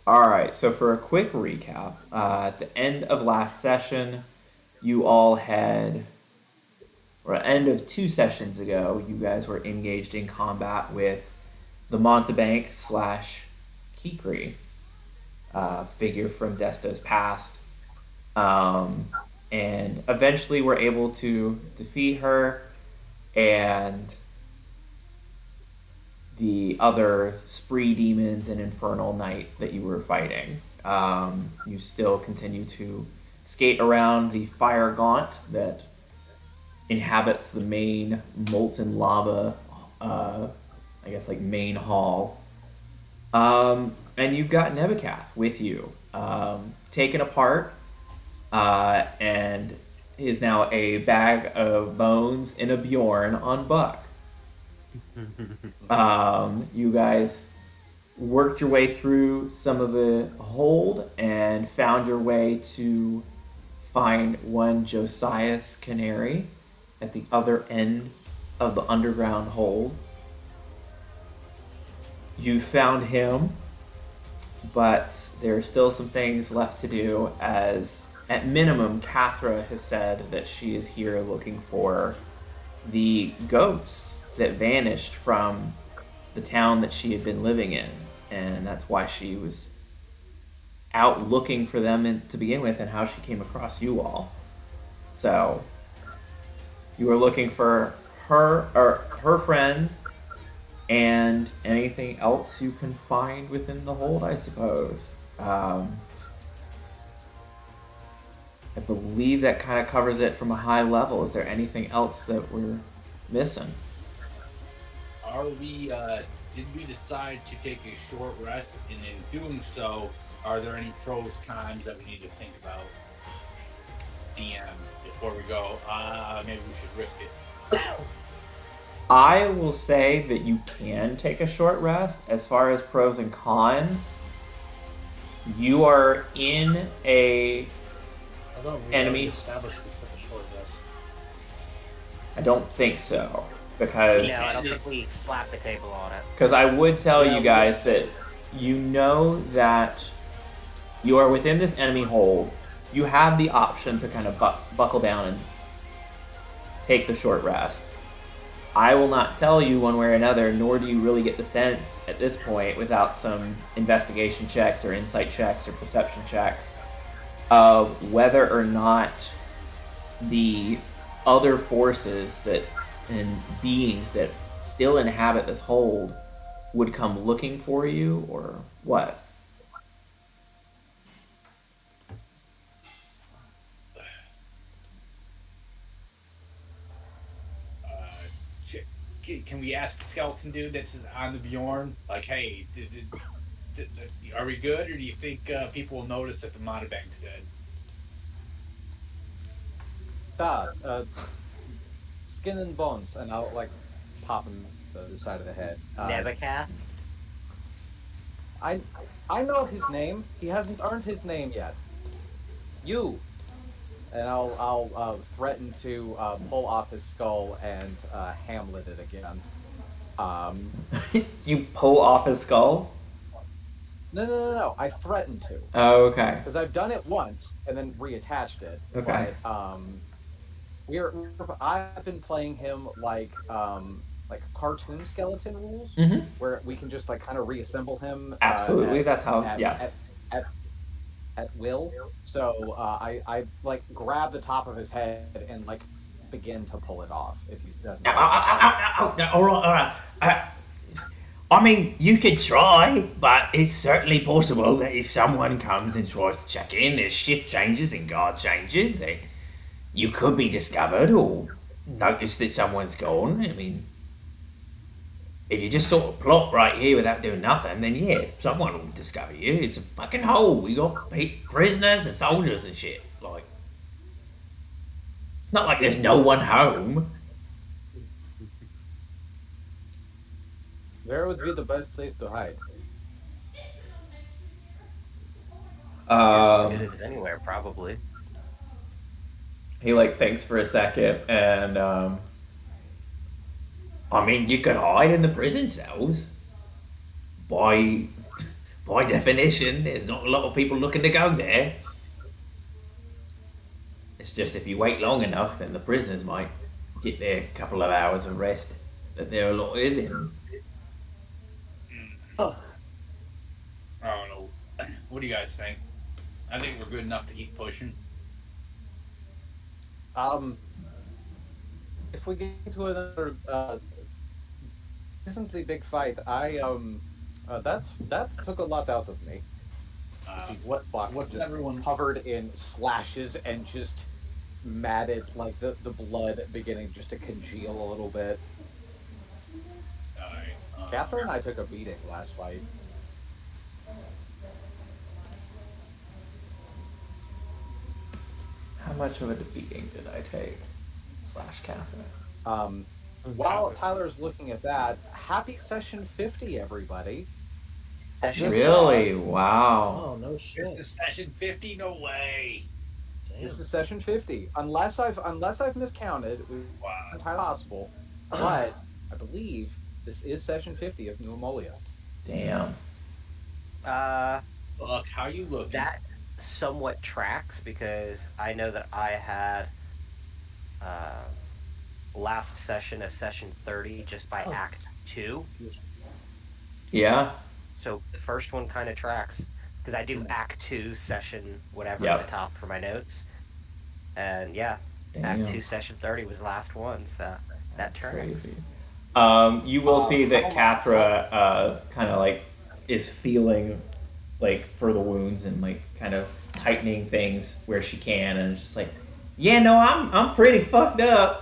All right, so for a quick recap, at the end of last session, you all had, or end of 2 sessions ago, you guys were engaged in combat with the Montebank slash Kikri, figure from Desto's past, um, and eventually were able to defeat her and the other spree demons and infernal knight that you were fighting. You still continue to skate around the fire gaunt that inhabits the main molten lava, I guess like main hall. And you've got Nebukath with you, taken apart, and is now a bag of bones in a Bjorn on Buck. You guys worked your way through some of the hold and found your way to find one Josias Canary at the other end of the underground hold. You found him, but there are still some things left to do, as at minimum, Cathra has said that she is here looking for the ghosts that vanished from the town that she had been living in, and that's why she was out looking for them to begin with, and how she came across you all. So you were looking for her or her friends and anything else you can find within the hold, I suppose. I believe that kind of covers it from a high level. Is there anything else that we're missing? Are we, did we decide to take a short rest? And in doing so, are there any pros, cons that we need to think about, DM, before we go? Maybe we should risk it. I will say that you can take a short rest. As far as pros and cons, you are in a I thought we enemy. already established we took a short rest. I don't think so, because No, I don't think we slapped the table on it. because I would tell Yeah, you guys that you know that you are within this enemy hold. You have the option to kind of buckle down and take the short rest. I will not tell you one way or another, nor do you really get the sense at this point, without some investigation checks or insight checks or perception checks, of whether or not the other forces that and beings that still inhabit this hold would come looking for you, or what. Can we ask the skeleton dude that's on the Bjorn, like, hey, are we good, or do you think people will notice that the Monobank's dead? Skin and bones, and I'll like pop him the side of the head. Nebuchadnezzar? I I know his name. He hasn't earned his name yet. You. And I'll threaten to pull off his skull and Hamlet it again. Um, You pull off his skull? no. I threatened to, Oh, okay. because I've done it once and then reattached it. Okay. But I've been playing him like cartoon skeleton rules, Mm-hmm. where we can just like kind of reassemble him. Absolutely, that's how, at, yes. at will. So I like grab the top of his head and like begin to pull it off if he doesn't. All right, all right. I mean, you could try, but it's certainly possible that if someone comes and tries to check in, there's shift changes and guard changes, that you could be discovered or notice that someone's gone. I mean, if you just sort of plop right here without doing nothing, then yeah, someone will discover you. It's a fucking hole. We got prisoners and soldiers and shit. Like, not like there's no one home. Where would be the best place to hide? As good as anywhere, probably. He like thinks for a second, and I mean, you could hide in the prison cells by by definition, there's not a lot of people looking to go there. It's just if you wait long enough, then the prisoners might get their couple of hours of rest that they're allotted, and Oh, I don't know. What do you guys think? I think we're good enough to keep pushing. If we get into another decently big fight, that took a lot out of me. You see what Buck What's just everyone? covered in slashes and just matted, like the blood beginning just to congeal a little bit. All right. Catherine and I took a beating last fight. How much of a beating did I take? Slash Catherine. While Tyler's looking at that, happy session 50, everybody. Session Just, Really? Wow. oh no This shit. is session 50. No way. Damn. This is session 50. Unless I've miscounted, which Wow. is entirely possible. But I believe this is session 50 of New Ammolia. Damn. Look, how you looking? That somewhat tracks because I know that I had last session a session 30 just by Act 2. Yeah. So the first one kind of tracks because I do Act 2 session whatever Yep. at the top for my notes. And yeah, Damn. Act 2 session 30 was the last one, so that That's tracks. crazy. You will see that Cathra kind of like is feeling like for the wounds and like kind of tightening things where she can, and it's just like, yeah, no, I'm pretty fucked up.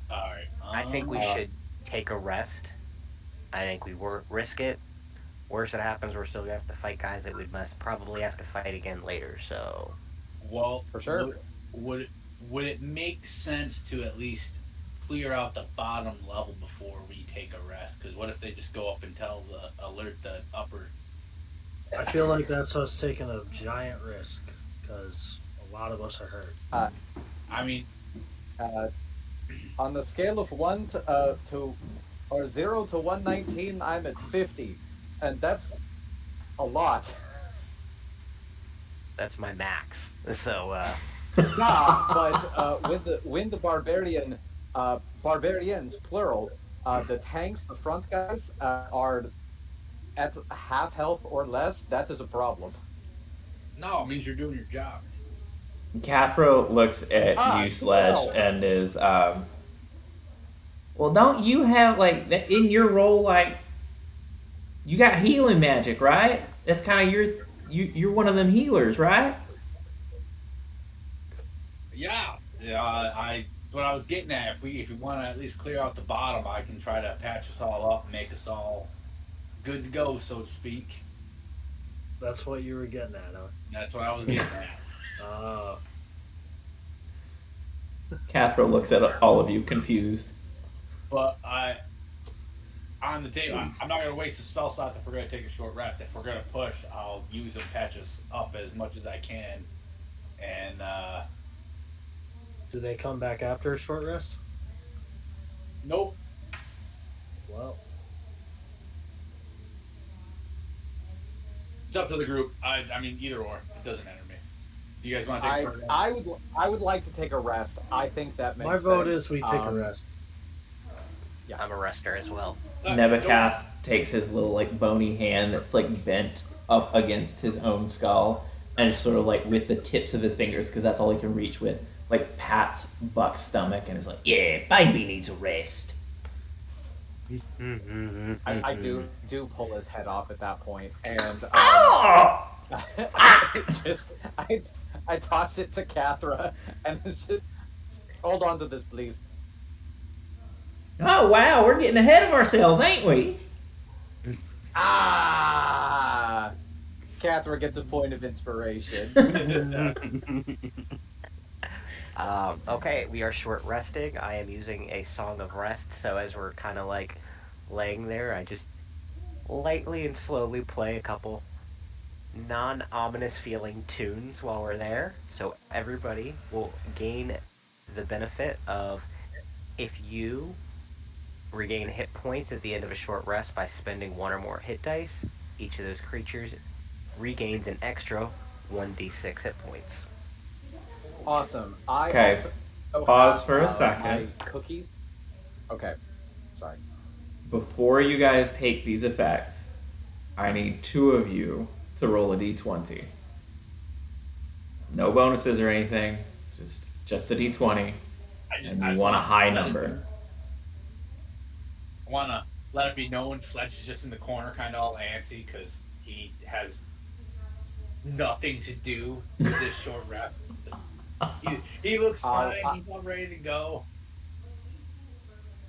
All right. I think we should take a rest. I think we risk it. Worst that happens, we're still gonna have to fight guys that we must probably have to fight again later. So, Well, For sure. Would it make sense to at least clear out the bottom level before we take a rest? Because what if they just go up and alert the upper? I feel like that's us taking a giant risk because a lot of us are hurt. I mean, On the scale of 0 to 119, I'm at 50, and that's a lot. that's my max. So, But when the barbarians plural, the tanks, the front guys are at half health or less, that is a problem. no, it means you're doing your job. Cathro looks at Ah, you, Sledge, well. and is well, don't you have like that in your role? Like, you got healing magic, right? That's kind of you're one of them healers, right? Yeah, I. What I was getting at, if we want to at least clear out the bottom, I can try to patch us all up and make us all good to go, so to speak. That's what you were getting at, huh? That's what I was getting at. Cathro looks at all of you confused. But on the table, I'm not going to waste the spell slots if we're going to take a short rest. If we're going to push, I'll use them, patch us up as much as I can. And, Do they come back after a short rest? nope. Well, It's up to the group. I mean, either or. It doesn't matter to me. Do you guys want to take a short rest? I would like to take a rest. I think that makes my vote sense. is we take a rest. Yeah. I'm a rester as well. Nebuchadnezzar takes his little like bony hand that's like bent up against his own skull and just sort of like with the tips of his fingers, because that's all he can reach with, like pats Buck's stomach and is like, yeah, baby needs a rest. I do pull his head off at that point, and Oh! I toss it to Cathra, and it's just hold on to this, please. Oh wow, we're getting ahead of ourselves, ain't we? Ah, Cathra gets a point of inspiration. Okay, we are short resting. I am using a Song of Rest, so as we're kind of like laying there, I just lightly and slowly play a couple non-ominous feeling tunes while we're there, so everybody will gain the benefit of if you Regain hit points at the end of a short rest by spending one or more hit dice. Each of those creatures regains an extra 1d6 hit points. Awesome. I Okay, also pause have for a second. my cookies. Okay, sorry. Before you guys take these effects, I need two of you to roll a d20. No bonuses or anything, just a d20, and I you just want a want high to number. I want to let it be known Sledge is just in the corner, kind of all antsy because he has nothing to do with this short rest. He looks I'll fine. He's all ready to go.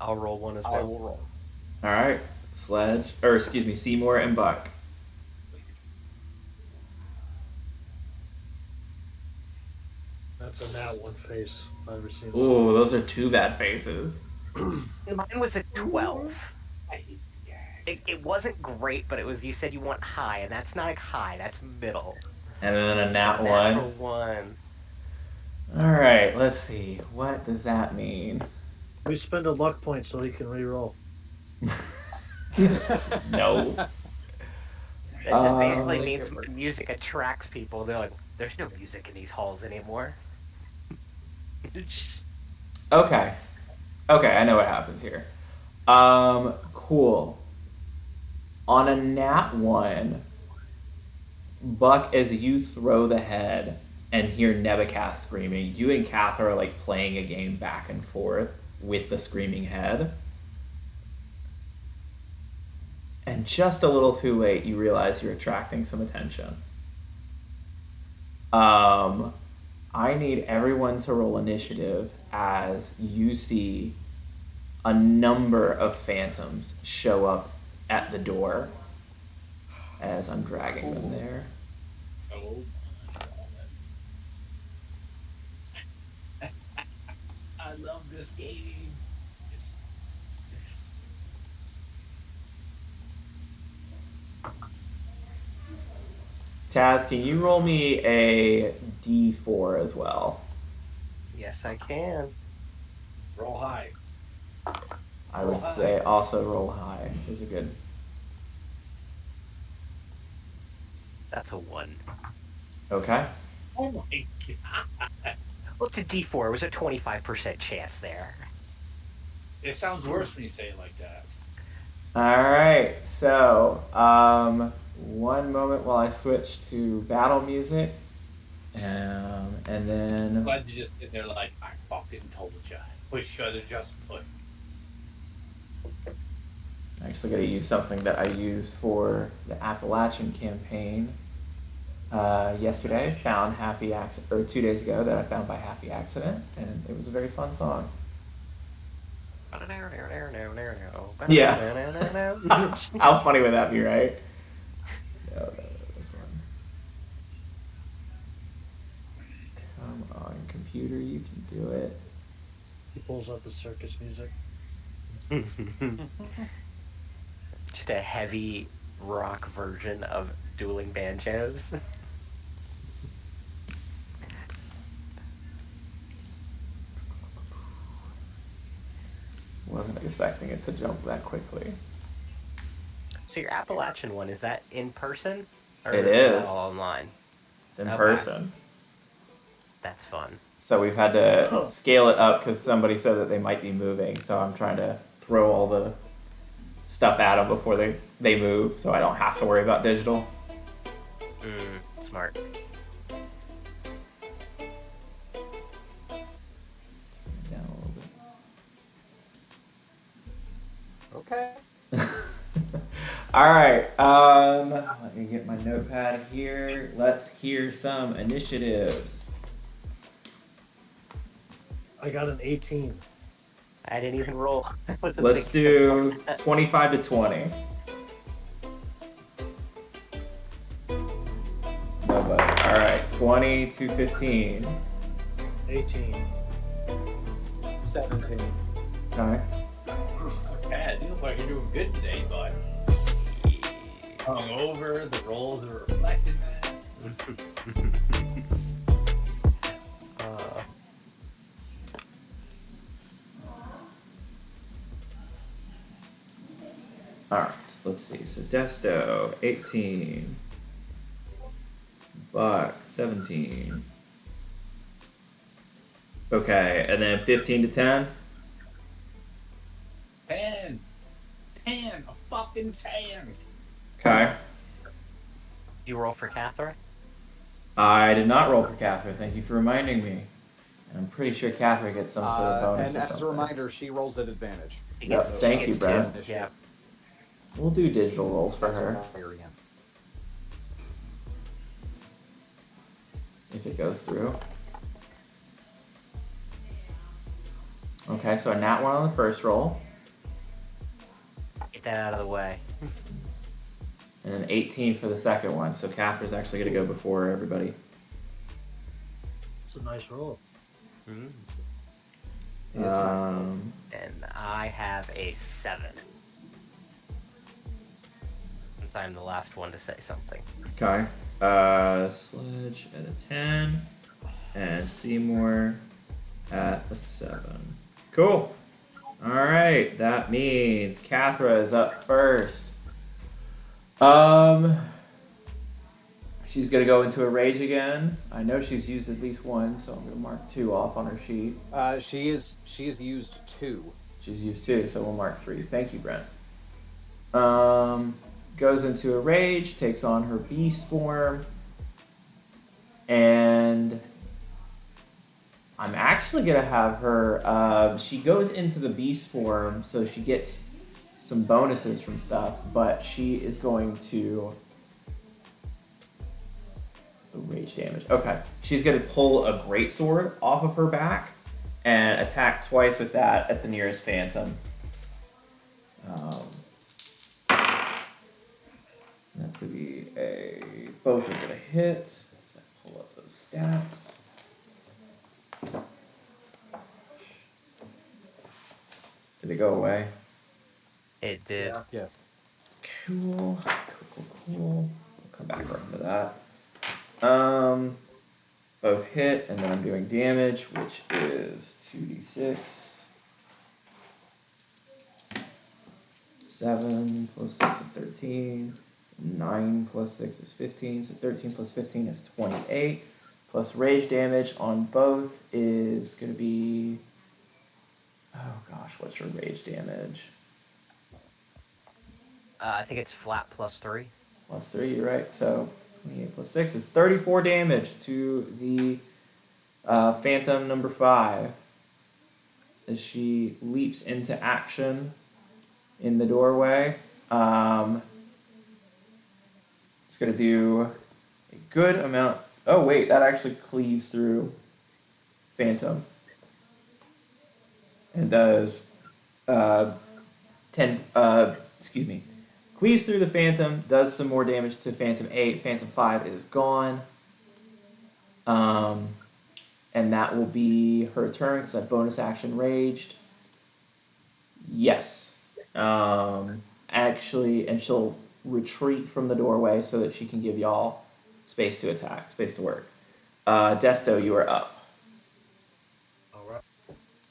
I'll roll one as I well. will roll. All right, Seymour and Buck. That's a nat one face. If I've ever seen Ooh, those are two bad faces. Mine was a 12. I hate you guys. It wasn't great, but it was. You said you want high, and that's not high. That's middle. And then a nat Natural one. one. All right, let's see. What does that mean? We spend a luck point so he can re-roll. No. That just basically Make means it work. music attracts people. They're like, there's no music in these halls anymore. Okay. Okay, I know what happens here. Cool. On a nat one, Buck, as you throw the head and hear Nebuchadnezzar screaming, you and Kath are like playing a game back and forth with the screaming head. And just a little too late, you realize you're attracting some attention. I need everyone to roll initiative as you see a number of phantoms show up at the door as I'm dragging them there. Oh my god. I love this game. Taz, can you roll me a d4 as well? Yes, I can. Roll high. I Roll would high. say also roll high is a good. That's a 1. Okay. Oh my god. Well, it's a D4. It was a 25% chance there. It sounds worse when you say it like that. All right. So, one moment while I switch to battle music, and then Glad you just sit there like, I fucking told you. We should have just put. I actually got to use something that I used for the Appalachian campaign yesterday. Found happy accident, or 2 days ago that I found by happy accident, and it was a very fun song. Yeah. How funny would that be, right? No, this one. Come on, computer, you can do it. He pulls out the circus music. Just a heavy rock version of dueling banjos. Wasn't expecting it to jump that quickly. So your Appalachian one, is that in person? Or It is that is. all online? It's in Okay. person. That's fun. So we've had to scale it up because somebody said that they might be moving. So I'm trying to throw all the stuff at them before they move, so I don't have to worry about digital. Smart. Down a little Okay. bit. All right. Let me get my notepad here. Let's hear some initiatives. I got an 18. I didn't even roll. Let's do 25 to 20. Nobody. All right. 20 to 15. 18. 17. Okay. Bad. Feels like you're doing good today, bud. Hungover, the rolls are reflecting that. Alright, let's see. So Desto, 18. Buck, 17. Okay, and then 15 to 10? 10. 10. A fucking 10. Okay. You roll for Cathra? I did not roll for Catherine. Thank you for reminding me. And I'm pretty sure Catherine gets some sort of bonus And or as something. a reminder, she rolls at advantage. Yep, thank you, Brent. Yeah. We'll do digital rolls for That's her what I again. if it goes through. Okay, so a nat 1 on the first roll, Get that out of the way. and an 18 for the second one. So Catherine's actually going to go before everybody. It's a nice roll. Mm. It's not- And I have a 7. Since I'm the last one to say something. Okay. Sledge at a 10, and Seymour at a 7. Cool. All right, that means Cathra is up first. She's gonna go into a rage again. I know she's used at least one, so I'm gonna mark 2 off on her sheet. She is used 2. She's used 2, so we'll mark 3. Thank you, Brent. Goes into a rage, takes on her beast form, and I'm actually gonna have her. She goes into the beast form, so she gets some bonuses from stuff, but she is going to rage damage. Okay, she's gonna pull a greatsword off of her back and attack twice with that at the nearest phantom. That's gonna be both are gonna hit. Let's pull up those stats. Did it go away? It did. Yeah. Yes. Cool. We'll come back around to that. Both hit, and then I'm doing damage, which is 2d6. 7 plus 6 is 13. 9 plus 6 is 15. So 13 plus 15 is 28. Plus rage damage on both is going to be... Oh gosh, what's your rage damage? I think it's flat +3. Plus 3, you're right. So 28 plus 6 is 34 damage to the Phantom number 5 as she leaps into action in the doorway. It's going to do a good amount. Oh, wait, that actually cleaves through Phantom. And does 10, cleaves through the Phantom, does some more damage to Phantom 8. Phantom 5 is gone. And that will be her turn because I bonus action raged. Yes. Actually, and she'll retreat from the doorway so that she can give y'all space to attack, space to work. Desto, you are up. All right.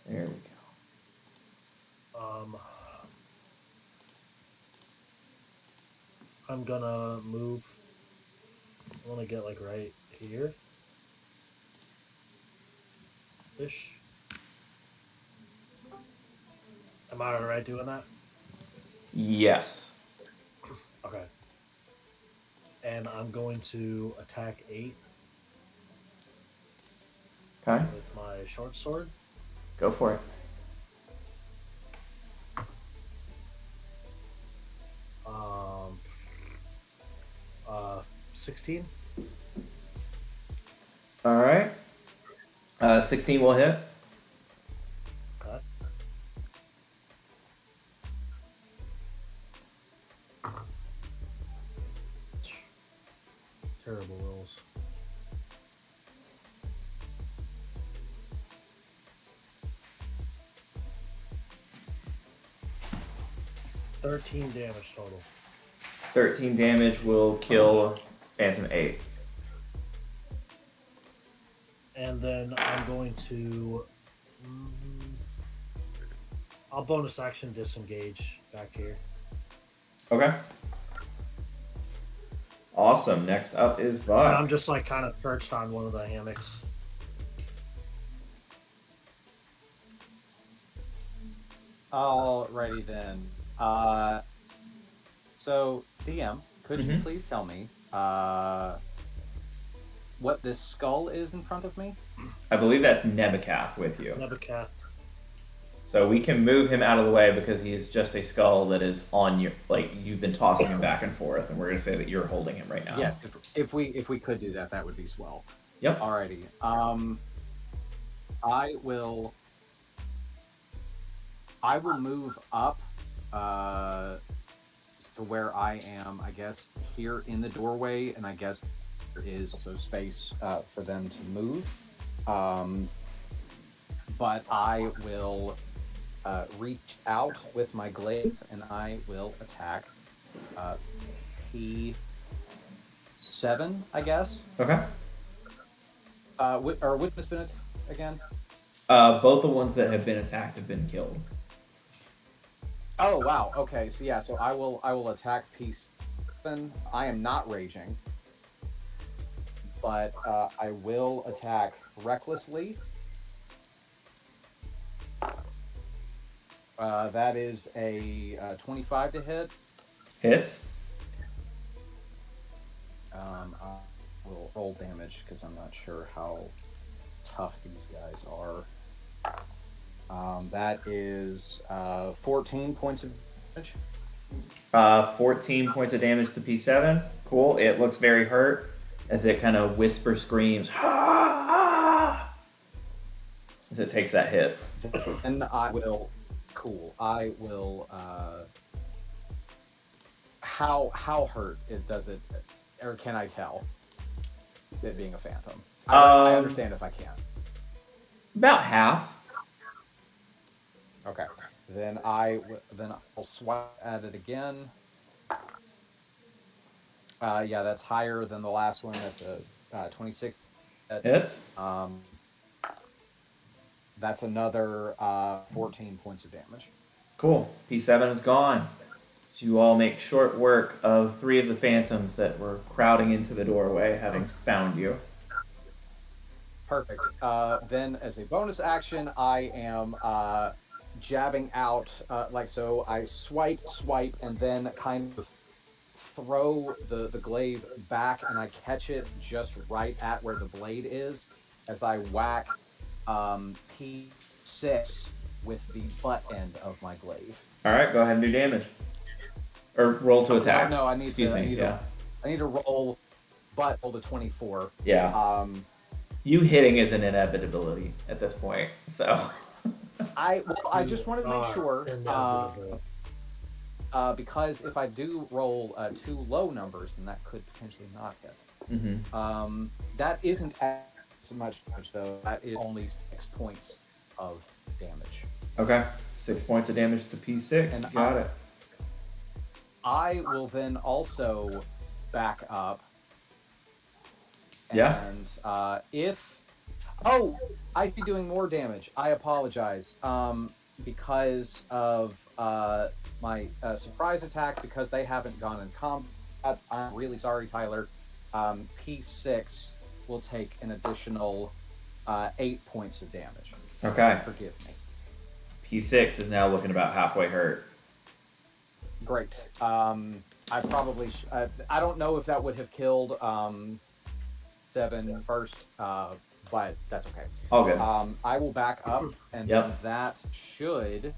There we go. I'm gonna move. I want to get like right here. Ish. Am I alright doing that? Yes. Okay. And I'm going to attack 8 Okay, with my short sword. go for it. 16. All right. 16 will hit. Okay. Terrible rolls. $13 damage total. 13 damage will kill Phantom 8. And then I'm going to... I'll bonus action disengage back here. Okay. Awesome. Next up is And Buck. I'm just like kind of perched on one of the hammocks. Alrighty then. So DM, could you Mhm. please tell me what this skull is in front of me? I believe that's Nebucath with you. Nebucath. So we can move him out of the way because he is just a skull that is on your, like, you've been tossing him back and forth, and we're gonna say that you're holding him right now. Yes, if we could do that, that would be swell. Yep. Alrighty. I will move up to where I am, I guess, here in the doorway, and I guess there is also space for them to move. But I will reach out with my glaive, and I will attack P7, I guess. Okay. Which has been again? Both the ones that have been attacked have been killed. Oh wow. Okay. So yeah. So I will attack P7. I am not raging, but I will attack recklessly. That is a 25 to hit. Hits. I will roll damage because I'm not sure how tough these guys are. That is 14 points of damage. 14 points of damage to P7. Cool. It looks very hurt as it kind of whisper screams as it takes that hit. And I will. Cool. I will. How hurt it does it, or can I tell? It being a phantom. I understand if I can. About half. Okay. Then I'll swipe at it again. Yeah, that's higher than the last one. That's a 26. Hits. That's another 14 points of damage. Cool. P7 is gone. So you all make short work of 3 of the phantoms that were crowding into the doorway, having found you. Perfect. Then, as a bonus action, I am jabbing out like so. I swipe, and then kind of throw the glaive back, and I catch it just right at where the blade is as I whack P6 with the butt end of my glaive. All right, go ahead and do damage. Or roll to attack. No, I need Excuse to. me. I need to roll, but roll to 24. Yeah. You hitting is an inevitability at this point, so. I just want to make sure. Inevitable. Because if I do roll 2 low numbers, then that could potentially not hit. Mm-hmm. That isn't as much damage, though. That is only 6 points of damage. Okay. 6 points of damage to P6. And Got it. I will then also back up. Yeah. And if... Oh! I'd be doing more damage. I apologize. Because of my surprise attack, because they haven't gone in combat. I'm really sorry, Tyler. P6 will take an additional 8 points of damage. Okay. Forgive me. P6 is now looking about halfway hurt. Great. I probably... I don't know if that would have killed 7 first, but that's okay. All good. I will back up, and then that should...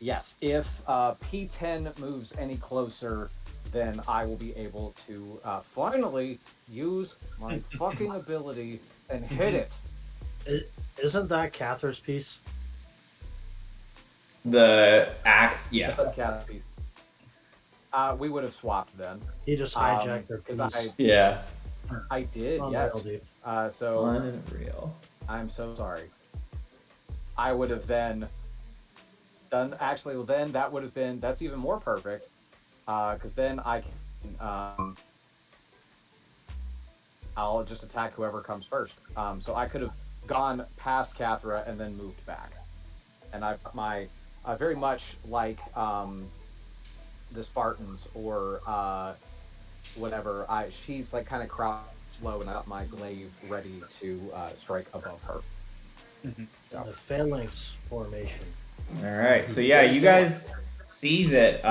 yes, if P10 moves any closer, then I will be able to finally use my fucking ability and hit it. Isn't that Catherine's piece? The axe, yeah. That's Cat's piece. We would have swapped then. He just hijacked their Because piece. Yeah. I did, Unreal, yes. dude. So Unreal. I'm so sorry. I would have then done. Actually, well, then that would have been. That's even more perfect. Because then I can. I'll just attack whoever comes first. So I could have gone past Cathra and then moved back. And I put my very much like the Spartans or whatever. She's like kind of crouched low, and I got my glaive ready to strike above her. In the phalanx formation. All right. So yeah, Very you similar. guys see that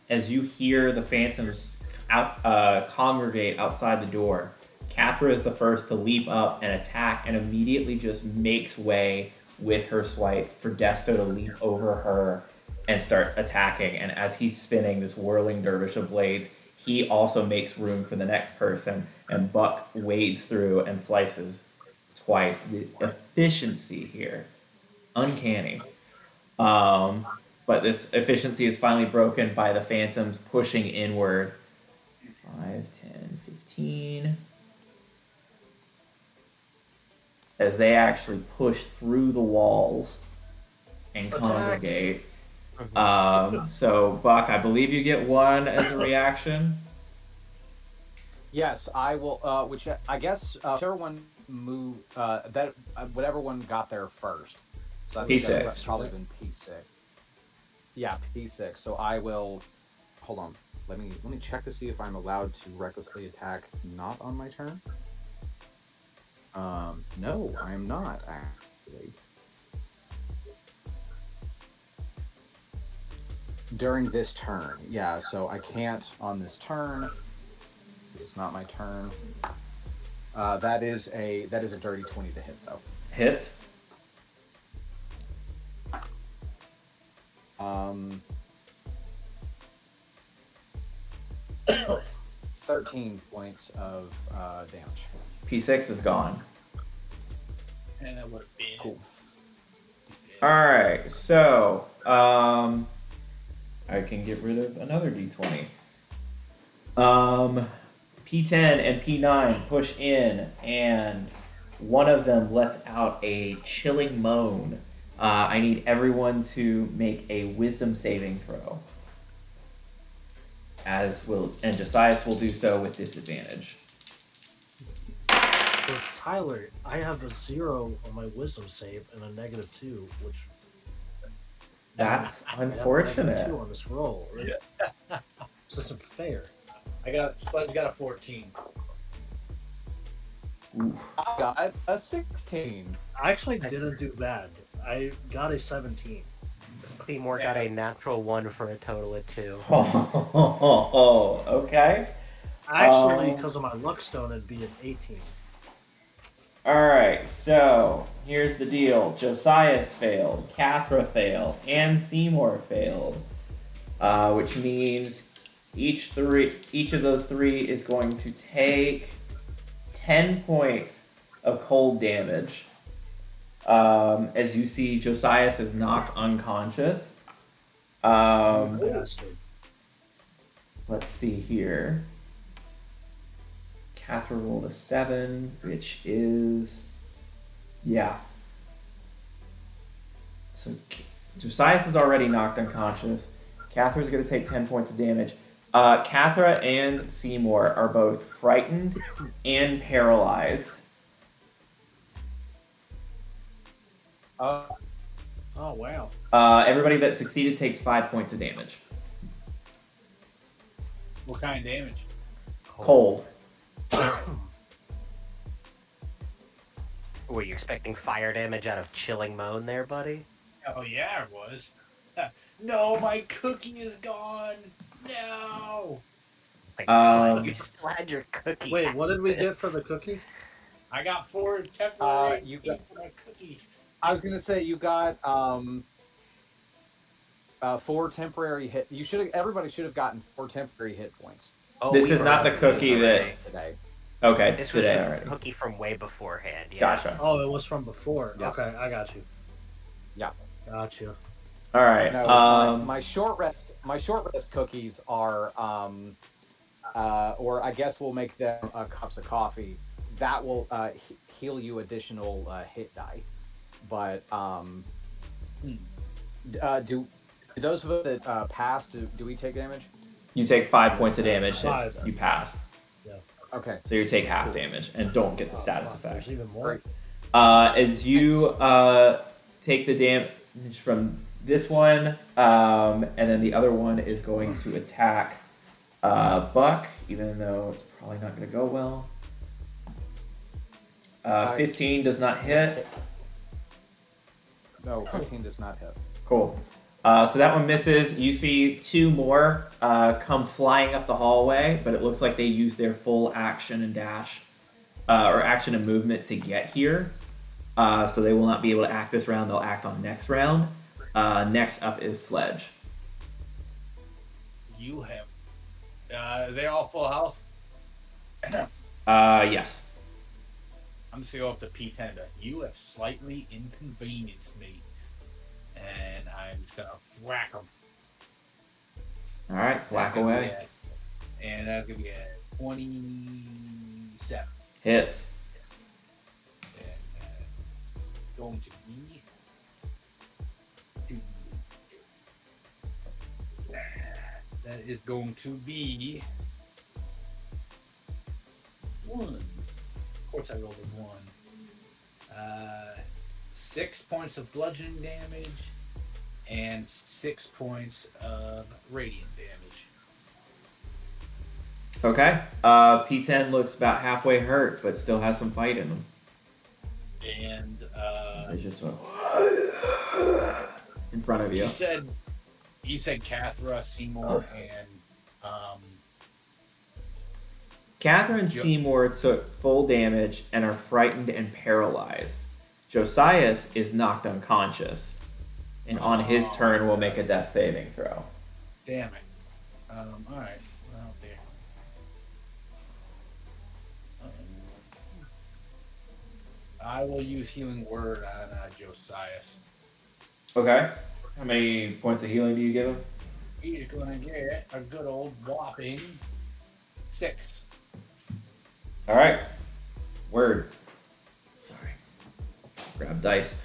as you hear the phantoms congregate outside the door, Cathra is the first to leap up and attack, and immediately just makes way with her swipe for Desto to leap over her and start attacking. And as he's spinning this whirling dervish of blades, he also makes room for the next person, and Buck wades through and slices twice. The efficiency here, uncanny. But this efficiency is finally broken by the phantoms pushing inward. 5, 10, 15. As they actually push through the walls and Attack. congregate. So, Buck, I believe you get one as a reaction. Yes, I will. Which I guess whichever one moved that whatever one got there first. So I think P6. that's probably been P6. Yeah, P6. So I will. Hold on. Let me check to see if I'm allowed to recklessly attack not on my turn. No, I'm not actually. During this turn, yeah. So I can't on this turn. This is not my turn. That is a dirty 20 to hit though. Hit. 13 points of damage. P6 is gone. And that would have been Cool. Alright, so I can get rid of another d20. P10 and P9 push in, and one of them lets out a chilling moan. I need everyone to make a wisdom saving throw. And Josias will do so with disadvantage. For Tyler, I have a 0 on my wisdom save and a -2, which That's I have a unfortunate. -2 on this roll. This isn't fair. Sledge got a 14. Oof. I got a 16. I actually didn't do bad. I got a 17. Seymour got a natural 1 for a total of 2. Okay. Actually, because of my luck stone, it'd be an 18. Alright, so here's the deal. Josias failed, Cathra failed, and Seymour failed. Which means each of those three is going to take 10 points of cold damage. As you see, Josias is knocked unconscious. Bastard. Let's see here. Cathra rolled a 7, which is... yeah. So Josias is already knocked unconscious. Cathra's going to take 10 points of damage. Cathra and Seymour are both frightened and paralyzed. Oh, wow. Everybody that succeeded takes 5 points of damage. What kind of damage? Cold. Were you expecting fire damage out of chilling moan there, buddy? Oh yeah, it was. No, my cookie is gone. No. My God, you still had your cookie. Wait, what did we get for the cookie? I got 4 temporary. You got- for my cookie. I was gonna say you got 4 temporary hit. Everybody should have gotten 4 temporary hit points Oh, This we is were not the already cookie over that- it. today. Okay, This was today the already. cookie from way beforehand. Yeah. Gotcha. Oh, it was from before. Yeah. Okay, I got you. Yeah. Got you. All right. No, my short rest cookies are or I guess we'll make them cups of coffee. That will heal you additional hit die. But do those of us that passed, do we take damage? You take 5 points of damage if 5. you passed. Okay. So you take half damage and don't get the status Fuck, effects. There's even more. Great. As you take the damage from this one, and then the other one is going to attack Buck, even though it's probably not going to go well. 15 does not hit. No, 15 does not hit. Cool. So that one misses. You see two more come flying up the hallway, but it looks like they use their full action and dash, or action and movement to get here. So they will not be able to act this round. They'll act on next round. Next up is Sledge. You have. They all full health? Yes. I'm just going to go up to P10. You have slightly inconvenienced me. And I'm just going to whack them. All right, whack away. And that's going to be a 27. Hits. And it's going to be. That is going to be 1. Of course, I rolled a 1. 6 points of bludgeoning damage and 6 points of radiant damage. Okay. P10 looks about halfway hurt, but still has some fight in him. And It's just in front of you. You said Cathra, Seymour, and Catherine and Seymour took full damage and are frightened and paralyzed. Josias is knocked unconscious, and on his turn will make a death saving throw. Damn it. All right. Well, there. I will use Healing Word on Josias. Okay. How many points of healing do you give him? He's going to get a good old whopping 6. All right. Word. Sorry. Grab dice.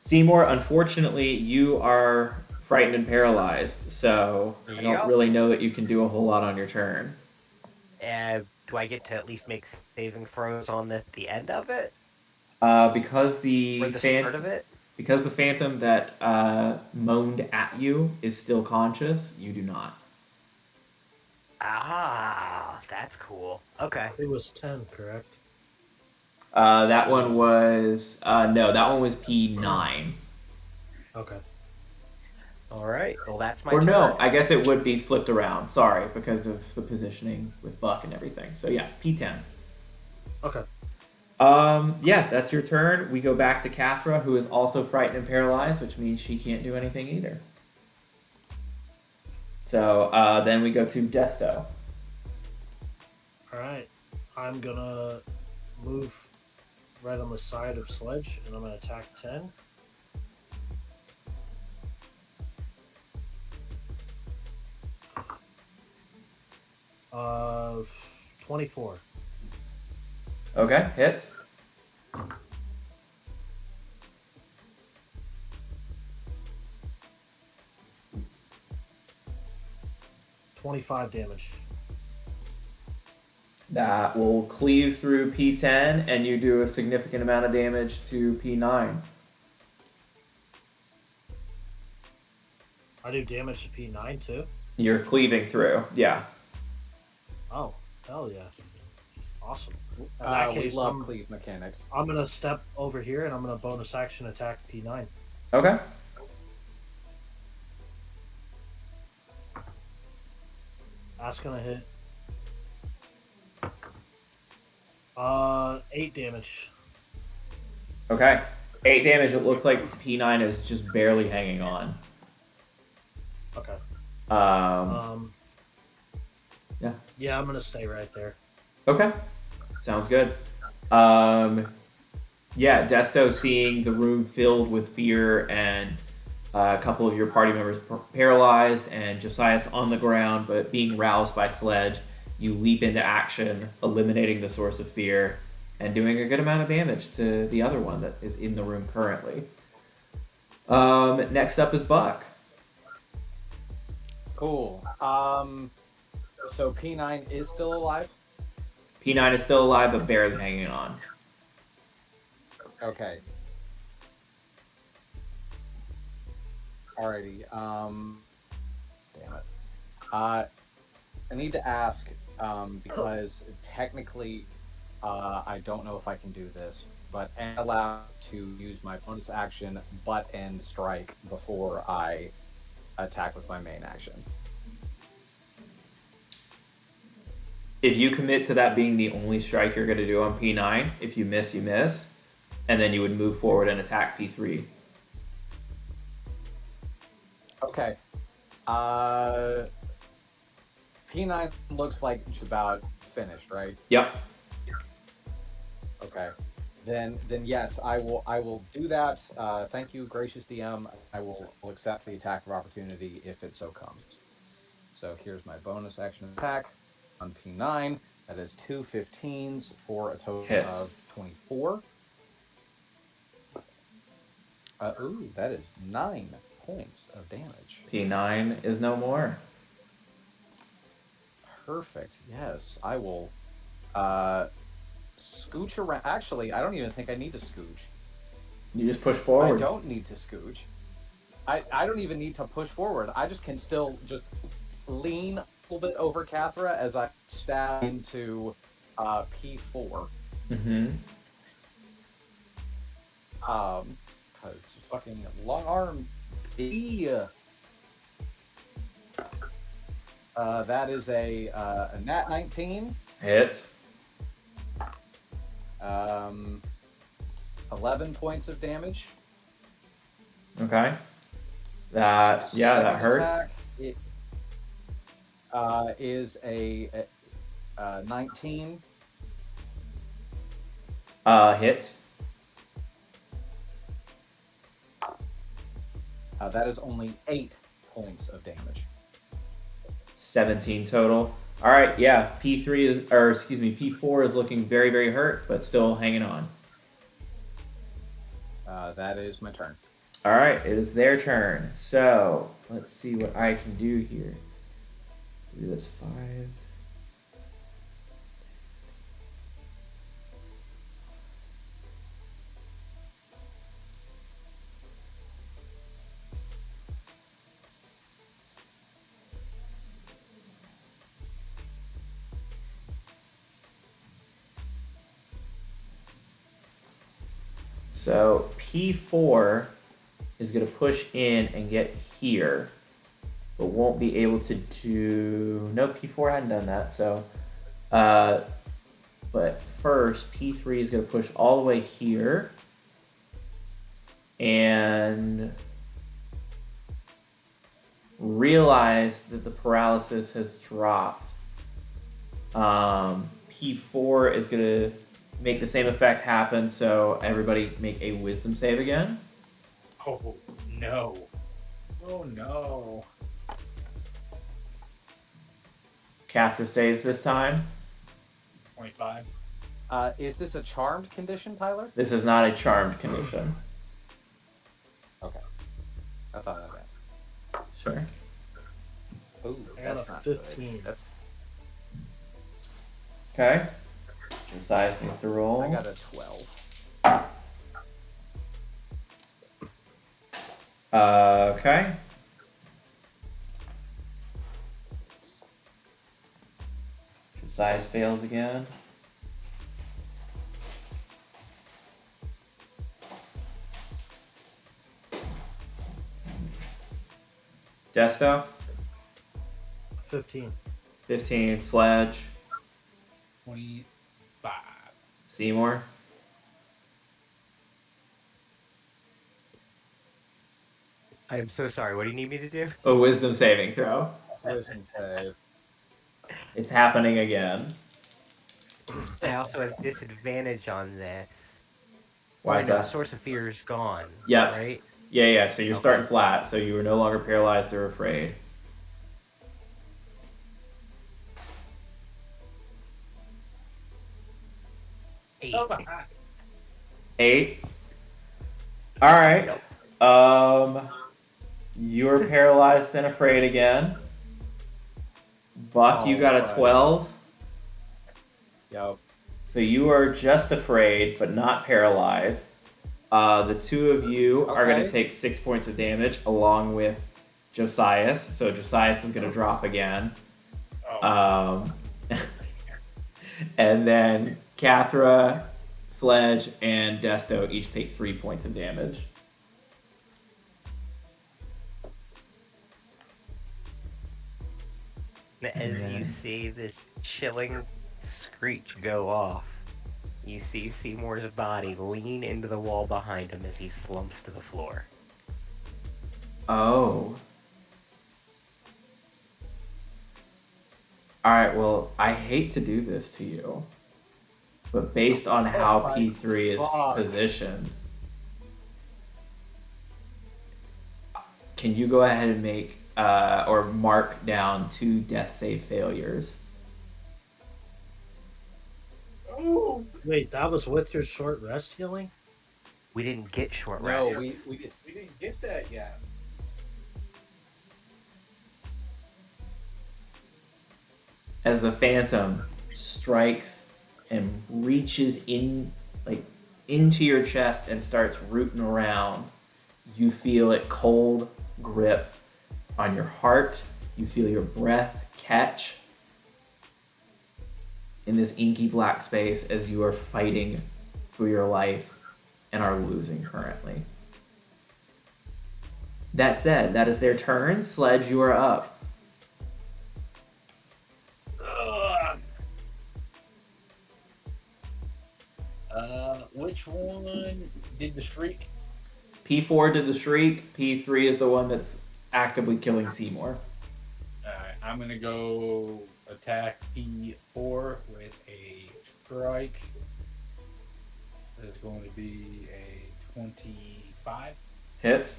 Seymour, unfortunately, you are frightened and paralyzed, so I don't really know that you can do a whole lot on your turn. Do I get to at least make saving throws on the end of it? Because the Or the start of it? Because the phantom that moaned at you is still conscious, you do not. Ah, that's cool. Okay. It was 10, correct? That one was no, that one was P9. Okay. All right. Well, that's my Or turn. no, I guess it would be flipped around. Sorry, because of the positioning with Buck and everything. So yeah, P10. Okay. Yeah, that's your turn. We go back to Cathra, who is also frightened and paralyzed, which means she can't do anything either. So then we go to Desto. Alright. I'm gonna move right on the side of Sledge, and I'm gonna attack 10. Uh, 24. Okay, hits. $25 damage. That will cleave through P10, and you do a significant amount of damage to P9. I do damage to P9 too? You're cleaving through, yeah. Oh, hell yeah. Awesome. In We that case, love cleave mechanics. I'm gonna step over here and I'm gonna bonus action attack P9. Okay. That's gonna hit. 8 damage. Okay. 8 damage. It looks like P9 is just barely hanging on. Okay. Yeah. Yeah, I'm gonna stay right there. Okay. Sounds good. Yeah, Desto, seeing the room filled with fear and a couple of your party members paralyzed and Josias on the ground but being roused by Sledge, you leap into action, eliminating the source of fear and doing a good amount of damage to the other one that is in the room currently. Next up is Buck. Cool. So P9 is still alive? P9 is still alive but barely hanging on. Okay. Alrighty. Damn it. I need to ask because technically, I don't know if I can do this, but am I allowed to use my bonus action butt end strike before I attack with my main action? If you commit to that being the only strike you're going to do on P9, if you miss, you miss, and then you would move forward and attack P3. Okay. P9 looks like it's about finished, right? Yep. Okay. Then yes, I will do that. Thank you, gracious DM. I will accept the attack of opportunity if it so comes. So here's my bonus action attack on P9. That is 2 15s for a total Hits. of 24. Ooh, that is 9 points of damage. P9 is no more. Perfect. Yes, I will scooch around. Actually, I don't even think I need to scooch. You just push forward. I don't need to scooch. I don't even need to push forward. I just can still just lean a little bit over Cathra as I stab into P4. Mm-hmm. Because fucking long arm. That is a nat 19. Hits. 11 points of damage. Okay. That Second hurts. Attack, it is a 19. Hits. That is only 8 points of damage. 17 total. All right, yeah. P4 is looking very, very hurt, but still hanging on. That is my turn. All right, it is their turn. So let's see what I can do here. Do this 5. So P4 is going to push in and get here, but won't be able to do. No, P4 hadn't done that. So, but first P3 is going to push all the way here, and realize that the paralysis has dropped. P4 is going to make the same effect happen, so everybody make a wisdom save again. Oh, no. Oh, no. Cathra saves this time. 25. Is this a charmed condition, Tyler? This is not a charmed condition. Okay. I thought I'd ask. Sure. Ooh, I got that's a not 15. good. That's. Okay. Josiah needs to roll. I got a 12. Okay. Josiah fails again. Desto? 15. 15. Sledge? 25. Seymour? I am so sorry. What do you need me to do? A wisdom saving throw. Wisdom save. It's happening again. I also have disadvantage on this. Why is no, that? Source of Fear is gone. Yeah. Right? Yeah, so you're Okay. starting flat, so you are no longer paralyzed or afraid. Eight. Oh, my. 8. Alright. You're paralyzed and afraid again. Buck, you got a Alright. 12. Yep. So you are just afraid, but not paralyzed. The two of you are going to Okay. take 6 points of damage along with Josias. So Josias is going to drop again. Oh, Um, and then Cathra, Sledge, and Desto each take 3 points of damage. And as you see this chilling screech go off, you see Seymour's body lean into the wall behind him as he slumps to the floor. Oh. Alright, well, I hate to do this to you, but based on how my P3 is fuck. positioned, can you go ahead and make or mark down 2 death save failures? Ooh, Wait, that was with your short rest healing? We didn't get short No, rest. we didn't get that yet. As the phantom strikes and reaches in like into your chest and starts rooting around, you feel it cold grip on your heart. You feel your breath catch in this inky black space as you are fighting for your life and are losing currently. That said, that is their turn. Sledge, you are up. Which one did the shriek? P4 did the shriek. P3 is the one that's actively killing Seymour. Alright, I'm gonna go attack P4 with a strike. That's going to be a 25. Hits.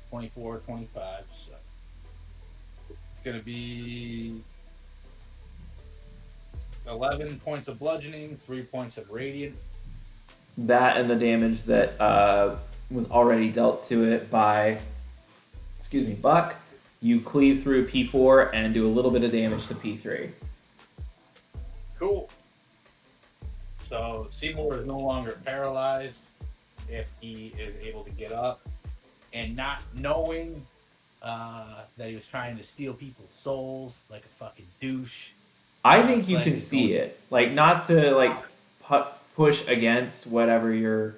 24, 25. So it's going to be 11 points of bludgeoning, 3 points of radiant. That and the damage that was already dealt to it by, Buck. You cleave through P4 and do a little bit of damage to P3. Cool. So Seymour is no longer paralyzed if he is able to get up. And not knowing that he was trying to steal people's souls like a fucking douche. I think you Sledge can is see going- it. Like, not to like push against whatever your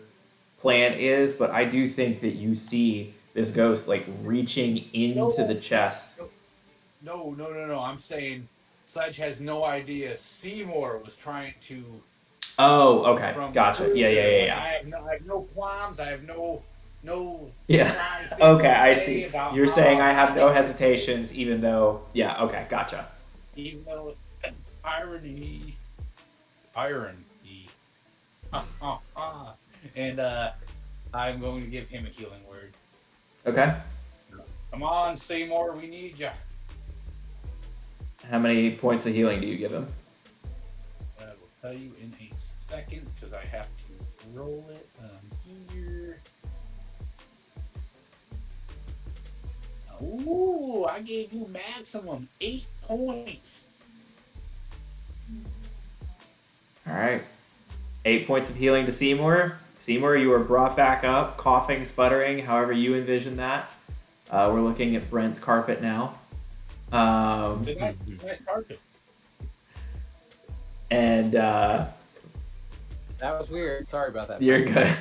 plan is, but I do think that you see this ghost like reaching into the chest. No. I'm saying Sledge has no idea Seymour was trying to. Oh, okay, From gotcha. earlier, Yeah. I have no qualms. I have no Yeah. side things Okay, to I say see. about You're how saying I have no this- hesitations, even though. Yeah. Okay. Gotcha. Even though irony. And I'm going to give him a healing word. Okay. Come on, Seymour, we need you. How many points of healing do you give him? I will tell you in a second because I have to roll it here. Ooh, I gave you maximum 8 points. All right. 8 points of healing to Seymour. Seymour, you are brought back up, coughing, sputtering, however you envision that. We're looking at Brent's carpet now. Nice carpet. And That was weird. Sorry about that. you're good.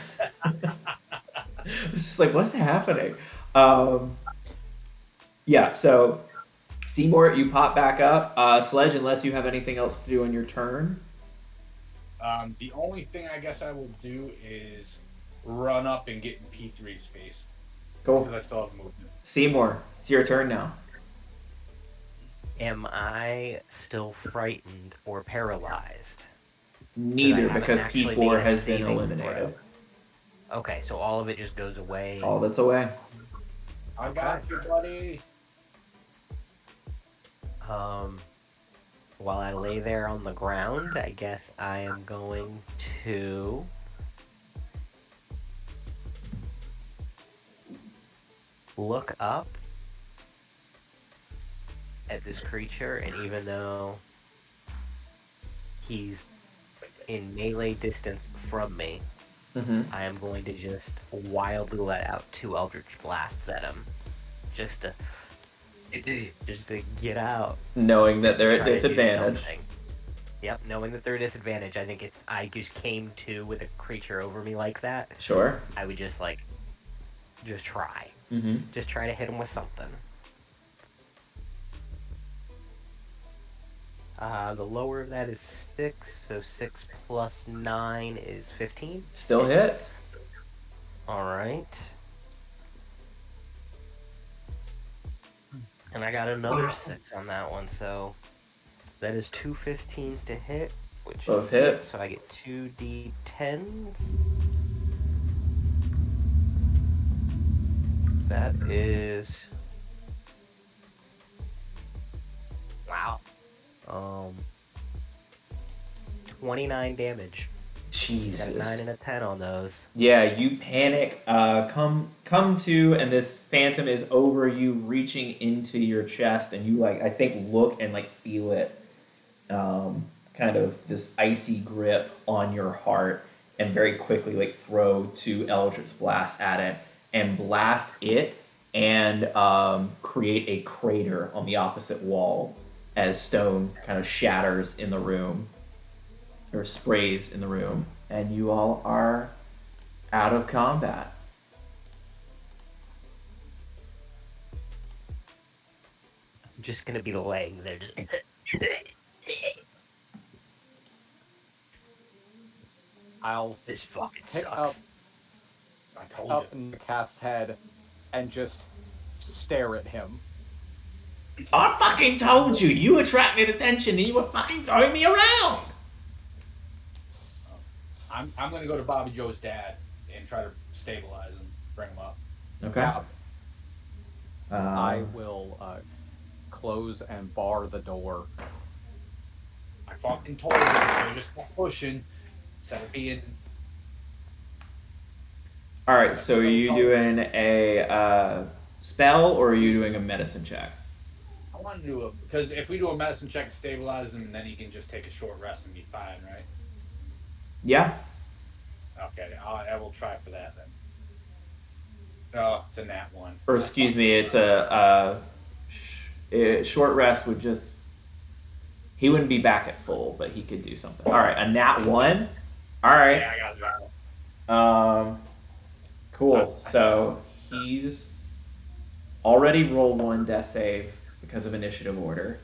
It's just like, what's happening? Yeah, so Seymour, you pop back up. Sledge, unless you have anything else to do on your turn. The only thing I guess I will do is run up and get in P3's face. Cool. Because I still have movement. Seymour, it's your turn now. Am I still frightened or paralyzed? Neither, haven't because actually P4 made a has been saving eliminated. Okay, so all of it just goes away. All that's away. I got you, buddy. While I lay there on the ground, I guess I am going to look up at this creature, and even though he's in melee distance from me, Mm-hmm. I am going to just wildly let out 2 Eldritch Blasts at him. Just to, just to get out. Knowing that Just to they're at try to do disadvantage. something. Yep, knowing that they're at disadvantage, I think if I just came to with a creature over me like that, Sure. I would just just try. Mm-hmm. Just try to hit him with something. The lower of that is 6, so 6 plus 9 is 15. Still hits. Alright. And I got another 6 on that one, so that is 2 15s to hit, which Both hit, hit. so I get 2 d10s. That is... Wow. 29 damage. Jesus. Got a 9 and a 10 on those. Yeah, you panic. Come to, and this phantom is over you, reaching into your chest, and you I think look and feel it, kind of this icy grip on your heart, and very quickly throw 2 Eldritch blasts at it, and blast it, and create a crater on the opposite wall, as stone kind of shatters in the room, or sprays in the room, and you all are out of combat. I'm just gonna be laying there. Just... I'll This fucking pick sucks. up Cat's head and just stare at him. I fucking told you, you attracted attention and you were fucking throwing me around. I'm gonna go to Bobby Joe's dad and try to stabilize him, bring him up. Okay. Yeah, I Um, will close and bar the door. I fucking told you, so just stop pushing instead of being. all right. So are you doing a spell, or are you doing a medicine check? I want to do it because if we do a medicine check to stabilize him, then he can just take a short rest and be fine, right? Yeah. Okay, I will try for that then. Oh, it's a nat 1. Or excuse me, it's a short rest would just. He wouldn't be back at full, but he could do something. All right, a nat 1. All right. Yeah, I got that. Cool. So he's already rolled 1 death save because of initiative order.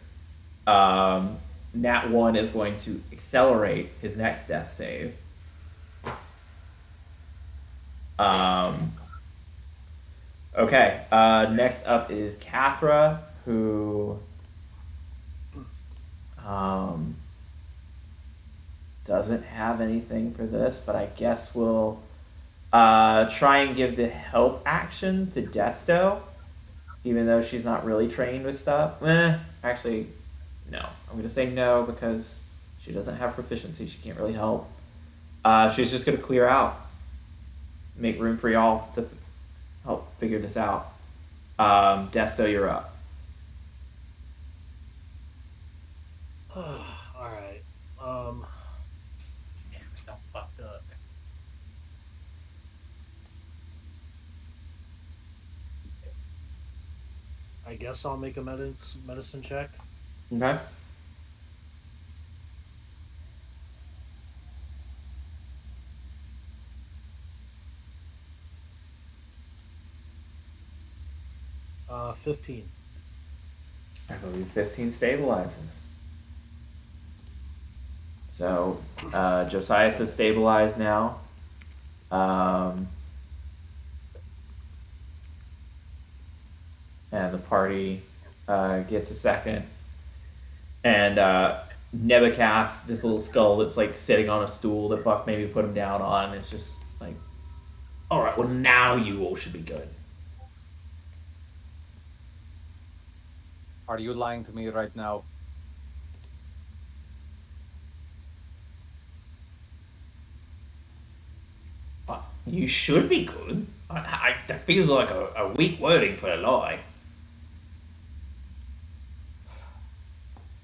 Nat 1 is going to accelerate his next death save. Okay. Next up is Cathra, who doesn't have anything for this, but I guess we'll try and give the help action to Desto, even though she's not really trained with stuff. Actually, no. I'm going to say no because she doesn't have proficiency. She can't really help. She's just going to clear out. Make room for y'all to help figure this out. Desto, you're up. All right. Damn, I fucked up. I guess I'll make a medicine check. Okay. Uh, 15. I believe 15 stabilizes. So Josias is stabilized now. And the party gets a second. And Nebucath, this little skull that's sitting on a stool that Buck maybe put him down on, is just All right, well now you all should be good. Are you lying to me right now? You should be good. That feels like a weak wording for a lie.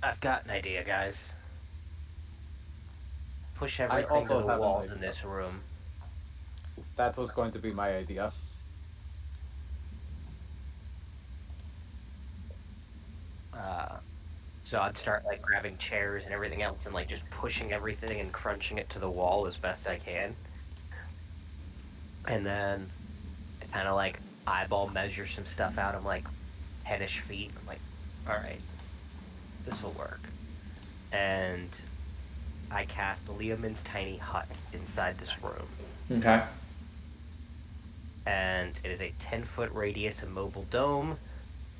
I've got an idea, guys. Push I everything also to the have an walls in idea. this room. That was going to be my idea. So I'd start like grabbing chairs and everything else and like just pushing everything and crunching it to the wall as best I can. And then I kind of like eyeball measure some stuff out. I'm like 10-ish feet. I'm like, all right, this will work. And I cast Liamon's tiny hut inside this room. Okay. And it is a 10-foot radius immobile dome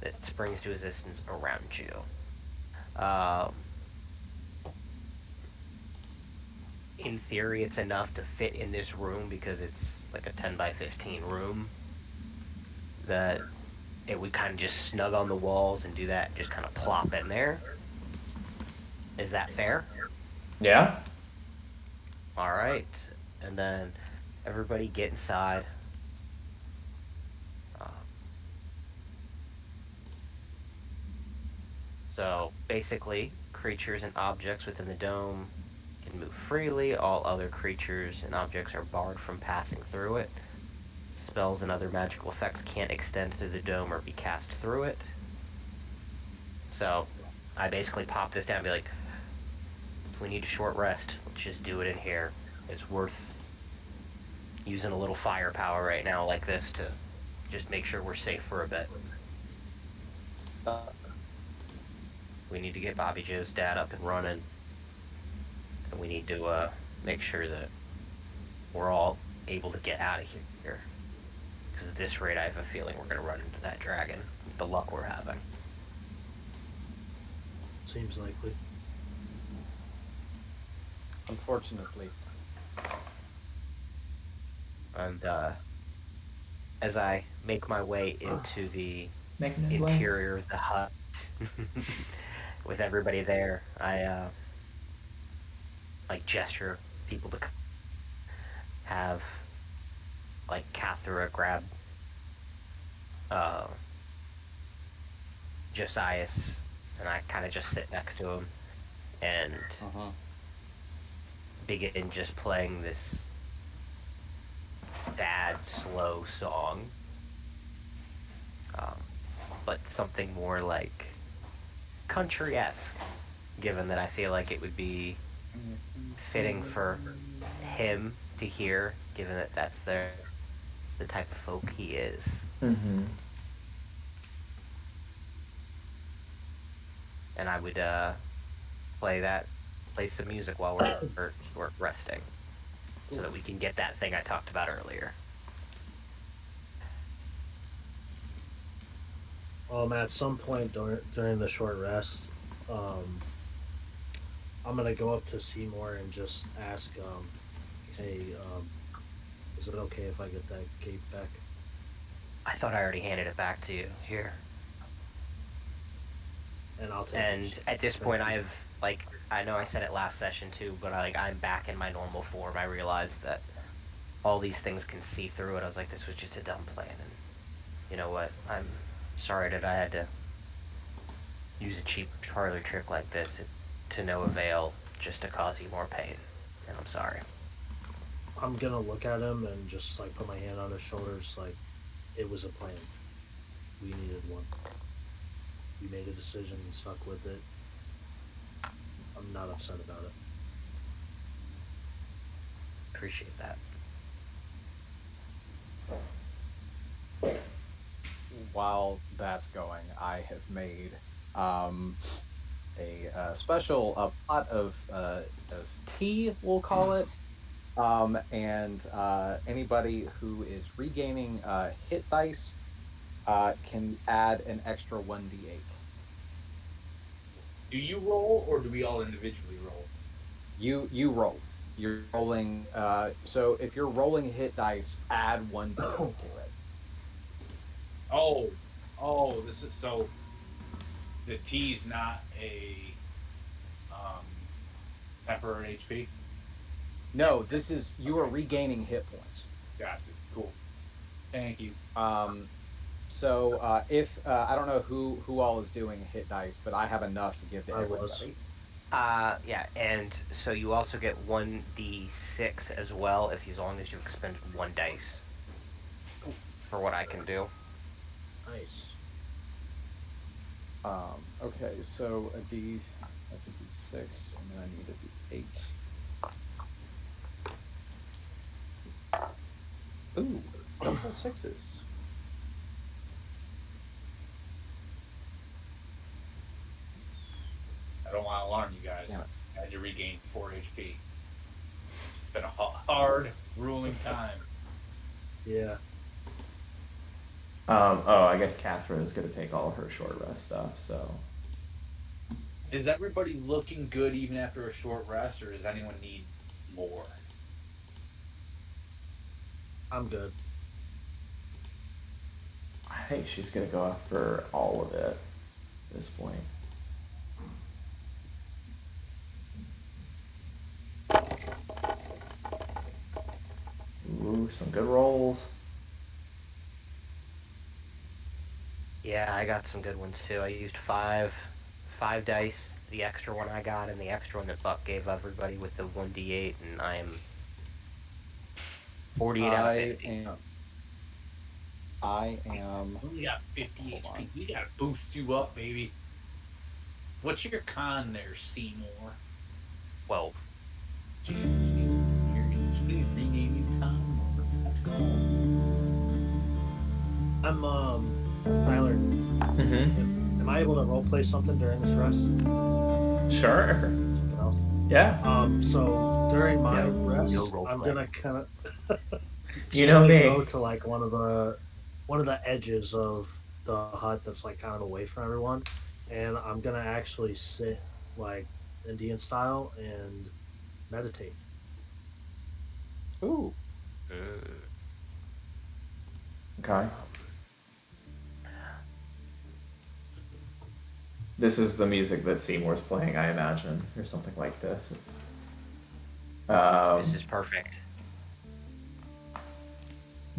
that springs to existence around you. In theory, it's enough to fit in this room because it's like a 10 by 15 room. That it would kind of just snug on the walls and do that and just kind of plop in there. Is that fair? Yeah. All right. And then everybody get inside. So basically, creatures and objects within the dome can move freely. All other creatures and objects are barred from passing through it. Spells and other magical effects can't extend through the dome or be cast through it. So I basically pop this down and be like, if we need a short rest, let's just do it in here. It's worth using a little firepower right now like this to just make sure we're safe for a bit. We need to get Bobby Joe's dad up and running. And we need to make sure that we're all able to get out of here. Because at this rate, I have a feeling we're going to run into that dragon with the luck we're having. Seems likely. Unfortunately. And as I make my way into the Making his way. interior of the hut with everybody there, I like gesture people to have like Cathra grab Josias, and I kind of just sit next to him and begin just playing this sad, slow song. But something more like country-esque, given that I feel like it would be fitting for him to hear, given that that's the type of folk he is. Mm-hmm. And I would play some music while we're resting, so that we can get that thing I talked about earlier. At some point during the short rest, I'm gonna go up to Seymour and just ask, hey, is it okay if I get that cape back? I thought I already handed it back to you. Here. And I'll take And it. at this Thank point, you. I've like I know I said it last session too, but I'm back in my normal form. I realized that all these things can see through it. I was like, this was just a dumb plan, and you know what? I'm sorry that I had to use a cheap parlor trick like this to no avail, just to cause you more pain. And I'm sorry. I'm gonna look at him and just like put my hand on his shoulders, like it was a plan. We needed one. We made a decision and stuck with it. I'm not upset about it. Appreciate that. While that's going, I have made a special pot of tea, we'll call it. And anybody who is regaining hit dice can add an extra 1d8. Do you roll, or do we all individually roll? You roll. You're rolling. So if you're rolling hit dice, add 1d8 to it. Oh, this is so. The T's not a temporary HP. No, this is you are regaining hit points. Gotcha. Cool. Thank you. So if I don't know who all is doing hit dice, but I have enough to give to I was. everybody. Yeah, and so you also get 1d6 as well as long as you expended 1 dice for what I can do. Nice. Okay, so that's a D6, and then I need a D8. Ooh, double sixes. I don't want to alarm you guys. Damn it. I had to regain 4 HP. It's been a hard, grueling time. Yeah. Oh, I guess Catherine is going to take all of her short rest stuff. So Is everybody looking good even after a short rest, or does anyone need more? I'm good. I think she's going to go after all of it at this point. Ooh, some good rolls. Yeah, I got some good ones too. I used five dice, the extra one I got, and the extra one that Buck gave everybody with the 1d8, and I am 48 out of 50. I am. You only got 50 Hold HP. on. We gotta boost you up, baby. What's your con there, Seymour? 12. Jesus, we rename you Con. Let's go. I'm Tyler. Mm-hmm. Am I able to roleplay something during this rest? Sure. Something else. Yeah. So during my No rest, role I'm play. gonna kind of You know go me. to like one of the edges of the hut that's like kind of away from everyone, and I'm gonna actually sit like Indian style and meditate. Ooh. Mm. Okay. Um, This is the music that Seymour's playing, I imagine, or something like this. this is perfect.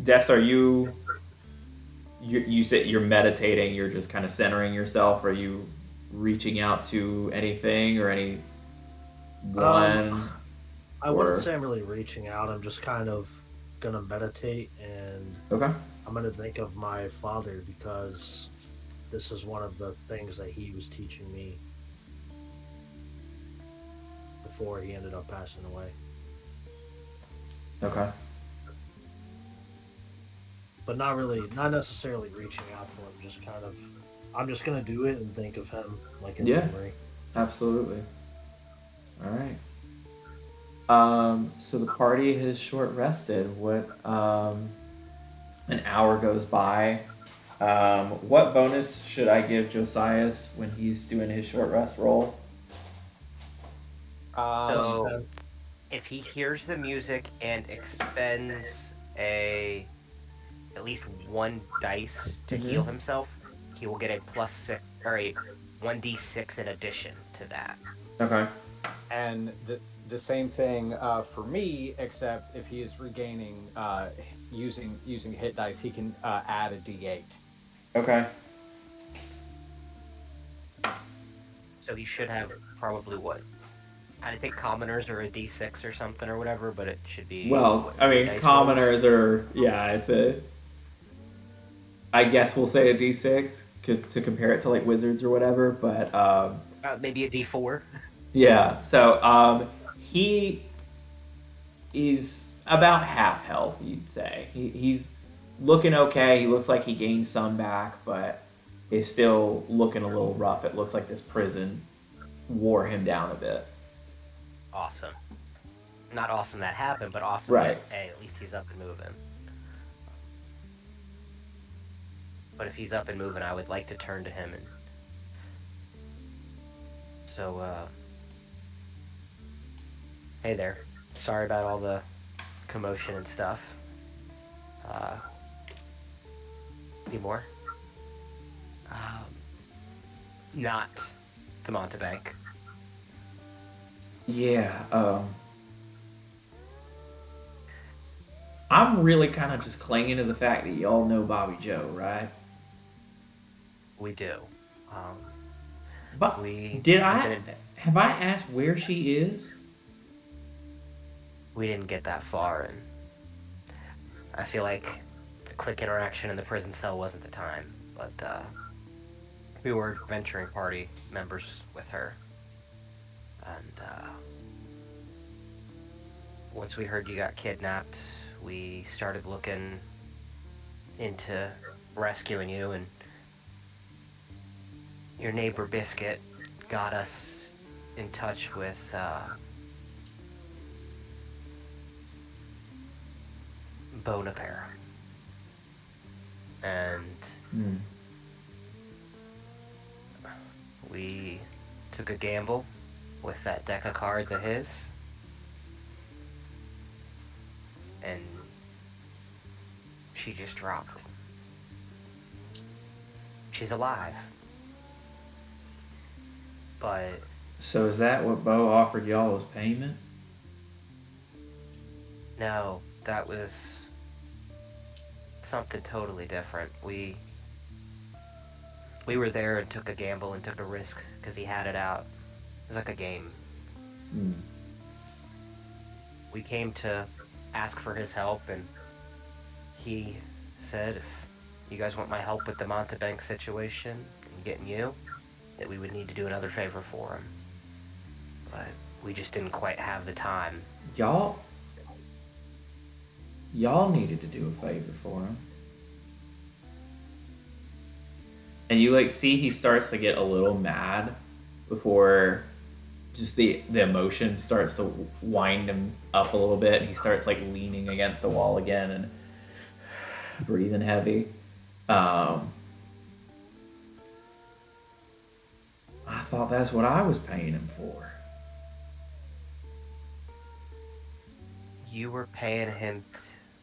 Des, are you said you're meditating, you're just kind of centering yourself? Are you reaching out to anything or any Um, one I wouldn't or say I'm really reaching out. I'm just kind of gonna meditate, and okay. I'm gonna think of my father because this is one of the things that he was teaching me before he ended up passing away. Okay. But not necessarily reaching out to him. Just kind of, I'm just gonna do it and think of him, like his Yeah, memory. absolutely. All right. So the party has short rested. An hour goes by. What bonus should I give Josias when he's doing his short rest roll? Plus Um, So 10. if he hears the music and expends at least 1 dice to heal Mm-hmm. himself, he will get a +6 or a 1d6 in addition to that. Okay. and the same thing for me, except if he is regaining using hit dice, he can add a D8. Okay. So he should have probably what? I think commoners are a d6 or something or whatever, but it should be Well, what, I 3 mean, dice rolls. commoners are yeah. It's a. I guess we'll say a D6 to compare it to like wizards or whatever, but Maybe a d4. yeah. So he is about half health, you'd say. He's looking okay. He looks like he gained some back, but is still looking a little rough. It looks like this prison wore him down a bit. Awesome. Not awesome that happened, but awesome Right. that hey, at least he's up and moving. But if he's up and moving, I would like to turn to him and so hey there. Sorry about all the commotion and stuff. Seymour. Not the Montebank. Yeah. I'm really kind of just clinging to the fact that y'all know Bobby Joe, right? We do. But We did have I been in, have I asked where she is? we didn't get that far, and I feel like the quick interaction in the prison cell wasn't the time. But we were venturing party members with her, and once we heard you got kidnapped, we started looking into rescuing you, and your neighbor Biscuit got us in touch with Bonapare. And Hmm. we took a gamble with that deck of cards of his, and she just dropped. She's alive. But So is that what Bo offered y'all as payment? no, that was something totally different. We were there and took a gamble and took a risk because he had it out. It was like a game. Hmm. We came to ask for his help, and he said, if you guys want my help with the Montebank situation and getting you, that we would need to do another favor for him. But we just didn't quite have the time. Y'all y'all needed to do a favor for him. And you like see he starts to get a little mad before just the emotion starts to wind him up a little bit, and he starts like leaning against the wall again and breathing heavy. I thought that's what I was paying him for. You were paying him.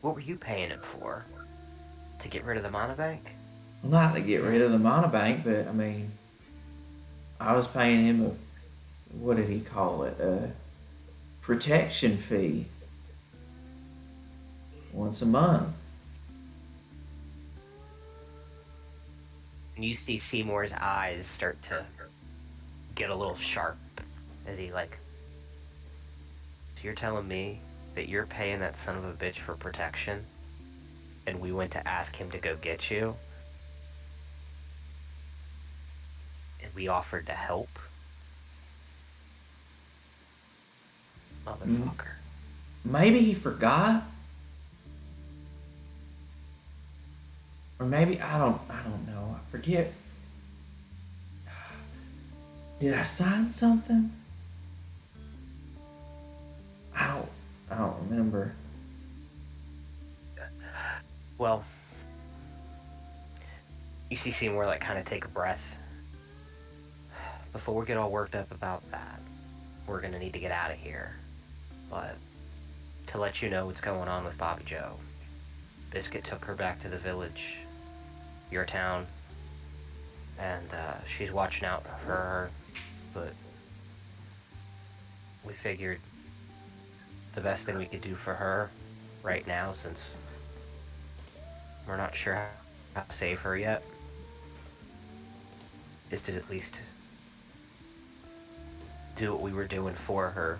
What were you paying him for? To get rid of the Montebank? Well, not to get rid of the monobank, but I mean, I was paying him a, what did he call it? A protection fee once a month. And you see Seymour's eyes start to get a little sharp as he like. So you're telling me that you're paying that son of a bitch for protection, and we went to ask him to go get you, and we offered to help? Motherfucker. Maybe he forgot, or maybe I don't know. I forget. Did I sign something? I don't remember. Well, you see Seymour like kind of take a breath. Before we get all worked up about that, we're gonna need to get out of here. But to let you know what's going on with Bobby Joe, Biscuit took her back to the village, your town, and she's watching out for her. But we figured the best thing we could do for her right now, since we're not sure how to save her yet, is to at least do what we were doing for her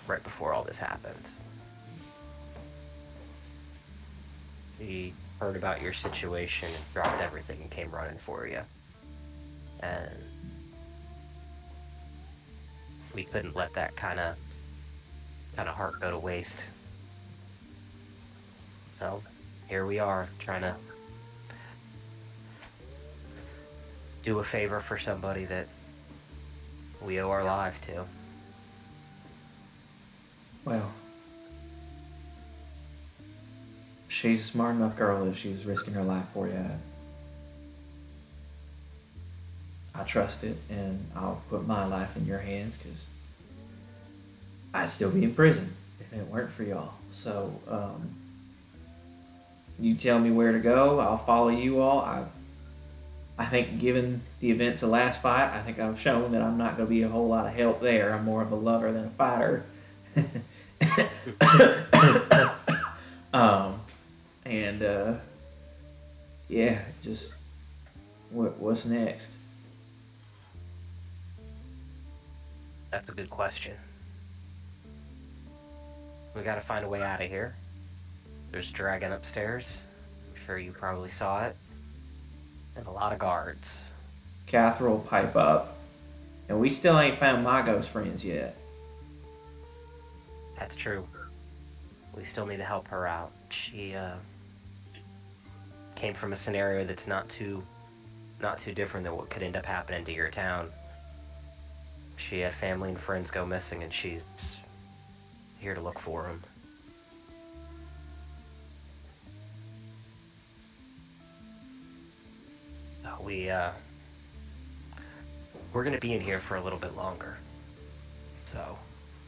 right before all this happened. We heard about your situation and dropped everything and came running for you. And we couldn't let that kind of heart go to waste. So here we are, trying to do a favor for somebody that we owe our life to. Well, she's a smart enough girl that she was risking her life for you. I trust it, and I'll put my life in your hands because I'd still be in prison if it weren't for y'all. So, you tell me where to go. I'll follow you all. I think, given the events of last fight, I think I've shown that I'm not going to be a whole lot of help there. I'm more of a lover than a fighter. And yeah, just what's next? That's a good question. We gotta find a way out of here. There's a dragon upstairs. I'm sure you probably saw it. And a lot of guards. Catherine will pipe up. And we still ain't found my ghost friends yet. That's true. We still need to help her out. She came from a scenario that's not too different than what could end up happening to your town. She had family and friends go missing, and she's here to look for them. We're gonna be in here for a little bit longer, so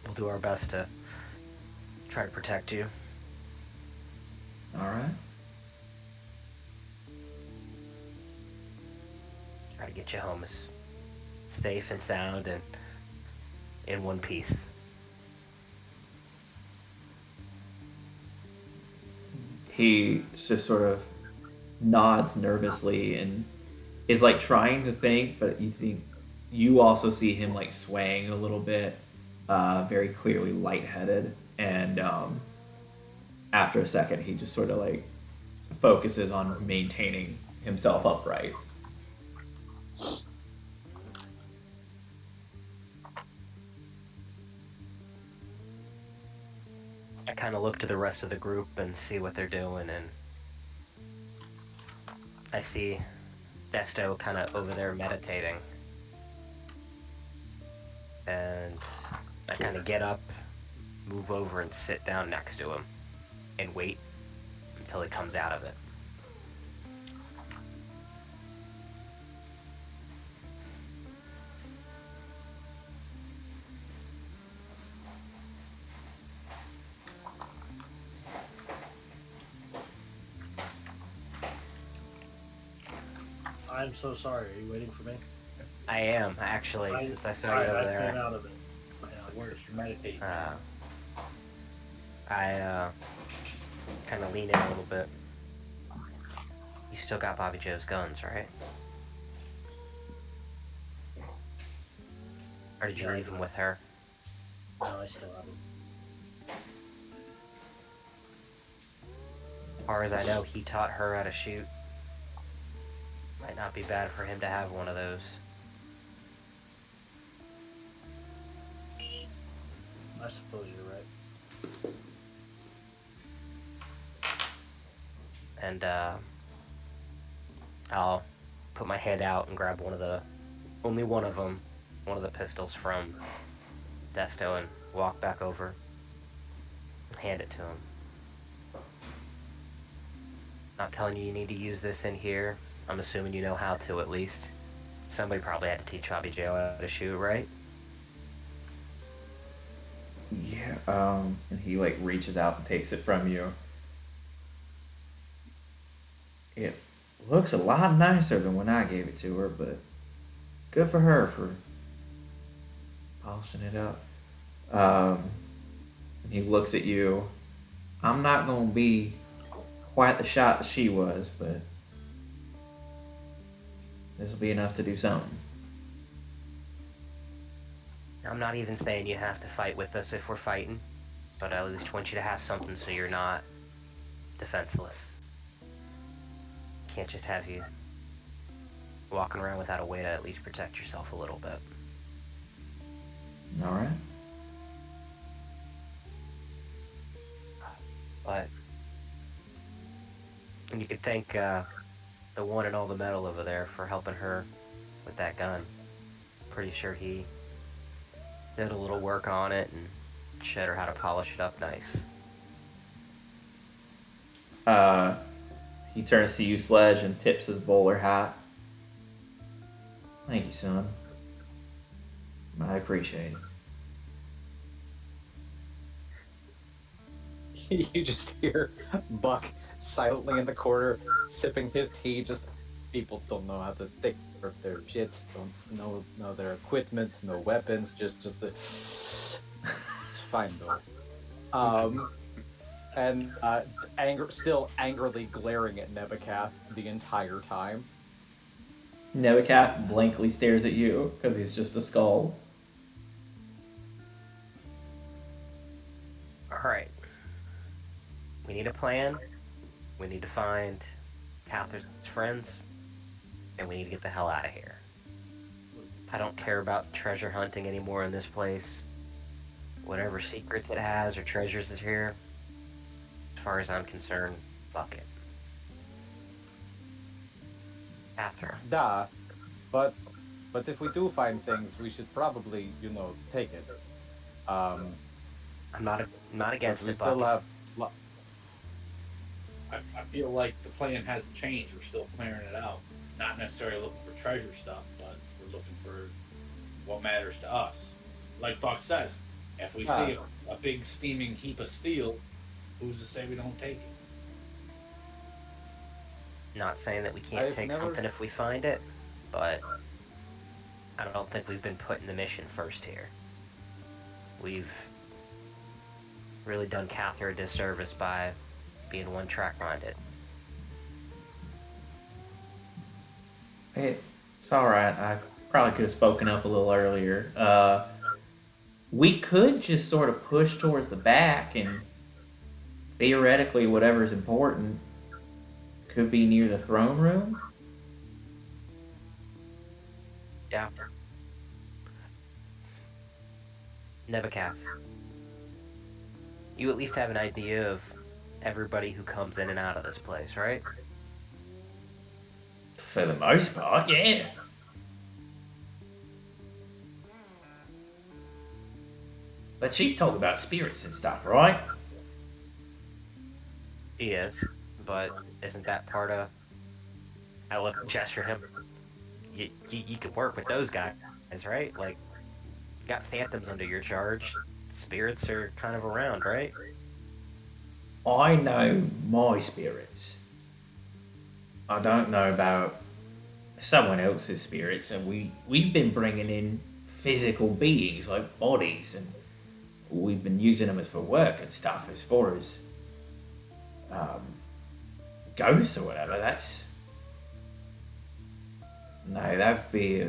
we'll do our best to try to protect you. All right. Try to get you home as safe and sound and in one piece. He just sort of nods nervously and is like trying to think, but you also see him like swaying a little bit, very clearly lightheaded, and after a second, he just sort of like focuses on maintaining himself upright. I kind of look to the rest of the group and see what they're doing, and I see Desto kind of over there meditating. And I kind of get up, move over, and sit down next to him, and wait until he comes out of it. I'm so sorry. Are you waiting for me? I am, actually, since I saw you over I there. came out of it. Yeah, where's your meditate? I kind of lean in a little bit. You still got Bobby Joe's guns, right? Or did you leave them with her? No, I still have them. As far as I know, he taught her how to shoot. Might not be bad for him to have one of those. I suppose you're right. And I'll put my hand out and grab only one of them, one of the pistols from Desto, and walk back over and hand it to him. Not telling you need to use this in here. I'm assuming you know how to, at least. Somebody probably had to teach Bobby Joe how to shoot, right? Yeah. And he like reaches out and takes it from you. It looks a lot nicer than when I gave it to her, but good for her for polishing it up. And he looks at you. I'm not gonna be quite the shot that she was, but this will be enough to do something. I'm not even saying you have to fight with us if we're fighting, but I at least want you to have something so you're not defenseless. Can't just have you walking around without a way to at least protect yourself a little bit. All right. But and you could thank the one and all the metal over there for helping her with that gun. Pretty sure he did a little work on it and showed her how to polish it up nice. He turns to you, Sledge, and tips his bowler hat. Thank you, son. I appreciate it. You just hear Buck silently in the corner sipping his tea. Just people don't know how to take care of their shit. Don't know their equipment, no weapons. Just the. It's fine though. And still angrily glaring at Nebucath the entire time. Nebucath blankly stares at you because he's just a skull. We need a plan. We need to find Catherine's friends, and we need to get the hell out of here. I don't care about treasure hunting anymore in this place. Whatever secrets it has or treasures is here, as far as I'm concerned, fuck it. Catherine. Duh. But if we do find things, we should probably, take it. Um, I'm not not because against we it, Buck. still have. I feel like the plan hasn't changed. We're still clearing it out. Not necessarily looking for treasure stuff, but we're looking for what matters to us. Like Buck says, if we see a big steaming heap of steel, who's to say we don't take it? Not saying that we can't take something if we find it, but I don't think we've been putting the mission first here. We've really done Catherine a disservice by being one-track minded. It's all right. I probably could have spoken up a little earlier. We could just sort of push towards the back, and theoretically, whatever's important could be near the throne room. Yeah. Nebucath, you at least have an idea of everybody who comes in and out of this place, right? For the most part, yeah. But she's talking about spirits and stuff, right? He is, but isn't that part of... I look, gesture him. You can work with those guys, right? Like, you got phantoms under your charge. Spirits are kind of around, right? I know my spirits. I don't know about someone else's spirits, and we've been bringing in physical beings like bodies, and we've been using them for work and stuff. As far as um, ghosts or whatever, that's no, that'd be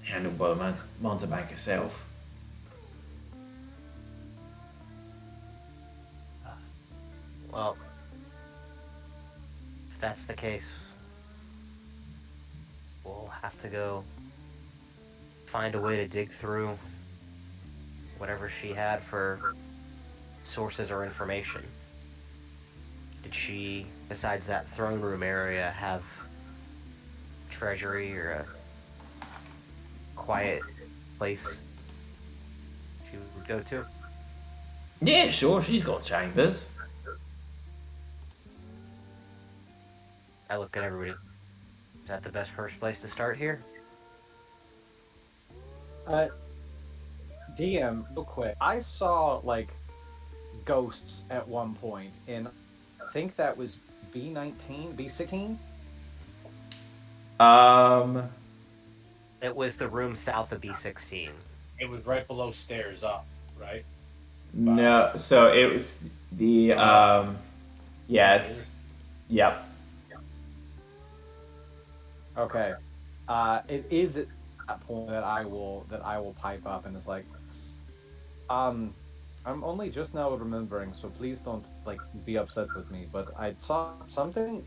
handled by the Montebank herself. Well, if that's the case, we'll have to go find a way to dig through whatever she had for sources or information. Did she, besides that throne room area, have treasury or a quiet place she would go to? Yeah, sure, she's got chambers. I look at everybody. Is that the best first place to start here? DM, real quick. I saw ghosts at one point in, I think that was B19, B16. It was the room south of B16. It was right below stairs up, right? No, so it was the yeah, it's yep. Okay. It is at that point that I will pipe up and it's like, I'm only just now remembering, so please don't be upset with me. But I saw something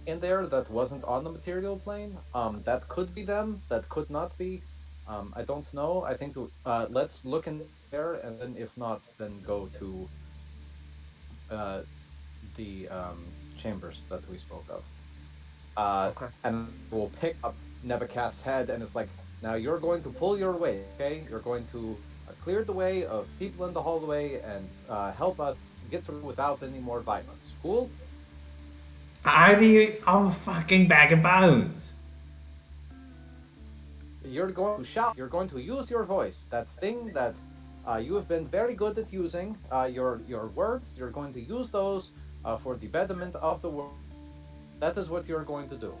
in there that wasn't on the material plane. That could be them. That could not be. I don't know. I think let's look in there, and then if not, then go to the chambers that we spoke of. Okay. And we'll pick up Nebuchad's head, and it's like, now you're going to pull your weight, okay? You're going to clear the way of people in the hallway and help us get through without any more violence. Cool? How do you? I'm a fucking bag of bones. You're going to shout. You're going to use your voice. That thing that you have been very good at using. Your words. You're going to use those for the betterment of the world. That is what you're going to do.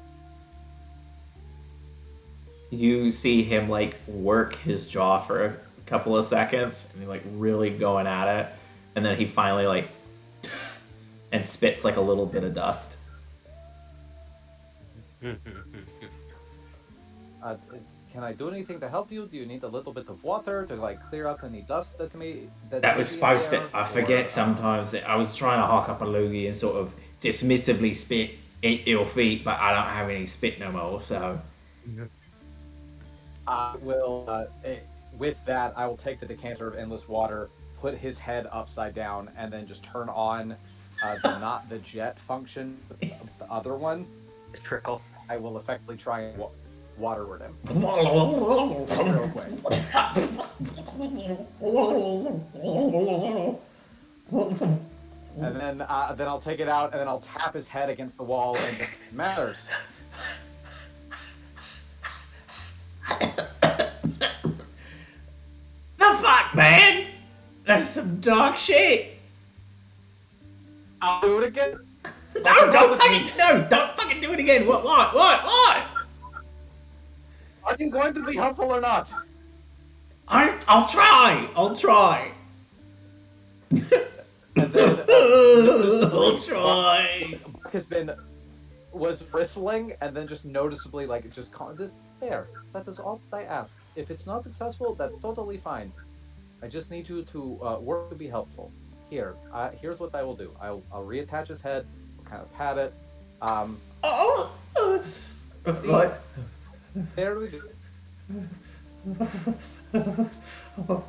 You see him work his jaw for a couple of seconds, and he really going at it, and then he finally and spits a little bit of dust. can I do anything to help you? Do you need a little bit of water to like clear out any dust that may That be was in supposed to. there? I Or forget sometimes that I was trying to hawk up a loogie and sort of dismissively spit at your feet, but I don't have any spit no more. So I will, with that, I will take the decanter of endless water, put his head upside down, and then just turn on the not the jet function, but the other one. The trickle. I will effectively try and waterward him. just real quick. And then I'll take it out, and then I'll tap his head against the wall and just matters. The fuck, man? That's some dog shit. I'll do it again. No, don't fucking do it again. What? Are you going to be helpful or not? I'll try. And then I'll try. Buck was bristling, and then just noticeably just there. That is all I ask. If it's not successful, that's totally fine. I just need you to work to be helpful. Here's what I will do. I'll reattach his head, kind of pat it. What? There we go.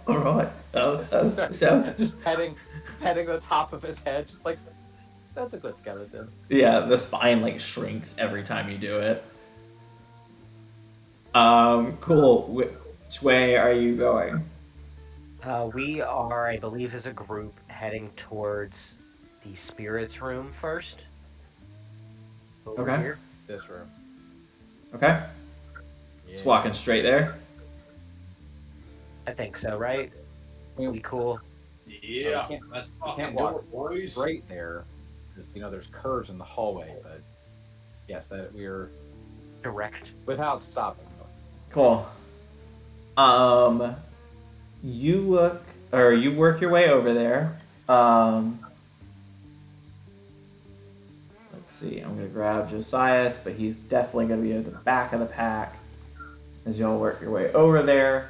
All right. So just petting the top of his head, just like that's a good skeleton. Yeah, the spine like shrinks every time you do it. Cool. Which way are you going? We are, I believe, as a group, heading towards the spirits room first. Over Okay. here. This room. Okay. Just walking straight there. I think so, right? We cool. Yeah, You let's can't fucking walk do it, boys. straight there, because there's curves in the hallway. But yes, that we're Direct. without stopping. Cool. You work your way over there. Let's see. I'm gonna grab Josias, but he's definitely gonna be at the back of the pack as y'all work your way over there.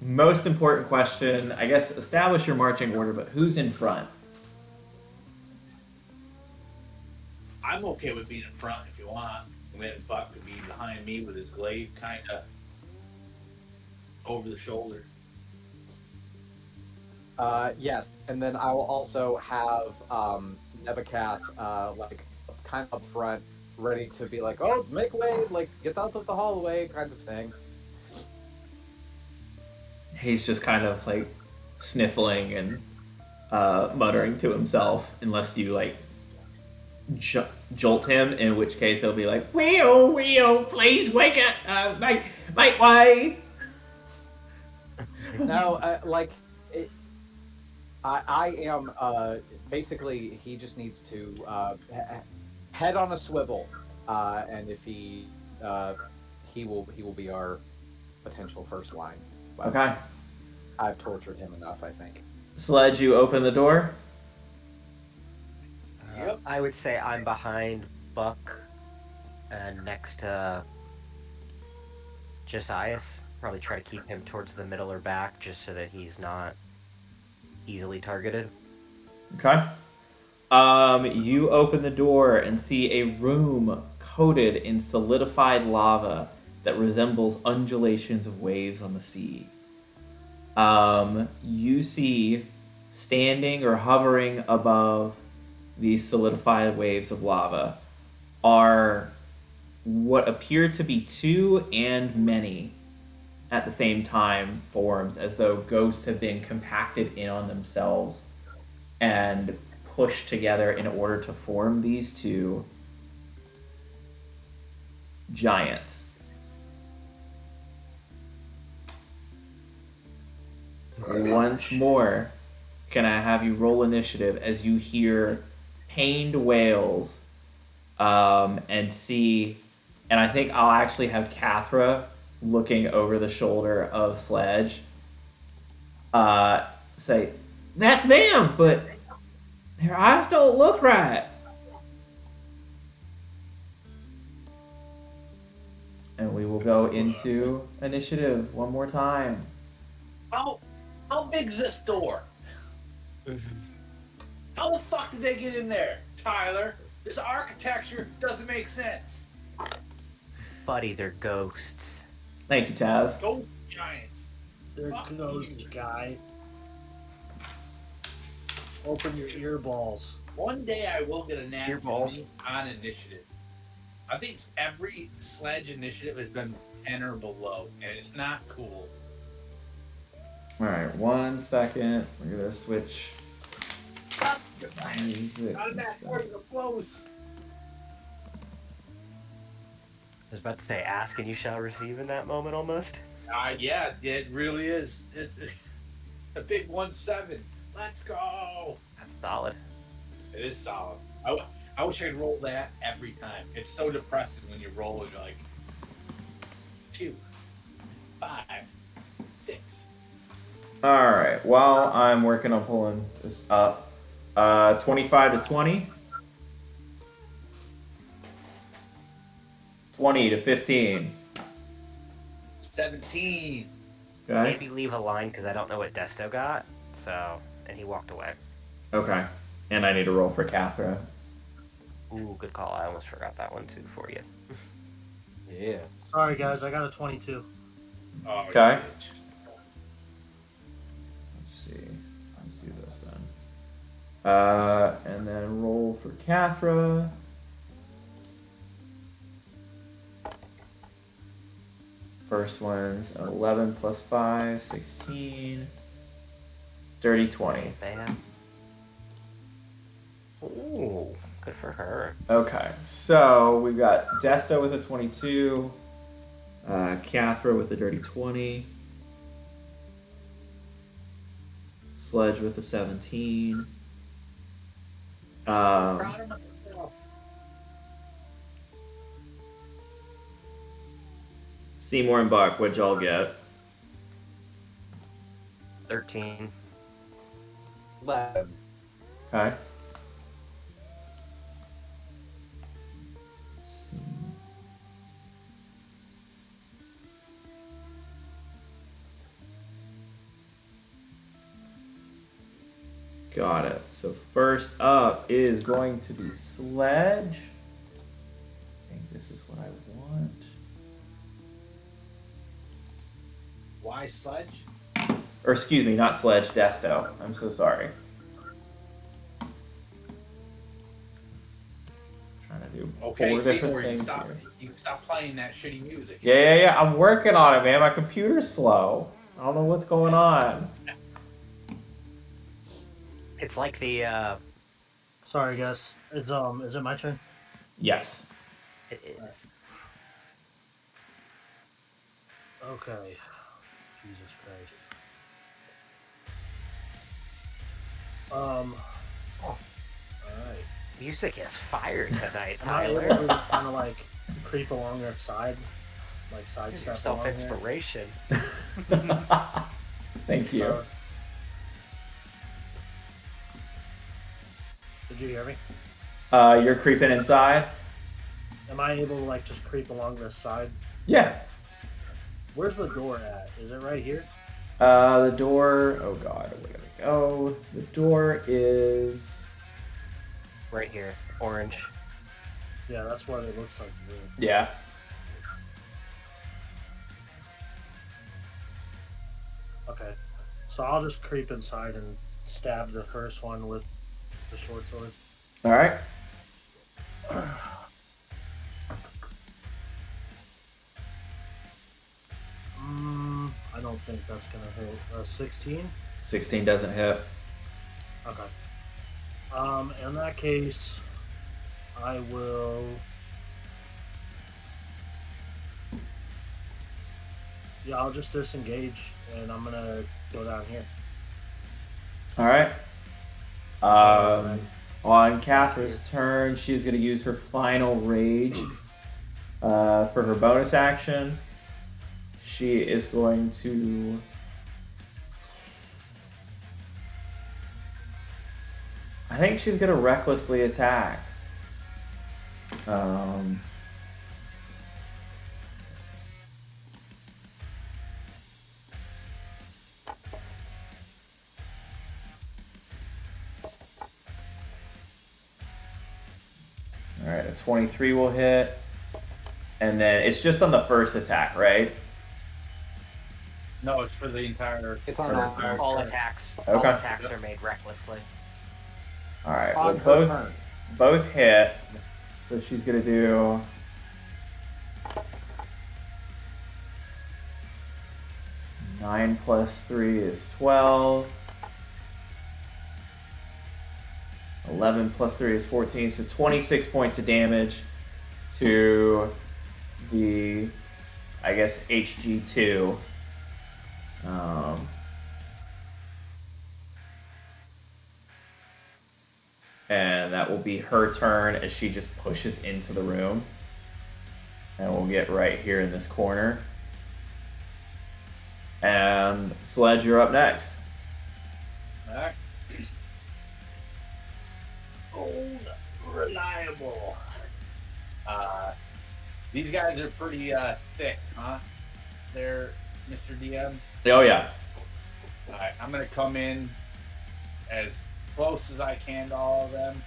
Most important question, I guess, establish your marching order, but who's in front? I'm okay with being in front if you want. And then Buck could be behind me with his glaive kind of over the shoulder. Yes, and then I will also have Nebucath kind of up front, ready to be like, oh, make way, like get out of the hallway, kind of thing. He's just kind of like sniffling and muttering to himself, unless you like jolt him, in which case he'll be like, "Wheel, please wake up, make way." No, I am basically he just needs to head on a swivel, and if he will be our potential first line. But Okay. I've tortured him enough, I think. Sledge, you open the door. Yep. I would say I'm behind Buck and next to Josias. Probably try to keep him towards the middle or back just so that he's not easily targeted. Okay. You open the door and see a room coated in solidified lava that resembles undulations of waves on the sea. You see, standing or hovering above these solidified waves of lava, are what appear to be two and many at the same time forms, as though ghosts have been compacted in on themselves and pushed together in order to form these two giants. Once more, can I have you roll initiative as you hear pained wails and see, and I think I'll actually have Cathra looking over the shoulder of Sledge say, "That's them, but their eyes don't look right." And we will go into initiative one more time. How big's this door? How the fuck did they get in there, Tyler? This architecture doesn't make sense. Buddy, they're ghosts. Thank you, Taz. Ghost giants. There Fuck goes you. guy. Open your earballs. One day I will get a nat Your ball. 20 on initiative. I think every sledge initiative has been 10 or below, and it's not cool. All right, 1 second. We're gonna switch music. Not a and nat stuff. 20, but close. I was about to say, ask and you shall receive in that moment almost. Yeah, it really is. A big 1-7. Let's go. That's solid. It is solid. I wish I could roll that every time. It's so depressing when you roll and you're like 2, 5, 6. All right. While I'm working on pulling this up, 25 to 20, 20 to 15. 17. Okay. Maybe leave a line because I don't know what Desto got. So, and he walked away. Okay. And I need to roll for Cathra. Ooh, good call. I almost forgot that one too for you. Yeah. Sorry, guys. I got a 22. Oh, Okay. bitch. Let's see. Let's do this then. And then roll for Cathra. First one's 11 plus 5, 16. Dirty 20. Bam. Ooh, good for her. Okay, so we've got Desto with a 22, Cathra with a dirty 20, Sledge with a 17. Proud of myself. Seymour and Buck, what'd y'all get? 13. 11. Okay. Got it. So first up is going to be Sledge. I think this is what I want. Why Sledge? Or excuse me, not Sledge, Desto. I'm so sorry. Trying to do Okay, 4 different Seymour, things here. you can stop playing that shitty music. Yeah. I'm working on it, man. My computer's slow. I don't know what's going on. It's like the, Sorry, guys. It's Is it my turn? Yes. it is. Okay. Jesus Christ. All right. Music is fire tonight, Am I able Tyler. to kind of like creep along their side, like Give sidestep yourself along here? inspiration. Thank you. Did you hear me? You're creeping inside? Am I able to like just creep along this side? Yeah. Where's the door at? Is it right here? The door. Oh god, where did it go? The door is. Right here. Orange. Yeah, that's what it looks like. to me. Yeah. Okay. So I'll just creep inside and stab the first one with the short sword. All right. I don't think that's gonna hit. 16. 16 doesn't hit. Okay. In that case, I will. Yeah, I'll just disengage, and I'm gonna go down here. All right. On Cathra's turn, she's going to use her final rage for her bonus action. She is going to. I think she's going to recklessly attack. A 23 will hit. And then it's just on the first attack, right? No, it's for the entire. It's on entire All turn. attacks. Okay. All attacks are made recklessly. All right. on Well, her turn. both hit. So she's gonna do 9 plus 3 is 12. 11 plus 3 is 14. So 26 points of damage to the, I guess, HG2. And that will be her turn as she just pushes into the room. And we'll get right here in this corner. And Sledge, you're up next. Alright. Old, reliable. These guys are pretty thick, huh? They're Mr. DM. Oh, yeah. Alright, I'm gonna come in as close as I can to all of them.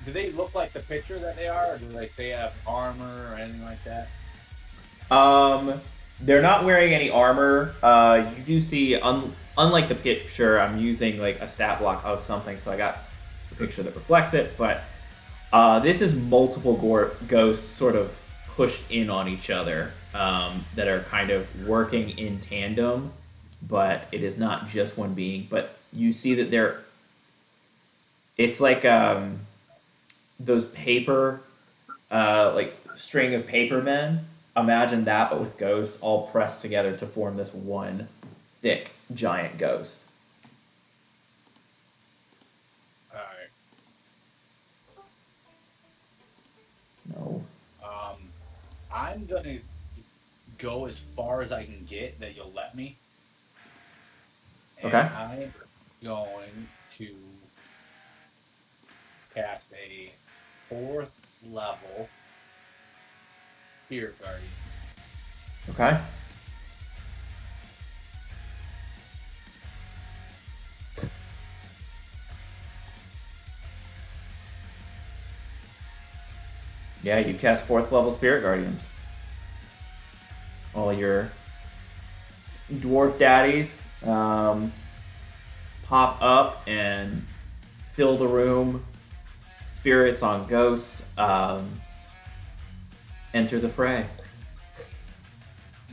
Do they look like the picture that they are, or do they have armor or anything like that? They're not wearing any armor. You do see, unlike the picture, I'm using like a stat block of something, so I got a picture that reflects it. But this is multiple ghosts sort of pushed in on each other that are kind of working in tandem, but it is not just one being. But you see that it's like those paper, like string of paper men. Imagine that, but with ghosts all pressed together to form this one thick, giant ghost. Alright. No. I'm gonna go as far as I can get that you'll let me. And Okay. I'm going to cast a 4th level Spirit Guardian. Okay. Yeah, you cast 4th level Spirit Guardians. All your dwarf daddies pop up and fill the room. Spirits on ghosts enter the fray.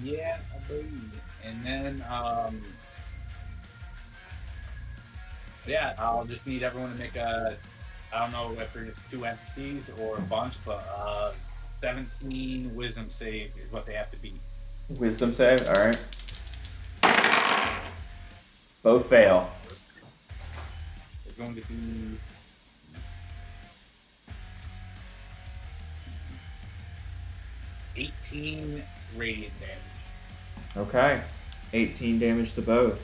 Yeah, I believe. And then, yeah, I'll just need everyone to make I don't know if it's 2 entities or a bunch, but 17 wisdom save is what they have to beat. Wisdom save, alright. Both fail. It's going to be 18 radiant damage. Okay. 18 damage to both.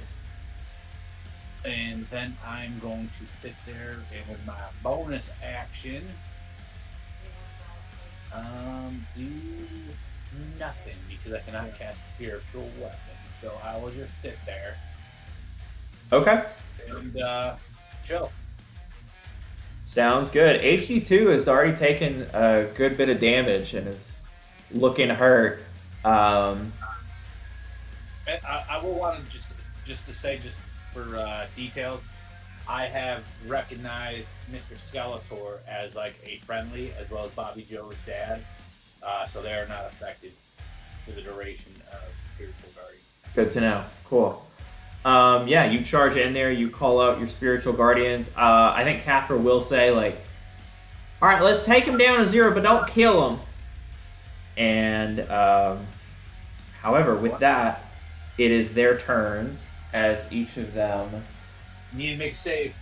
And then I'm going to sit there and with my bonus action, do nothing because I cannot cast spiritual weapon. So I will just sit there Okay. and chill. Sounds good. HD2 has already taken a good bit of damage and is looking hurt. And I will want to just to say just for details, I have recognized Mr. Skeletor as like a friendly as well as Bobby Joe's dad, so they are not affected for the duration of Spiritual Guardian. Good to know. Cool. Yeah, you charge in there, you call out your spiritual guardians. I think Capra will say, like, all right, let's take him down to 0, but don't kill him. And, however, with that, it is their turns as each of them... Need to make a save.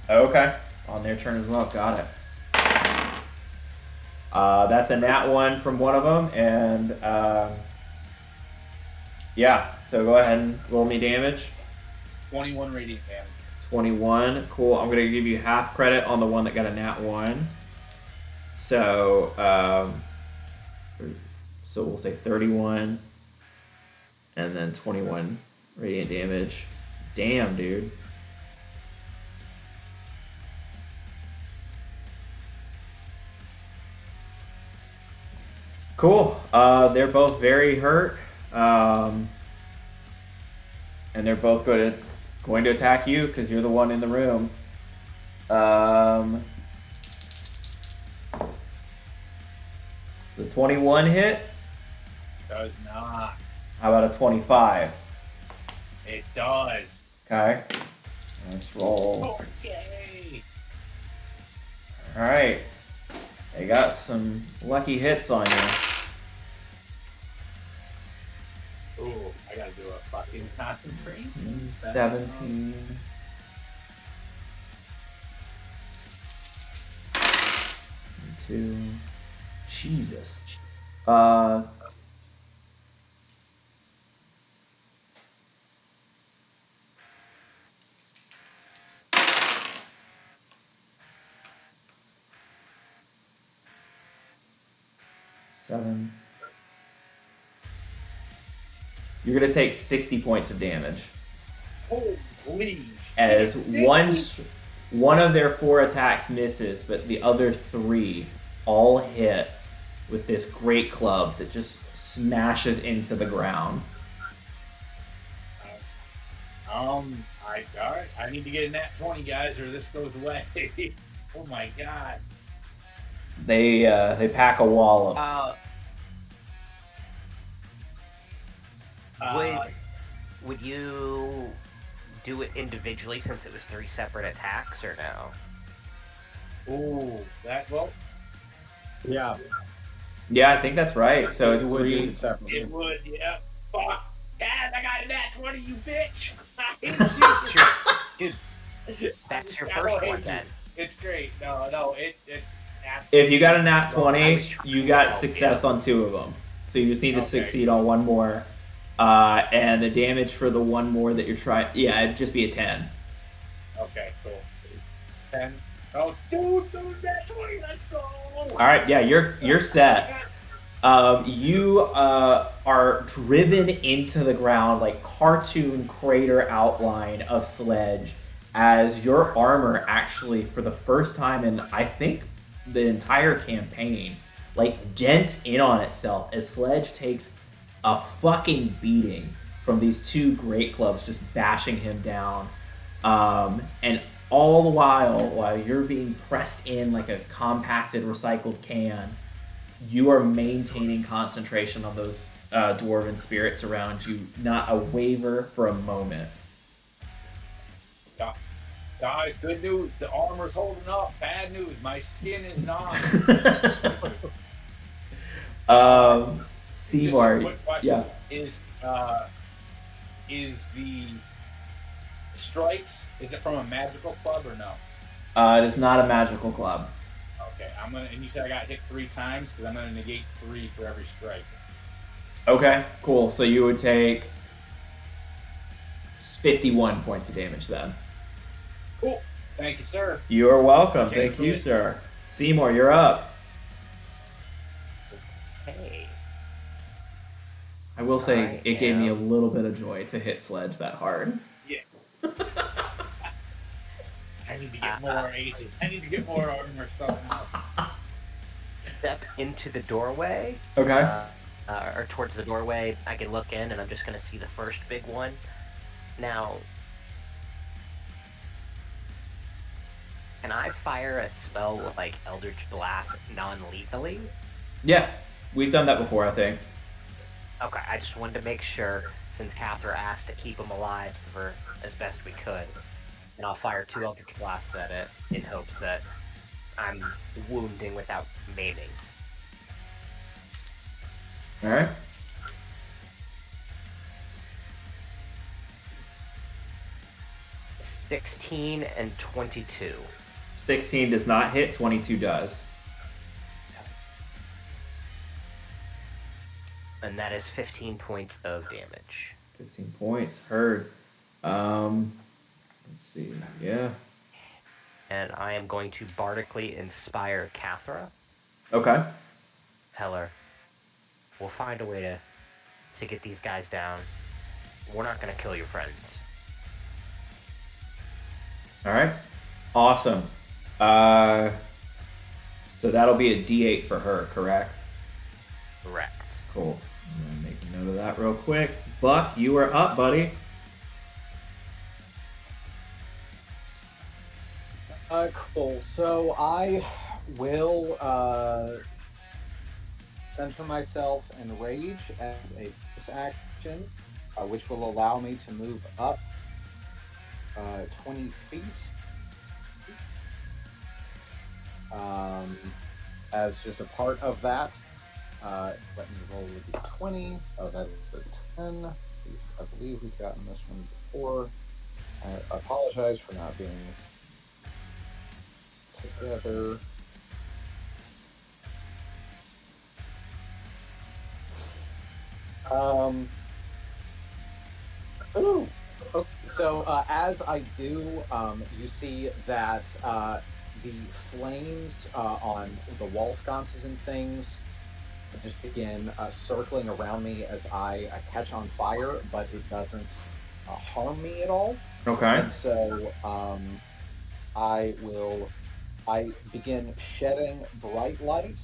Okay, on their turn as well. Got it. That's a nat 1 from one of them, and yeah, so go ahead and roll me damage. 21 radiant damage. 21. Cool. I'm going to give you half credit on the one that got a nat 1. So, so we'll say 31. And then 21 radiant damage. Damn, dude. Cool. They're both very hurt. And they're both going to attack you because you're the one in the room. The 21 hit. Does not. How about a 25? It does. Okay. Let's roll. Okay. All right. They got some lucky hits on you. Ooh, I gotta do a fucking concentration. 17. 2. Jesus. Seven. You're gonna take 60 points of damage. Holy As shit. one of their 4 attacks misses, but the other 3 all hit with this great club that just smashes into the ground. I need to get a nat 20, guys, or this goes away. Oh my god. They pack a wallop. Would you do it individually since it was 3 separate attacks, or no? Ooh, that well. Yeah, Yeah, I think that's right. So it's you would do 3. it separately. It would, yeah. Fuck. Dad, I got a nat 20, you bitch. I hate you. Dude, that's your I first hate one you. then. It's great. No, it's absolutely. If you got a nat Well, I 20, was trying you to got help success you. on 2 of them. So you just need to Okay. succeed on 1 more. And the damage for the 1 more that you're trying, yeah, it'd just be a 10. Okay, cool. 10. Oh, dude, nat 20, let's go. All right, yeah, you're set. You are driven into the ground like cartoon crater outline of Sledge as your armor actually, for the first time in I think the entire campaign, like dents in on itself as Sledge takes a fucking beating from these 2 great clubs just bashing him down. And all the while you're being pressed in like a compacted recycled can, you are maintaining concentration on those dwarven spirits around you, not a waver for a moment. Guys, good news. The armor's holding up. Bad news. My skin is not. Seymour, Just a quick question. yeah. Is the strikes, is it from a magical club or no? It is not a magical club. Okay, and you said I got hit 3 times because I'm gonna negate 3 for every strike. Okay, cool. So you would take 51 points of damage then. Cool. Thank you, sir. You are welcome. Okay, Thank you, good. sir. Seymour, you're up. Hey. I will say I it gave me a am- little bit of joy to hit Sledge that hard. Yeah. I need to get more AC. I need to get more armor somehow. Step into the doorway. Okay. Or towards the doorway. I can look in, and I'm just gonna see the first big one. Now, can I fire a spell like Eldritch Blast non-lethally? Yeah, we've done that before, I think. Okay, I just wanted to make sure, since Cathra asked to keep him alive for as best we could. And I'll fire 2 Eldritch Blasts at it in hopes that I'm wounding without maiming. All right. $16 and 22. 16 does not hit, 22 does. And that is 15 points of damage. 15 points, heard. Let's see, yeah. And I am going to bardically inspire Cathra. Okay. Tell her, we'll find a way to get these guys down. We're not going to kill your friends. All right. Awesome. So that'll be a D8 for her, correct? Correct. Cool. I'm gonna make a note of that real quick. Buck, you are up, buddy. Cool. So I will center myself and rage as a bonus action, which will allow me to move up 20 feet. As just a part of that, let me roll with the 20. Oh, that's the 10. I believe we've gotten this one before. I apologize for not being together. Ooh. Okay. So as I do, you see that the flames on the wall sconces and things just begin circling around me as I catch on fire, but it doesn't harm me at all. Okay. And so I begin shedding bright light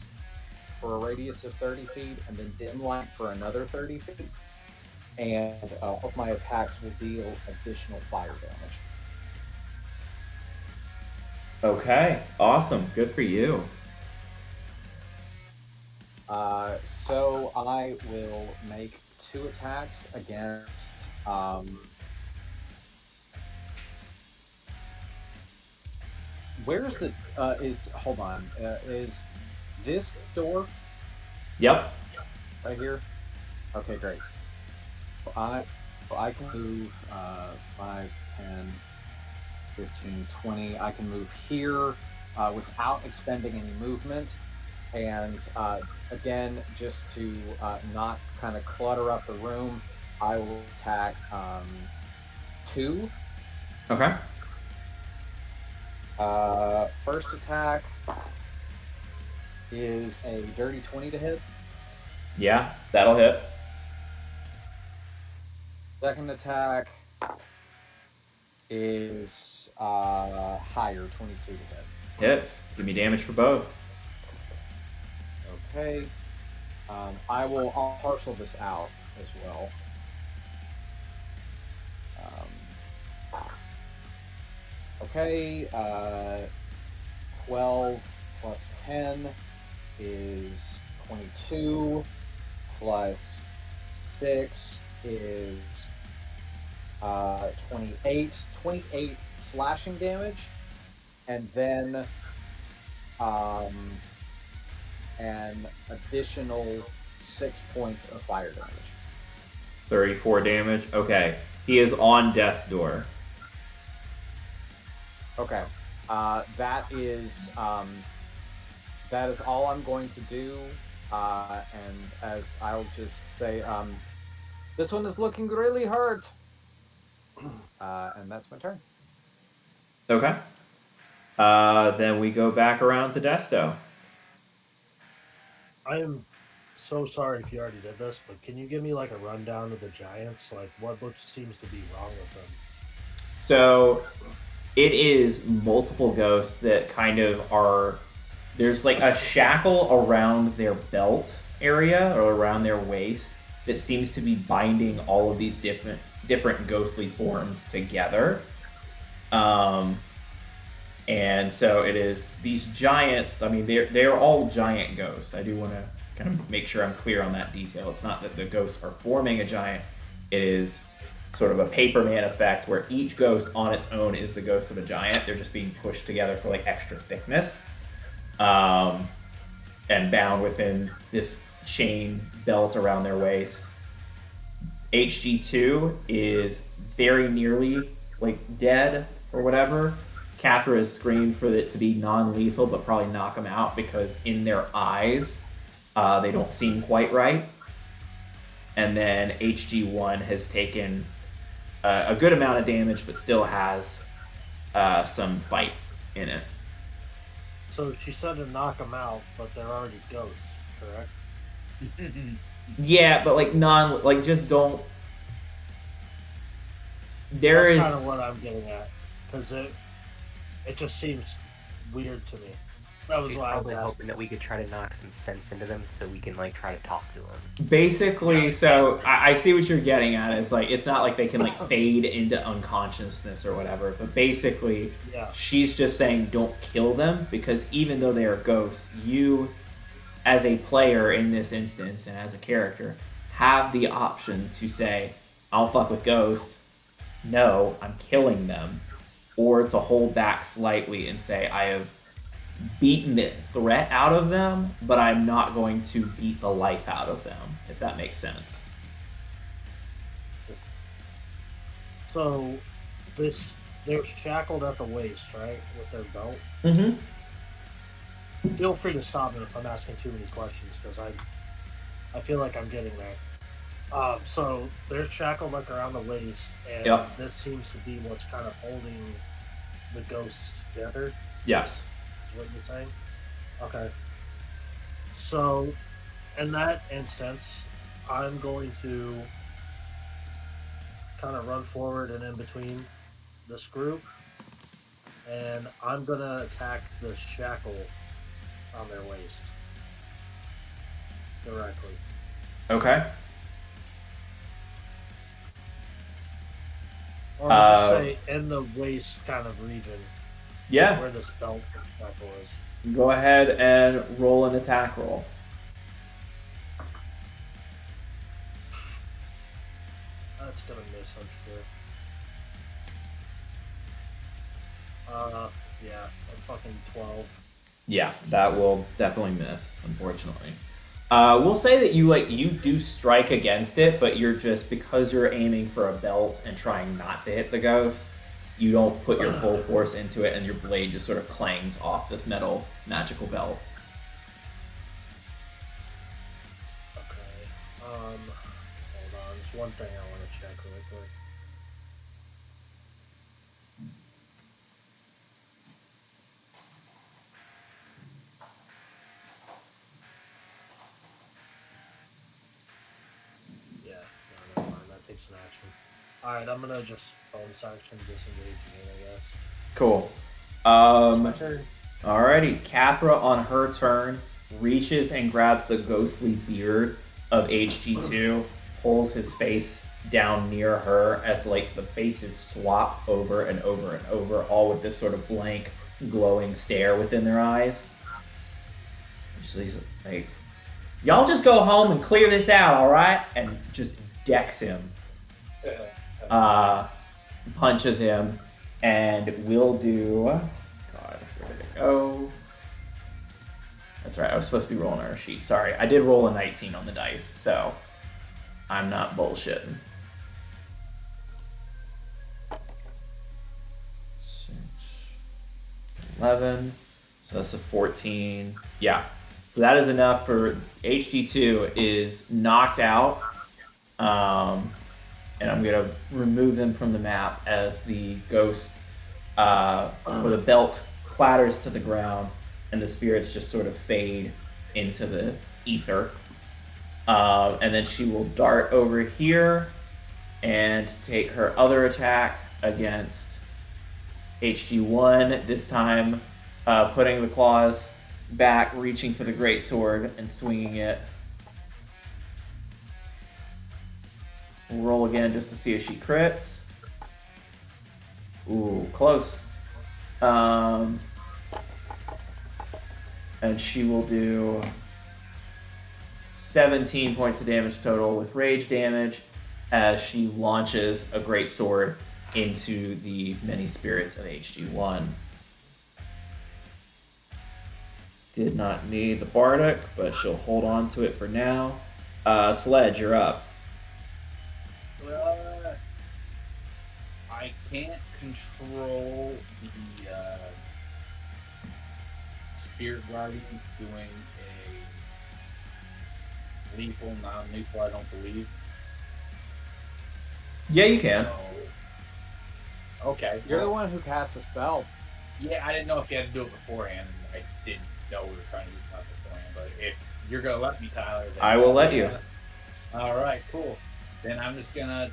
for a radius of 30 feet, and then dim light for another 30 feet. And all of my attacks will deal additional fire damage. Okay. Awesome. Good for you. So I will make 2 attacks against where's the hold on, is this door Yep. right here? Okay, great. I can move 5, 10, 15, 20. I can move here without expending any movement. And again, just to not kind of clutter up the room, I will attack 2. Okay. First attack is a dirty 20 to hit. Yeah, that'll hit. Second attack is higher, 22 to hit. Hits. Give me damage for both. Okay. I'll parcel this out as well. 12 plus 10 is 22, plus 6 is 28. 28 slashing damage, and then an additional 6 points of fire damage. 34 damage. Okay. He is on death's door. Okay. That is all I'm going to do. And as I'll just say, this one is looking really hurt. And that's my turn. Okay. Then we go back around to Desto. I am so sorry if you already did this, but can you give me like a rundown of the giants? Like what seems to be wrong with them? So it is multiple ghosts that kind of are. There's like a shackle around their belt area or around their waist that seems to be binding all of these different ghostly forms together. And so it is these giants. I mean, they're all giant ghosts. I do want to kind of make sure I'm clear on that detail. It's not that the ghosts are forming a giant. It is sort of a Paperman effect where each ghost on its own is the ghost of a giant. They're just being pushed together for like extra thickness, and bound within this chain belt around their waist. HG2 is very nearly like dead or whatever. Cathra has screamed for it to be non-lethal, but probably knock them out because in their eyes, they don't seem quite right. And then HG1 has taken a good amount of damage, but still has some fight in it. So she said to knock them out, but they're already ghosts, correct? Yeah, but like just don't. That's kind of what I'm getting at, because it just seems weird to me. That was She's why I was probably asking. hoping that we could try to knock some sense into them so we can like try to talk to them. Basically, so I see what you're getting at. Is like it's not like they can like fade into unconsciousness or whatever. But basically, Yeah. she's just saying don't kill them because even though they are ghosts, you as a player in this instance and as a character have the option to say I'll fuck with ghosts. No, I'm killing them, or to hold back slightly and say I have beaten the threat out of them, but I'm not going to beat the life out of them, if that makes sense. So, they're shackled at the waist, right, with their belt. Mm-hmm. Feel free to stop me if I'm asking too many questions because I feel like I'm getting there. So they're shackled like around the waist, and Yep. this seems to be what's kind of holding the ghosts together. Yes. Is what you're saying? Okay. So, in that instance, I'm going to kind of run forward and in between this group, and I'm gonna attack the shackle on their waist directly. Okay. Or I'll just say in the waist kind of region Yeah. where this belt and shackle is. Go ahead and roll an attack roll. That's gonna miss, I'm sure. Yeah, a fucking 12. Yeah, that will definitely miss, unfortunately. We'll say that you do strike against it, but you're just because you're aiming for a belt and trying not to hit the ghost, you don't put your full force into it, and your blade just sort of clangs off this metal magical belt. Okay. Hold on. There's one thing I want to check really quick. Yeah, no, never mind. That takes an action. Alright, I'm gonna just bonus action disengage again, I guess. Cool. It's my turn. Alrighty, Cathra on her turn reaches and grabs the ghostly beard of HG2, pulls his face down near her as like the faces swap over and over and over, all with this sort of blank, glowing stare within their eyes. She's like, "Y'all just go home and clear this out, all right?" And just decks him, punches him, and we'll do. God, where did it go? That's right. I was supposed to be rolling our sheet. Sorry, I did roll a 19 on the dice, so I'm not bullshitting. 6, 11. So that's a 14. Yeah. So that is enough for HD2 is knocked out. And I'm going to remove them from the map as the ghost or the belt clatters to the ground and the spirits just sort of fade into the ether. And then she will dart over here and take her other attack against HG1, this time putting the claws back, reaching for the greatsword and swinging it. We'll roll again just to see if she crits. Ooh, close. And she will do 17 points of damage total with rage damage as she launches a greatsword into the many spirits of HG1. Did not need the Bardic, but she'll hold on to it for now. Sledge, you're up. I can't control the Spirit Guardian doing a lethal, non-lethal, I don't believe. Yeah, you can. So, okay. You're the one who cast the spell. Yeah, I didn't know if you had to do it beforehand. I didn't know we were trying to do stuff beforehand, but if you're going to let me, Tyler, then I will let you. All right, cool. Then I'm just going to...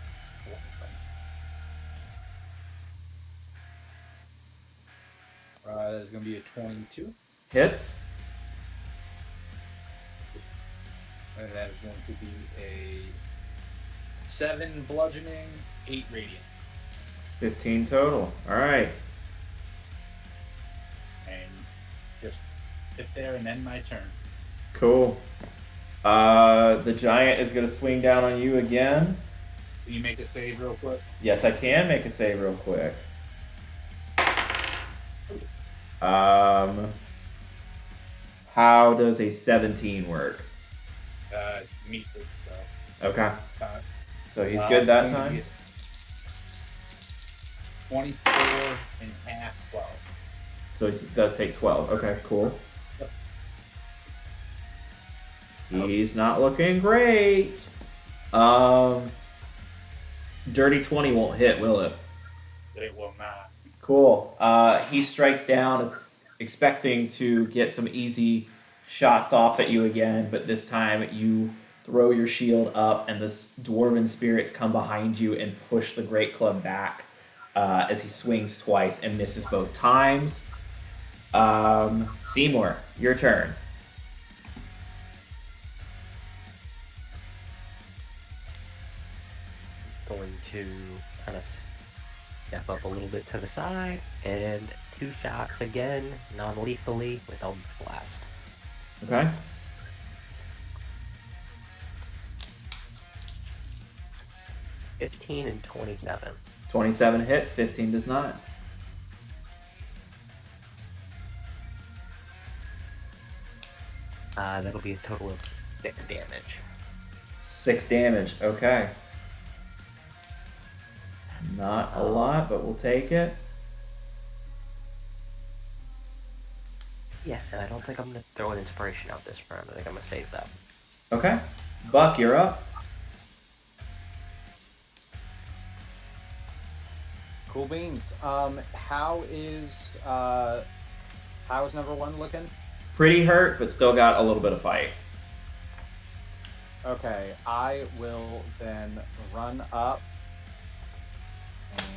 that's going to be a 22. Hits. And that is going to be a 7 bludgeoning, 8 radiant. 15 total. All right. And just sit there and end my turn. Cool. The giant is going to swing down on you again. Can you make a save real quick? Yes, I can make a save real quick. How does a 17 work? Meets it, so. Okay. Uh, So he's good that it's gonna time? be 24 and half, 12. So it does take 12. Okay, cool. Yep. He's not looking great. Dirty 20 won't hit, will it? It will not. Cool. He strikes down, expecting to get some easy shots off at you again, but this time you throw your shield up, and the dwarven spirits come behind you and push the great club back as he swings twice and misses both times. Seymour, your turn. Going to kind of step up a little bit to the side and 2 shots again, non-lethally with Eldritch Blast. Okay. $15 and $27. 27 hits, 15 does not. That'll be a total of 6 damage. 6 damage, okay. Not a lot, but we'll take it. Yeah, and I don't think I'm gonna throw an inspiration out this round. I think I'm gonna save that. Okay. Buck, you're up. Cool beans. How is number 1 looking? Pretty hurt, but still got a little bit of fight. Okay, I will then run up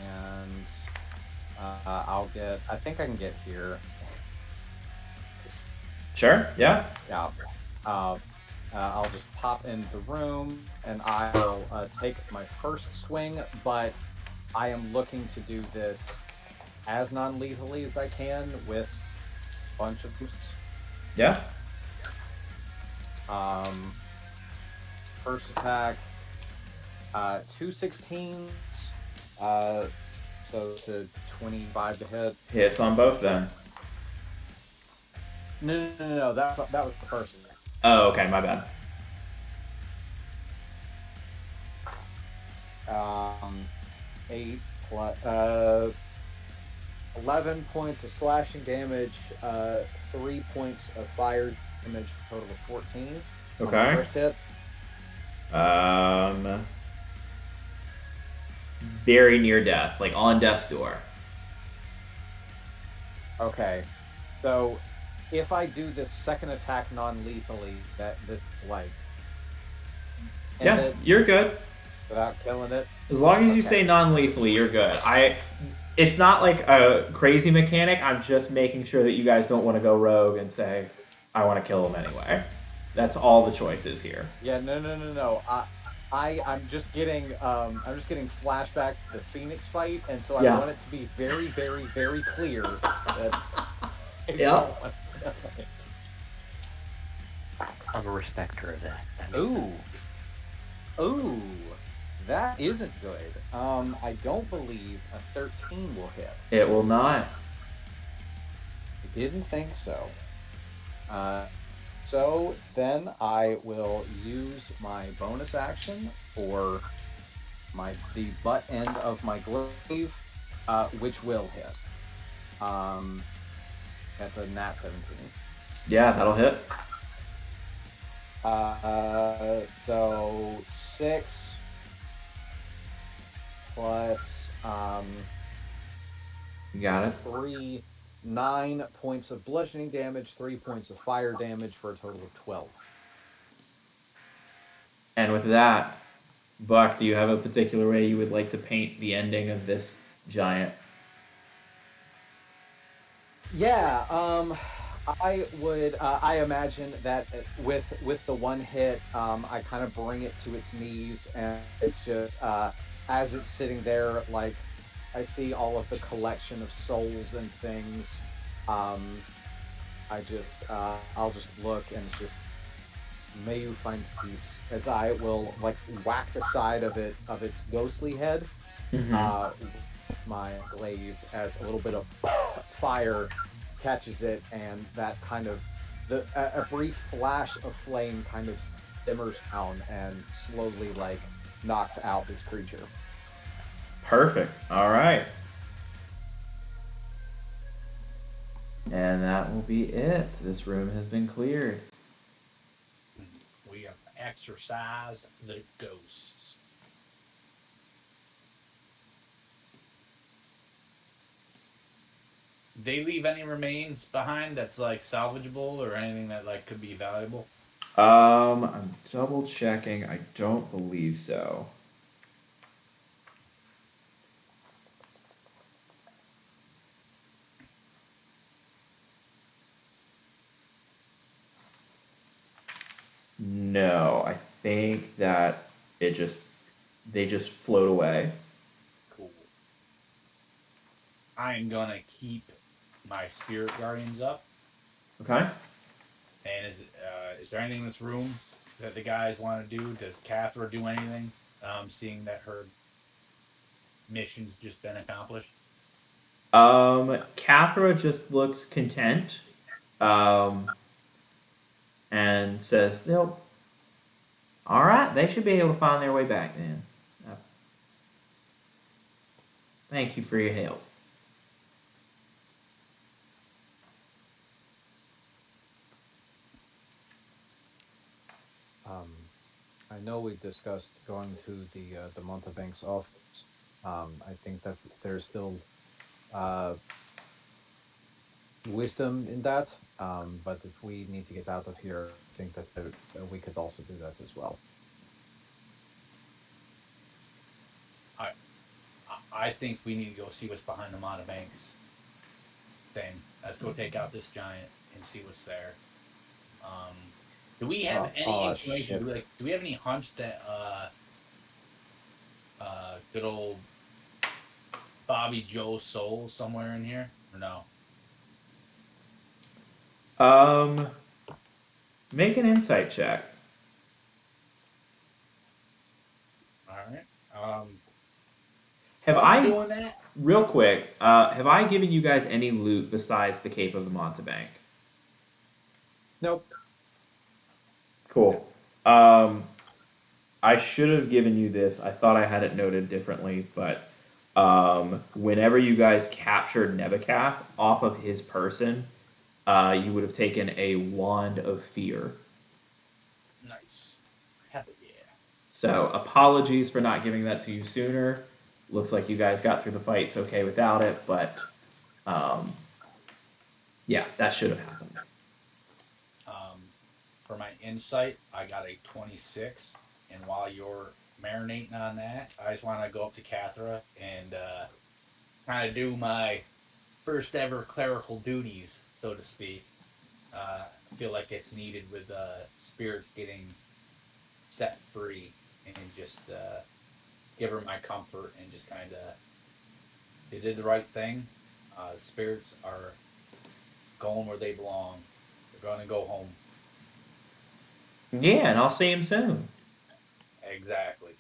and I think I can get here. Sure, yeah. Yeah. I'll just pop in the room and I will take my first swing, but I am looking to do this as non-lethally as I can with a bunch of boosts. Yeah. First attack, 2 16s, so it's a 25 to hit. Hits on both then. No, that was the first attack. Oh, okay, my bad. 8 plus 11 points of slashing damage, 3 points of fire damage, for a total of 14. On the Okay. first hit. Very near death, like on death's door. Okay, so if I do this second attack non-lethally, that like end Yeah, it you're good. without killing it. As long as you Okay. say non-lethally, you're good. It's not like a crazy mechanic. I'm just making sure that you guys don't want to go rogue and say, I want to kill him anyway. That's all the choices here. Yeah, no. I'm just getting flashbacks to the Phoenix fight, and so I Yeah. want it to be very, very, very clear that I Yeah. don't want to kill it. I'm a respecter of that. That makes sense. Ooh, that isn't good. I don't believe a 13 will hit. It will not. I didn't think so. So then I will use my bonus action for the butt end of my glaive, which will hit. That's a nat 17. Yeah, that'll hit. So 6 plus You got it. 3, 9 points of bludgeoning damage, 3 points of fire damage for a total of 12. And with that, Buck, do you have a particular way you would like to paint the ending of this giant? Yeah, I would. I imagine that with the one hit, I kind of bring it to its knees, and it's just as it's sitting there, like I see all of the collection of souls and things. Um, I'll just look, and it's just may you find peace, as I will like whack the side of its ghostly head Mm-hmm. with my glaive as a little bit of fire catches it, and that kind of a brief flash of flame kind of simmers down and slowly like knocks out this creature. Perfect. All right. And that will be it. This room has been cleared. We have exorcised the ghosts. They leave any remains behind that's like salvageable or anything that like could be valuable? I'm double checking. I don't believe so. No, I think that it just they just float away. Cool. I'm gonna keep my spirit guardians up. Okay. And is there anything in this room that the guys want to do? Does Cathra do anything? Seeing that her mission's just been accomplished. Cathra just looks content, um, and says, "Nope. All right, they should be able to find their way back then. Uh, thank you for your help." Um, I know we discussed going to the Montebank's office. I think that there's still uh, wisdom in that. But if we need to get out of here, I think that we could also do that as well. I I think we need to go see what's behind the Montebanks thing. Let's go take out this giant and see what's there. Um, do we have any Oh inclination? shit. Do we have any hunch that good old Bobby Joe's soul somewhere in here or no? Um, make an insight check. All right. Have While I'm I, doing that, real quick, have I given you guys any loot besides the Cape of the Montebank? Nope. no. Cool. I should have given you this. I thought I had it noted differently, but whenever you guys captured Nebucath off of his person, you would have taken a wand of fear. Nice. Hell yeah. So apologies for not giving that to you sooner. Looks like you guys got through the fights okay without it, but um, yeah, that should have happened. Um, for my insight, I got a 26. And while you're marinating on that, I just want to go up to Cathra and kind of do my first ever clerical duties, so to speak. I feel like it's needed with spirits getting set free and just give her my comfort and just kind of they did the right thing. Spirits are going where they belong. They're going to go home. Yeah, and I'll see him soon. Exactly.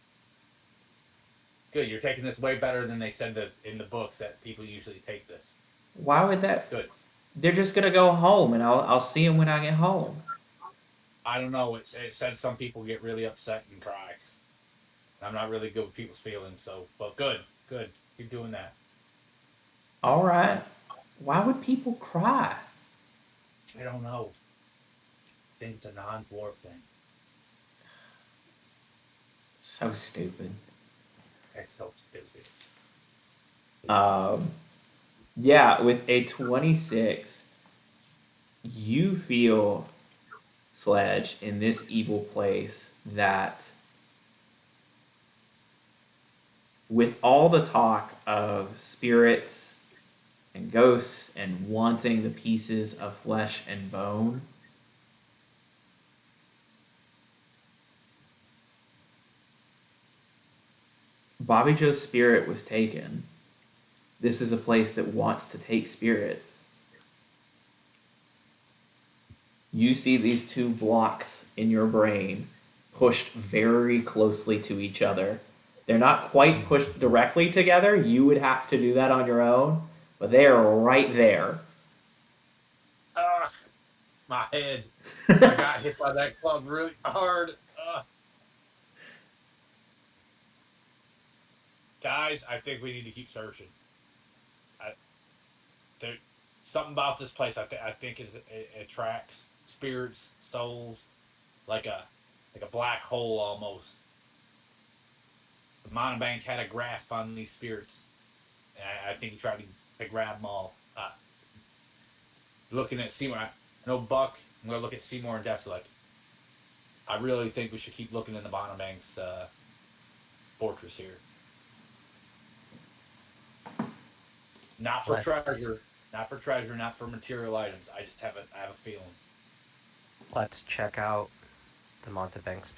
Good. You're taking this way better than they said that in the books that people usually take this. Why would that? Good. They're just gonna go home, and I'll see him when I get home. I don't know. It said some people get really upset and cry. I'm not really good with people's feelings, so but good, good. Keep doing that. All right. Why would people cry? I don't know. I think it's a non-dwarf thing. So stupid. It's so stupid. Um, yeah, with a 26, you feel, Sledge, in this evil place that with all the talk of spirits and ghosts and wanting the pieces of flesh and bone. Bobby Joe's spirit was taken. This is a place that wants to take spirits. You see these two blocks in your brain pushed very closely to each other. They're not quite pushed directly together. You would have to do that on your own, but they are right there. My head. I got hit by that club really hard. Guys, I think we need to keep searching. There, something about this place. I think it attracts spirits, souls, like a black hole almost. The Monobank had a grasp on these spirits, and I think he tried to grab them all. Looking at Seymour, I know Buck. I'm gonna look at Seymour and Dexter. Like, I really think we should keep looking in the Monobank's fortress here. Not for treasure, not for material items. I have a feeling. Let's check out the Montebank's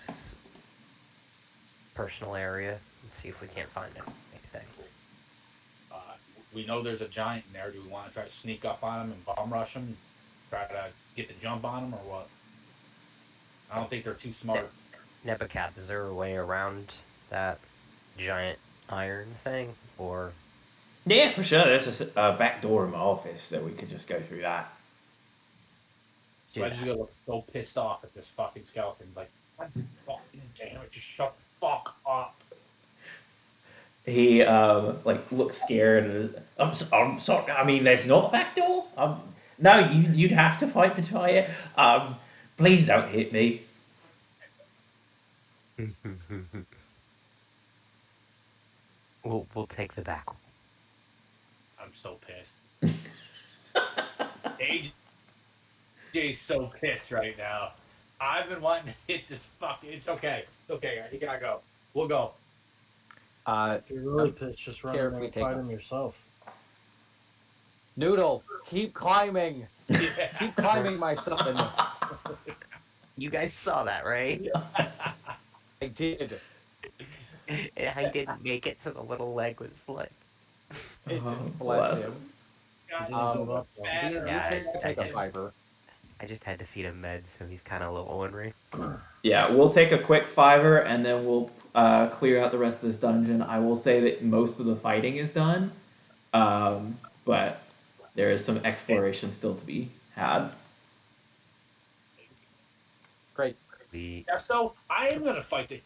personal area and see if we can't find anything. We know there's a giant in there. Do we want to try to sneak up on him and bomb rush him? Try to get the jump on him or what? I don't think they're too smart. Nebuchadnezzar, is there a way around that giant iron thing? Or Yeah, for sure. There's a back door in my office that we could just go through that. So I just gonna look so pissed off at this fucking skeleton. Like, God fucking damn it, just shut the fuck up. He looks scared. And, I'm sorry. I mean, there's not a back door. No, you'd have to fight the giant. Please don't hit me. we'll take the back one. I'm so pissed. AJ's so pissed right now. I've been wanting to hit this fucking. It's okay. It's okay. You gotta go. We'll go. If you're really pissed, just run in there and fight him yourself. Noodle, keep climbing. Yeah. Keep climbing, my son. You guys saw that, right? I did. I didn't make it, so the little leg was like. Bless him. So bad. You take a fiver. I just had to feed him meds, so he's kind of a little ornery. Yeah, we'll take a quick fiver and then we'll clear out the rest of this dungeon. I will say that most of the fighting is done, but there is some exploration still to be had. Great. Yeah, so I am gonna fight it.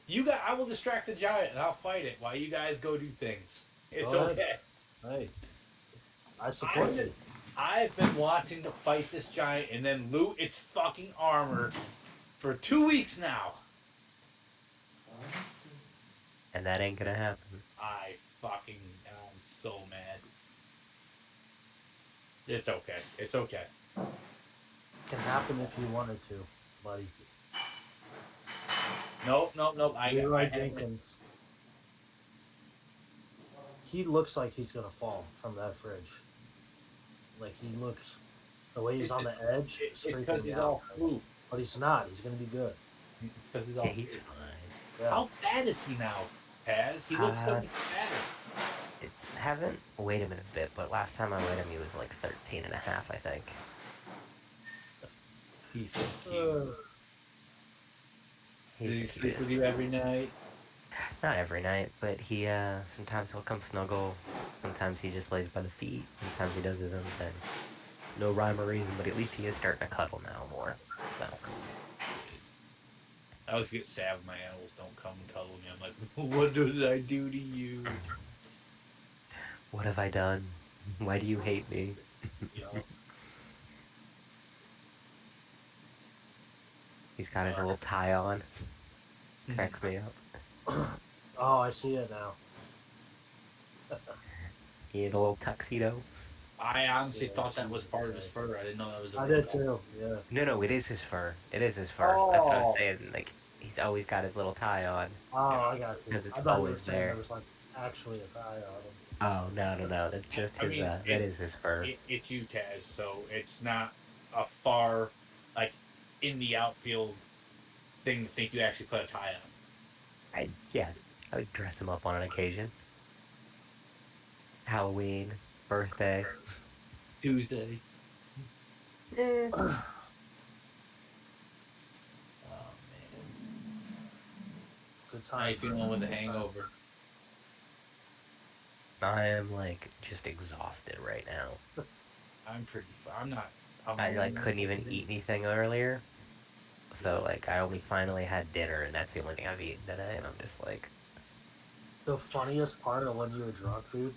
I will distract the giant and I'll fight it while you guys go do things. It's okay. Hey, I support you. I've been wanting to fight this giant and then loot its fucking armor for 2 weeks now. And that ain't gonna happen. I'm so mad. It's okay. It's okay. It can happen if you wanted to, buddy. Nope. He looks like he's gonna fall from that fridge. Like he looks, the way he's on the edge. It's because he's all proof. But he's not. He's gonna be good. It's because he's all he's proof. fine. Yeah. How fat is he now, Paz? He looks so much fatter. Haven't weighed him in a bit, but last time I weighed him, he was like 13 and a half, I think. He's so cute. Does he sleep with you every night? Not every night, but he sometimes he'll come snuggle. Sometimes he just lays by the feet. Sometimes he does his own thing. No rhyme or reason, but at least he is starting to cuddle now more. So. I always get sad when my animals don't come and cuddle me. I'm like, what did I do to you? What have I done? Why do you hate me? You know? He's got his little tie on. Cracks me up. Oh, I see it now. He had a little tuxedo. I honestly thought that was part of his fur. I didn't know that was a I did too. Yeah. No, it is his fur. It is his fur. That's what I'm saying. Like he's always got his little tie on. Oh, I got you. Because it's I thought you were always saying there. there was like actually a tie on him. Oh no! That's just I his. mean, That is his fur. it's you, Taz. So it's not a far like in the outfield thing to think you actually put a tie on. Yeah, I would dress him up on an occasion. Halloween, birthday. Tuesday. Eh. Oh man, Good how you times, feeling man. with the Good times. hangover? I am like just exhausted right now. I'm pretty. I'm not. I'm I like couldn't even really. eat anything earlier, so Yeah. like I only finally had dinner, and that's the only thing I've eaten today. And I'm just like, The funniest part of when you were drunk, dude,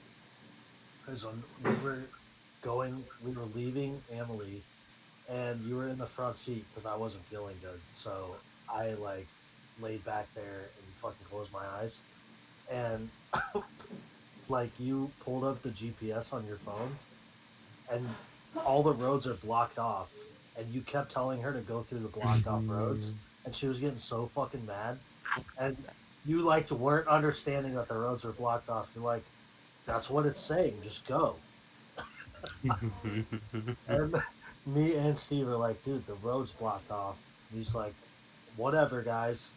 is when we were leaving Emily, and you were in the front seat because I wasn't feeling good. So I like laid back there and fucking closed my eyes, and like you pulled up the GPS on your phone, and all the roads are blocked off, and you kept telling her to go through the blocked off roads, and she was getting so fucking mad, and you like weren't understanding that the roads were blocked off. You're like, that's what it's saying, just go. And me and Steve are like, dude, the road's blocked off. And he's like, whatever, guys.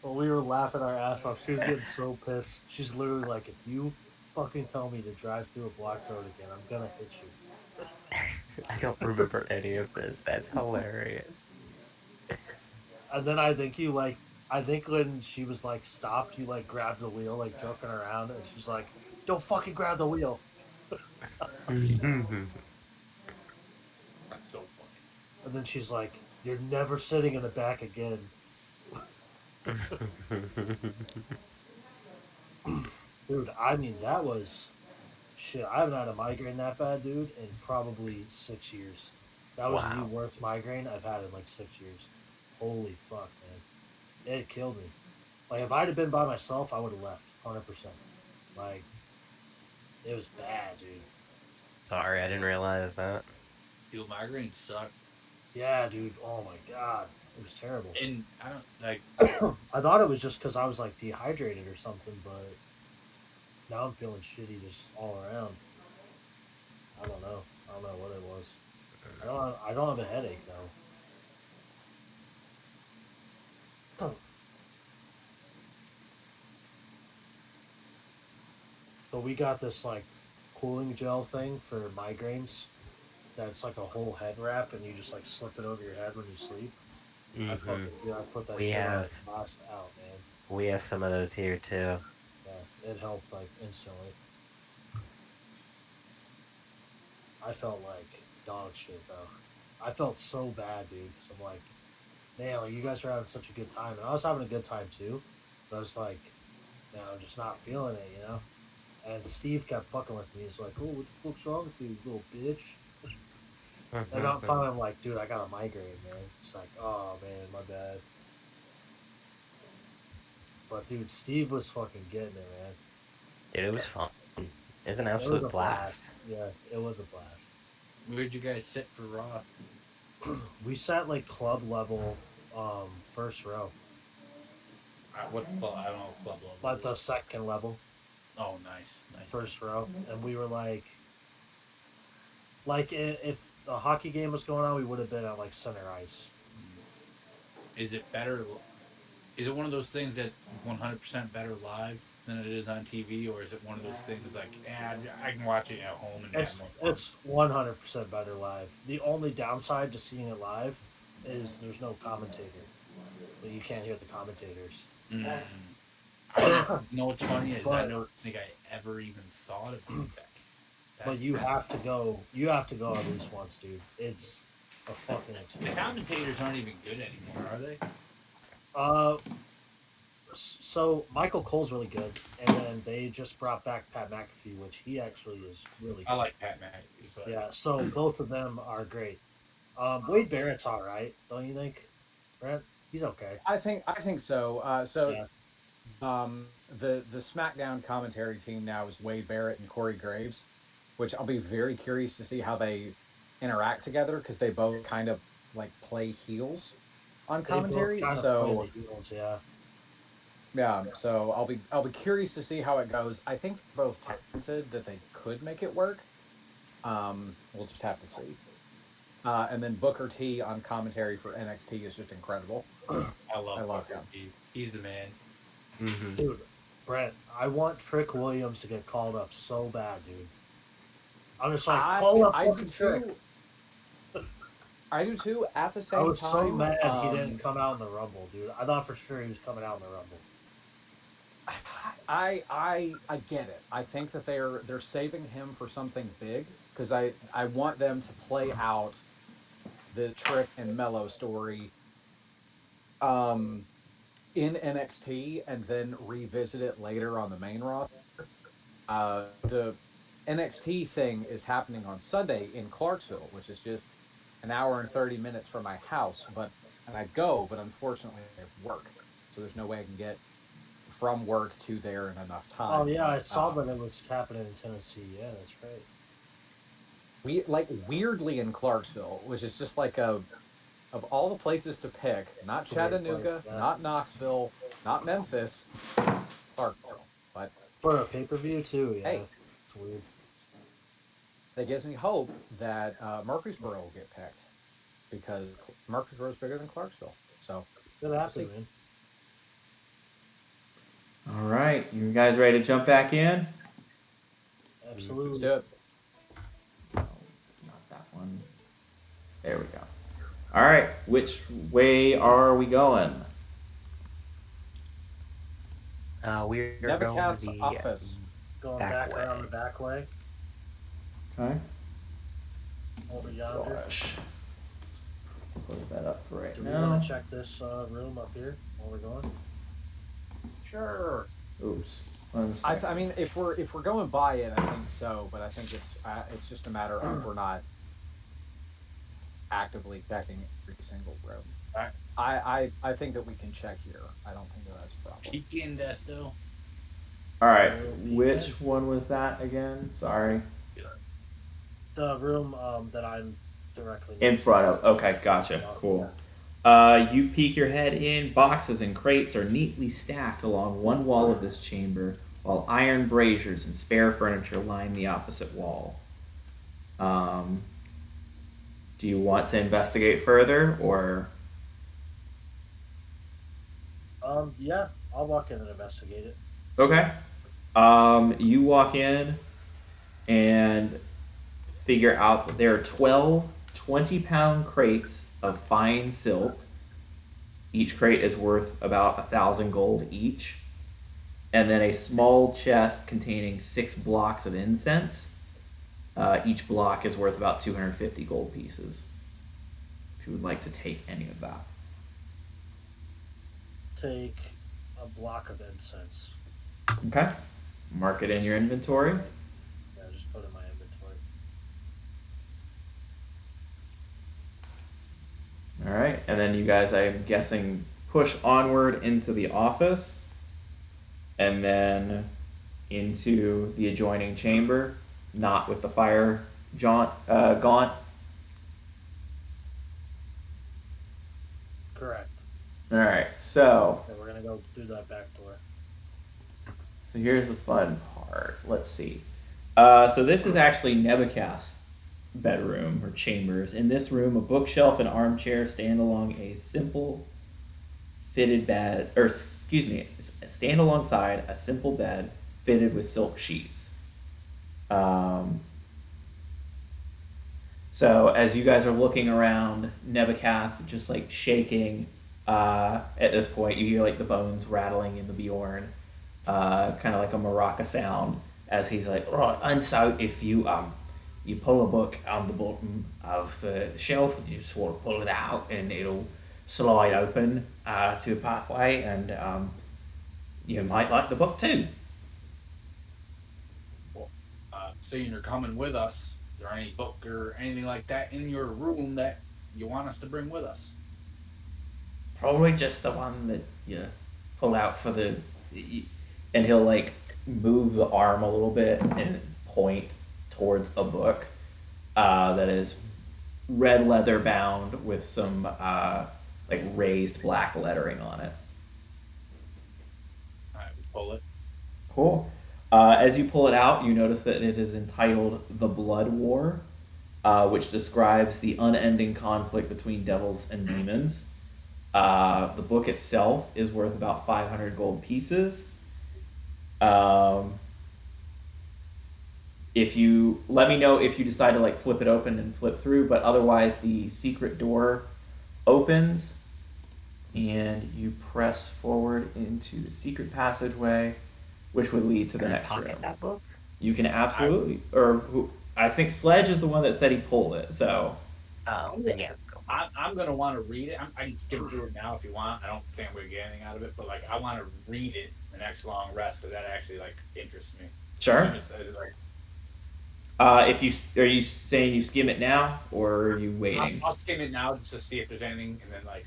Well, we were laughing our ass off. She was getting so pissed. She's literally like, if you fucking tell me to drive through a blocked road again, I'm gonna hit you. I don't remember any of this. That's hilarious. And then I think when she was like stopped, you like grabbed the wheel, like joking around, and she's like, "Don't fucking grab the wheel." That's so funny. And then she's like, "You're never sitting in the back again." Dude, I mean that was shit. I haven't had a migraine that bad, dude, in probably 6 years. That was the Wow. worst migraine I've had in like 6 years. Holy fuck, man! It killed me. Like if I'd have been by myself, I would have left 100%. Like it was bad, dude. Sorry, I didn't realize that. Dude, migraines suck, Yeah, dude. Oh my god, it was terrible. and I don't like. I thought it was just because I was like dehydrated or something, but now I'm feeling shitty just all around. I don't know. I don't know what it was. I don't have a headache though. But we got this like cooling gel thing for migraines. That's like a whole head wrap, and you just like slip it over your head when you sleep. Hmm I put that We shit on. have I passed out, man. we have some of those here too. Yeah, it helped like instantly. I felt like dog shit though. I felt so bad, dude. Because I'm like, man, like, you guys are having such a good time, and I was having a good time too. But I was like, man, I'm just not feeling it, you know. And Steve kept fucking with me. He's like, "Oh, what the fuck's wrong with you, you little bitch?" And I'm Dude, finally I'm like, "Dude, I got a migraine, man." It's like, "Oh man, my bad." But dude, Steve was fucking getting it, man. it was fun. It's an It was absolute a blast. blast. Yeah, it was a blast. Where'd you guys sit for Raw? We sat like club level, first row, What's club? I don't know what club level like is. the second level, Oh, nice, nice, nice. first row, and we were if the hockey game was going on, we would have been at like center ice. Is it better? Is it one of those things that 100% better live than it is on TV, or is it one of those things like, I can watch it at home and have more fun? It's 100% better live. The only downside to seeing it live is there's no commentator, but you can't hear the commentators. Mm. I never. You know what's funny is I but don't think I ever even thought about that. but That you have to go. You have to go at least once, dude. It's a fucking the experience. commentators aren't even good anymore, are they? Uh, so Michael Cole's really good, and then they just brought back Pat McAfee, which he actually is really I good. like Pat McAfee, but Yeah, so both of them are great. Wade Barrett's all right, don't you think, Brent? He's okay. I think so. Yeah, The SmackDown commentary team now is Wade Barrett and Corey Graves, which I'll be very curious to see how they interact together because they both kind of like play heels on they both commentary. kind of play the So heels. Yeah, Yeah, so I'll be curious to see how it goes. I think they're both talented that they could make it work. We'll just have to see. And then Booker T on commentary for NXT is just incredible. I love I love Booker him. T. He's the man. Mm-hmm. Dude, Brent, I want Trick Williams to get called up so bad, dude. I'm just like, call up I do fucking Trick. too. I do too. At the I same was so time, mad he didn't come out in the Rumble, dude. I thought for sure he was coming out in the Rumble. I get it. I think that they're saving him for something big because I want them to play out the Trick and Mello story um in NXT and then revisit it later on the main roster. The NXT thing is happening on Sunday in Clarksville, which is just an hour and 30 minutes from my house, and I go, but unfortunately I have work. So there's no way I can get from work to there in enough Oh time. yeah, I But saw that it was happening in Tennessee. Yeah, that's right. we like weirdly in Clarksville, which is just like a of all the places to pick, not Great place, Chattanooga, yeah. not Knoxville, not Memphis, Clarksville. But For a pay per view too, yeah. hey, It's weird. that gives me hope that Murfreesboro will get picked because Murfreesboro is bigger than Clarksville. So Good we'll happen, see. man. All right, you guys ready to jump back in? Let's Absolutely. do it. No, not that one. There we go. All right, which way are we going? We're going Nebuchad's the office. Going back back around way. the back way. Okay. Over yonder. Gosh. Close that up for right Do we now. want to check this room up here while we're going? Sure. Oops. One I second. mean, if we're going by it, I think so. But I think it's just a matter of we're not actively checking every single room. Right. I think that we can check here. I don't think that that's a problem. Cheeky and Desto. All right, Peek which in. one was that again? Sorry. The room that I'm directly In next front to. of. Okay, gotcha. Oh, Cool. yeah. You peek your head in. Boxes and crates are neatly stacked along one wall of this chamber, while iron braziers and spare furniture line the opposite wall. Do you want to investigate further, or? Yeah, I'll walk in and investigate it. Okay. You walk in and figure out that there are 12 20-pound crates of fine silk. Each crate is worth about 1,000 gold each. And then a small chest containing 6 blocks of incense. Each block is worth about 250 gold pieces. If you would like to take any of that. Take a block of incense. Okay. Mark it in your inventory. Yeah, just put it in my inventory. All right. And then you guys, I'm guessing, push onward into the office. And then into the adjoining chamber, not with the fire gaunt. Correct. All right, so Okay, we're gonna go through that back door. here's the fun part. Let's see. So this is actually Nebuchad's bedroom or chambers. In this room, a bookshelf and armchair stand along a simple fitted bed, or excuse me, stand alongside a simple bed fitted with silk sheets. Um, So as you guys are looking around, Nebuchadnezzar just like shaking. At this point, you hear like the bones rattling in the Bjorn, kind of like a maraca sound as he's like, right. And so if you pull a book on the bottom of the shelf, you just want to pull it out, and it'll slide open to a pathway, and you might like the book too. Well, seeing you're coming with us, is there any book or anything like that in your room that you want us to bring with us? Probably just the one that you pull out for the, and he'll like move the arm a little bit and point towards a book that is red leather bound with some like raised black lettering on it. pull it. Cool. As you pull it out, you notice that it is entitled "The Blood War," which describes the unending conflict between devils and demons. The book itself is worth about 500 gold pieces. Um, if you let me know if you decide to like flip it open and flip through, but otherwise the secret door opens and you press forward into the secret passageway, which would lead to the Can I next pocket room. that book? You can I absolutely, or I think Sledge is the one that said he pulled it. So Oh, I'm then yeah, go. I'm gonna want to read it. I can skim through it now if you want. I don't think I'm gonna get anything out of it, but like I want to read it the next long rest because that actually like interests me. As soon sure. as like If you are you saying you skim it now, or are you waiting? I'll skim it now just to see if there's anything, and then like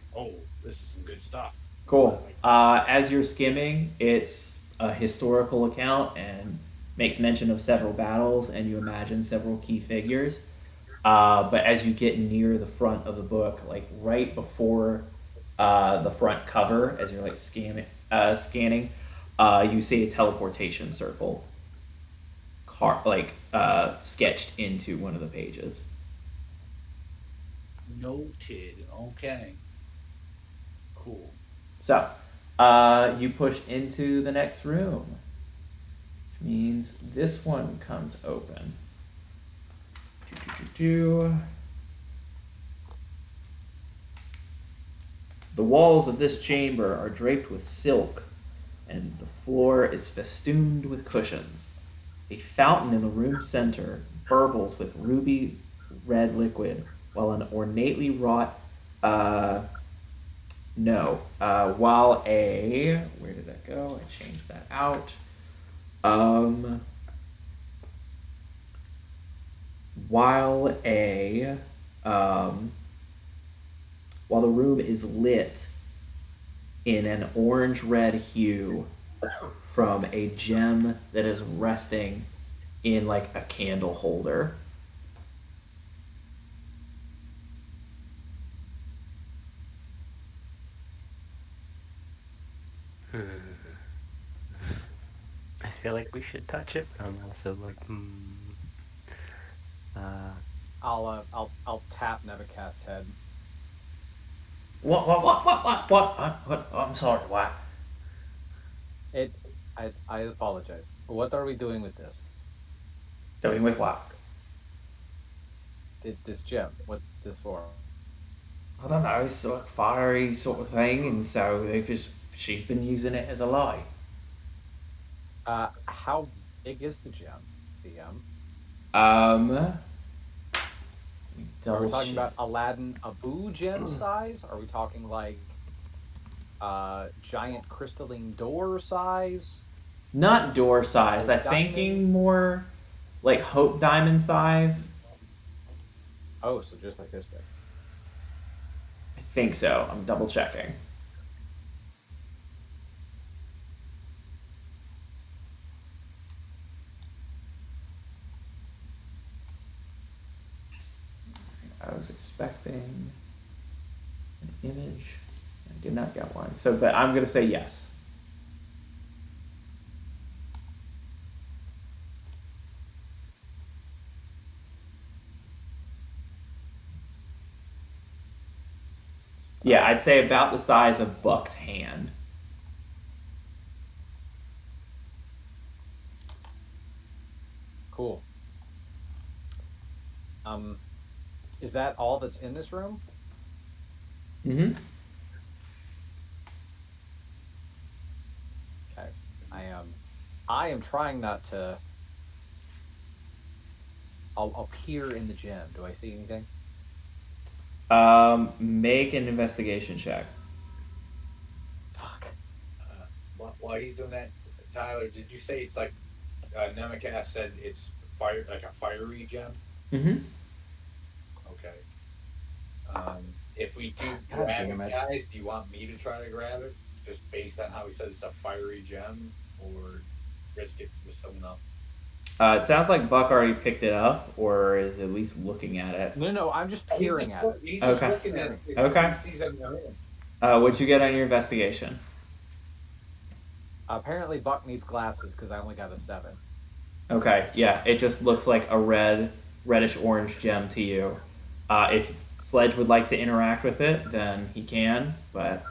this is some good stuff. Cool. Like As you're skimming, it's a historical account and makes mention of several battles, and you imagine several key figures. But as you get near the front of the book, like right before the front cover, as you're like scanning, you see a teleportation circle, sketched into one of the pages. noted. Okay, cool. So, you push into the next room, which means this one comes open. The walls of this chamber are draped with silk, and the floor is festooned with cushions. A fountain in the room's center burbles with ruby red liquid, while an ornately wrought uh, no, while a where did that go? I changed that out. Um, while a um, while the room is lit in an orange red hue from a gem that is resting in like a candle holder. I feel like we should touch it, but I'm also like, Uh, I'll tap Nebuchad's head. What? I'm sorry, what? It. I apologize. What are we doing with this? Doing with what? This gem? What this for? I don't know, it's like fiery sort of thing, and so she's been using it as a light. How big is the gem, DM? Um, Are we double talking check. about Aladdin Abu gem size? Are we talking like giant crystalline door size? Not door size. I'm Hope thinking diamonds? more like Hope Diamond size. Oh, so just like this big. I think so. I'm double checking. I was expecting an image. I did not get one. So, but I'm gonna say yes. Yeah, I'd say about the size of Buck's hand. Cool. Is that all that's in this room? Mm-hmm. Okay. I am trying not to. I'll peer in the gym. Do I see anything? Make an investigation check. Fuck. While he's doing that, Tyler, did you say it's like Nemecast said it's fire like a fiery gem? Mm-hmm. Okay. If we do God grab damn it, it. guys, do you want me to try to grab it just based on how he says it's a fiery gem, or risk it with someone else? It sounds like Buck already picked it up, or is at least looking at it. No, I'm just peering at it. He's just Okay. looking at it. Okay. He sees it in the hand. What'd you get on your investigation? Apparently, Buck needs glasses because I only got a 7. Okay, yeah, it just looks like a reddish orange gem to you. If Sledge would like to interact with it, then he can, but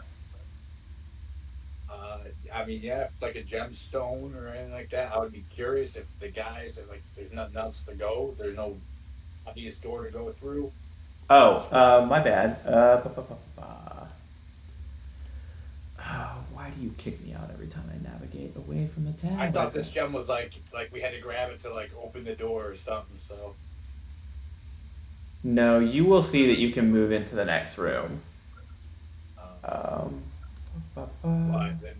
I mean, yeah, if it's like a gemstone or anything like that, I would be curious if the guys are like, if there's nothing else to go, if there's no obvious door to go through. I'll oh, just grab. my bad. Why do you kick me out every time I navigate away from the I tab? thought this gem was like we had to grab it to like open the door or something. So, No, you will see that you can move into the next room. um, Um, what then?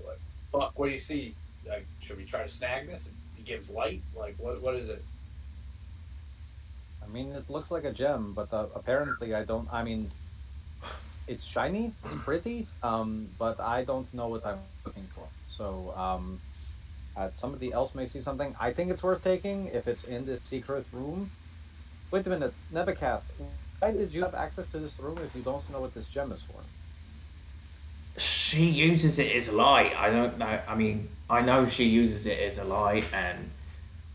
What? Fuck, what do you see? Like, should we try to snag this? It gives light. Like, what is it? I mean, it looks like a gem, but apparently I don't. I mean, it's shiny, it's pretty, but I don't know what I'm looking for. So, somebody else may see something. I think it's worth taking if it's in the secret room. Wait a minute, Nebuchadnezzar, why did you have access to this room if you don't know what this gem is for? She uses it as light. I don't know. I mean, I know she uses it as a light, and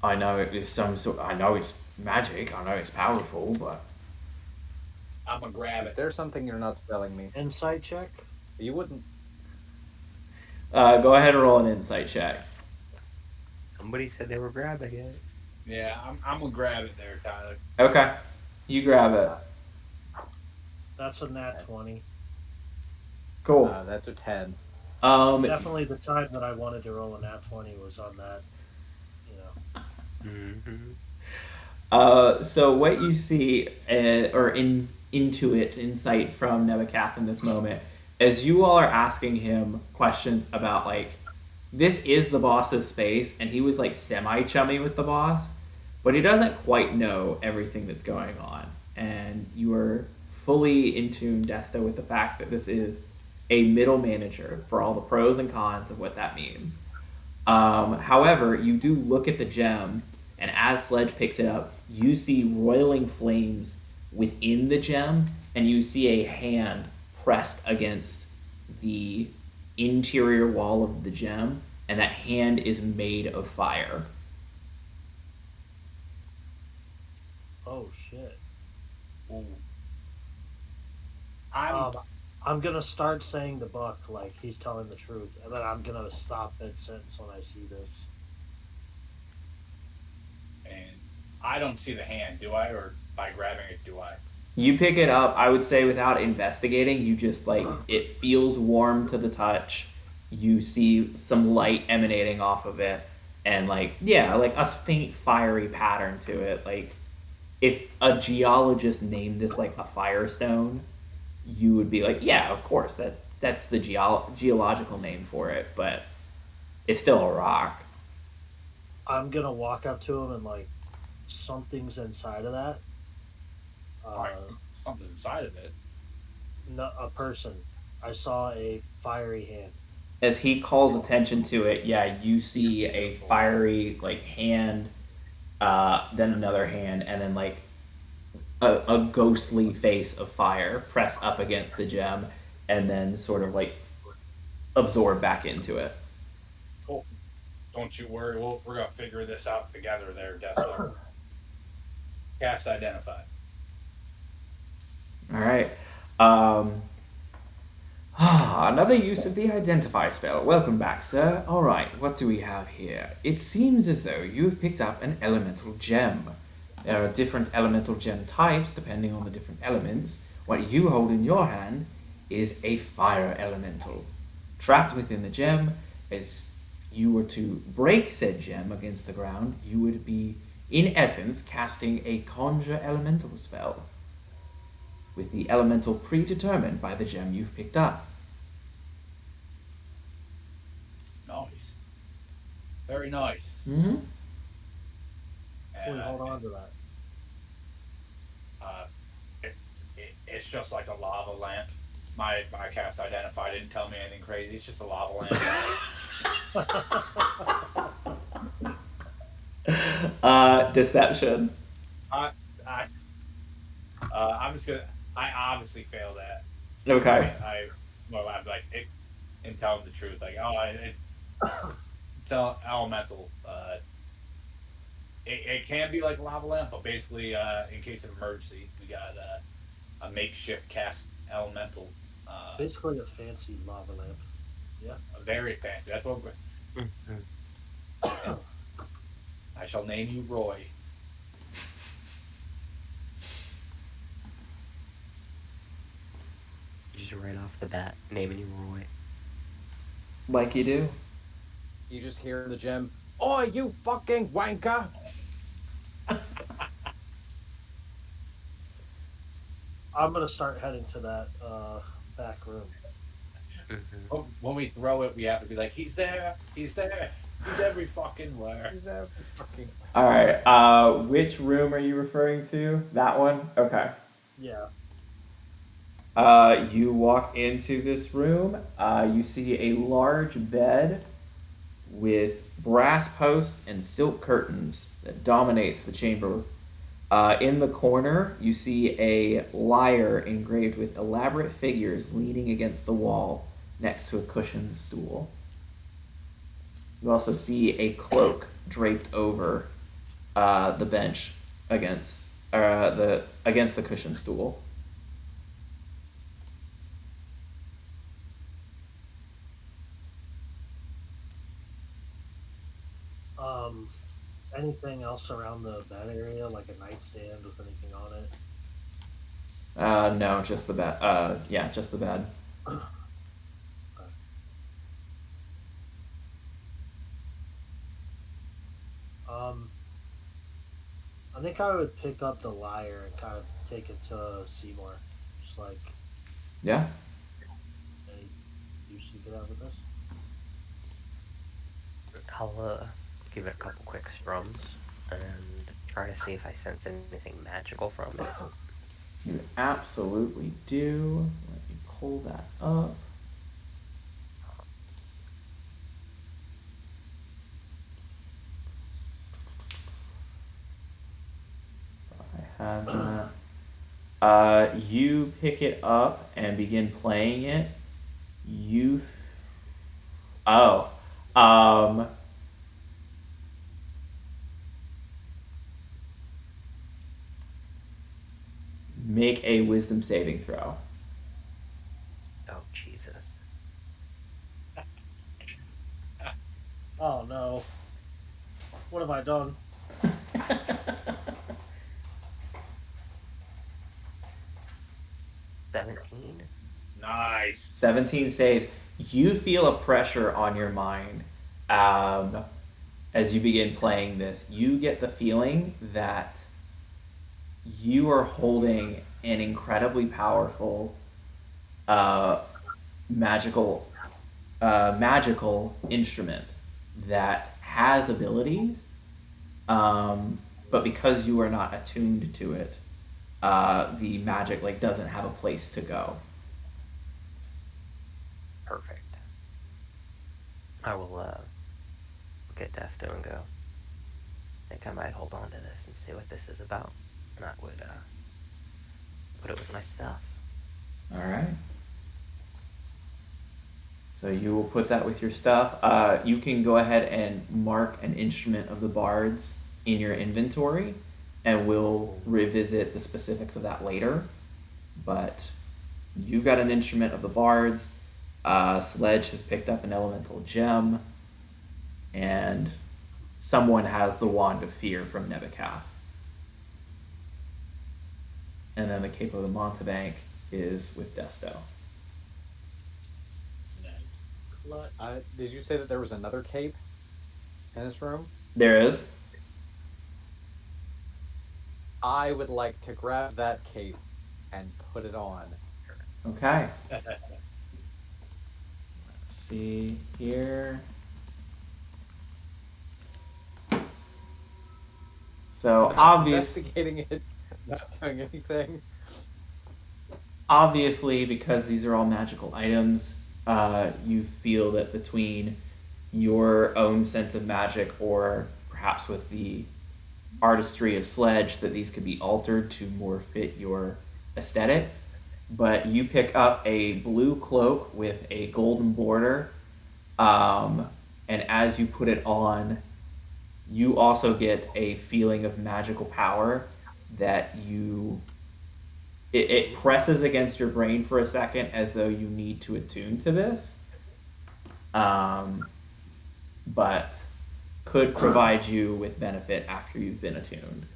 I know it is some sort. I know it's magic. I know it's powerful, but I'm gonna grab If it. there's something you're not telling me, Insight check. you wouldn't. go ahead and roll an insight check. Somebody said they were grabbing it. Yeah, I'm gonna grab it there, Tyler. Okay, you grab it. That's a nat 20. Cool. That's a 10. Definitely the time that I wanted to roll a nat 20 was on that, you know. Mm-hmm. So what you see, or insight from Nebuchadnezzar in this moment, as you all are asking him questions about like, this is the boss's space, and he was like semi chummy with the boss, but he doesn't quite know everything that's going on, and you are fully in tune, Desta, with the fact that this is a middle manager for all the pros and cons of what that means. However, you do look at the gem, and as Sledge picks it up, you see roiling flames within the gem, and you see a hand pressed against the interior wall of the gem, and that hand is made of fire. Oh shit. Ooh. I'm Um, I'm gonna start saying to Buck like he's telling the truth, and then I'm gonna stop mid sentence when I see this. and I don't see the hand, do I? Or by grabbing it, do I? You pick it up, I would say without investigating, you just like it feels warm to the touch. You see some light emanating off of it, and like, yeah, like a faint fiery pattern to it. Like if a geologist named this like a firestone, you would be like, yeah, of course, that's the geological name for it, but it's still a rock. I'm gonna walk up to him and like something's inside of that. All right, Uh, something's inside of it. no, a person. I saw a fiery hand. As he calls attention to it, yeah, you see a Beautiful. fiery like hand, then another hand, and then like a ghostly face of fire press up against the gem, and then sort of like absorb back into it. Oh, don't you worry. We're gonna figure this out together, there, Desta. Cast identify. All right. Um, Another use of the identify spell. Welcome back, sir. Alright, what do we have here? It seems as though you have picked up an elemental gem. There are different elemental gem types depending on the different elements. What you hold in your hand is a fire elemental. Trapped within the gem, as you were to break said gem against the ground, you would be, in essence, casting a conjure elemental spell, with the elemental predetermined by the gem you've picked up. Nice. Very nice. Mm-hmm. Hopefully, And hold on to that. uh, it's just like a lava lamp. My cast identify didn't tell me anything crazy. It's just a lava lamp, guys. Deception. I, I, I'm just gonna. I obviously failed that. Okay. I well, I'm like it, and tell him the truth. Like, oh, It's elemental. It can be like a lava lamp, but basically, in case of emergency, we got a makeshift cast elemental. Basically a fancy lava lamp. Yeah. Very fancy. That's what Mhm. and I shall name you Roy. Just right off the bat, naming you Roy. Like you do. You just hear in the gym, "Oi, you fucking wanker!" I'm gonna start heading to that back room. Hmm. When we throw it, we have to be like, "He's there! He's there! He's every fucking where!" He's every fucking. All right. Which room are you referring to? That one? Okay. Yeah. You walk into this room. You see a large bed with brass posts and silk curtains that dominates the chamber. In the corner, you see a lyre engraved with elaborate figures leaning against the wall next to a cushioned stool. You also see a cloak draped over the bench against the cushioned stool. Um, anything else around the bed area, like a nightstand with anything on it? No, just the bed. Yeah, just the bed. Okay. Um, I think I would pick up the lyre and kind of take it to Seymour. Just like Yeah. any use you could have with this. I'll give it a couple quick strums and try to see if I sense anything magical from it. You absolutely do. Let me pull that up. I have that. You pick it up and begin playing it. You. Oh. Um. Make a wisdom saving throw. Oh Jesus! Oh no! What have I done? 17. Nice. 17 saves. You feel a pressure on your mind as you begin playing this. You get the feeling that you are holding an incredibly powerful uh, magical magical instrument that has abilities, but because you are not attuned to it, the magic like doesn't have a place to go. Perfect. I will look at Desto and go. I think I might hold on to this and see what this is about, and I would put it with my stuff. All right. So you will put that with your stuff. You can go ahead and mark an instrument of the bards in your inventory, and we'll revisit the specifics of that later. But you've got an instrument of the bards. Sledge has picked up an elemental gem, and someone has the wand of fear from Nebuchadnezzar. And then the Cape of the Montebank is with Desto. Nice. Clutch. Did you say that there was another cape in this room? There is. I would like to grab that cape and put it on. Okay. Let's see here. So Not investigating it, not doing anything. obviously, because these are all magical items, you feel that between your own sense of magic, or perhaps with the artistry of Sledge, that these could be altered to more fit your aesthetics. But you pick up a blue cloak with a golden border, um, and as you put it on, you also get a feeling of magical power that it presses against your brain for a second as though you need to attune to this, um, but could provide you with benefit after you've been attuned.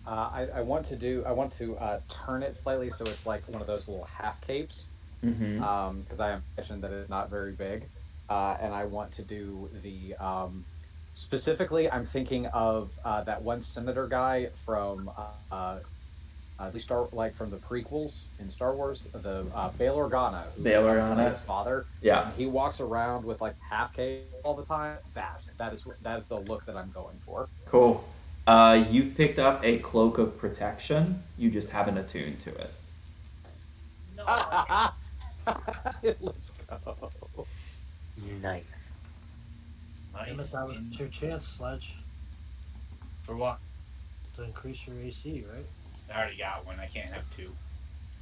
I want to turn it slightly so it's like one of those little half capes. Mm-hmm. Because I imagine that it's not very big. And I want to do the specifically. I'm thinking of that one senator guy from at least like from the prequels in Star Wars, the Bail Organa who Bail becomes Organa. Leia's father, Yeah. and he walks around with like half cape all the time. That is the look that I'm going for. Cool. You've picked up a cloak of protection. You just haven't attuned to it. Let's go. Nice. Damn Nice. it, that was your chance, Sledge, For what? to increase your AC, right? I already got one. I can't have two.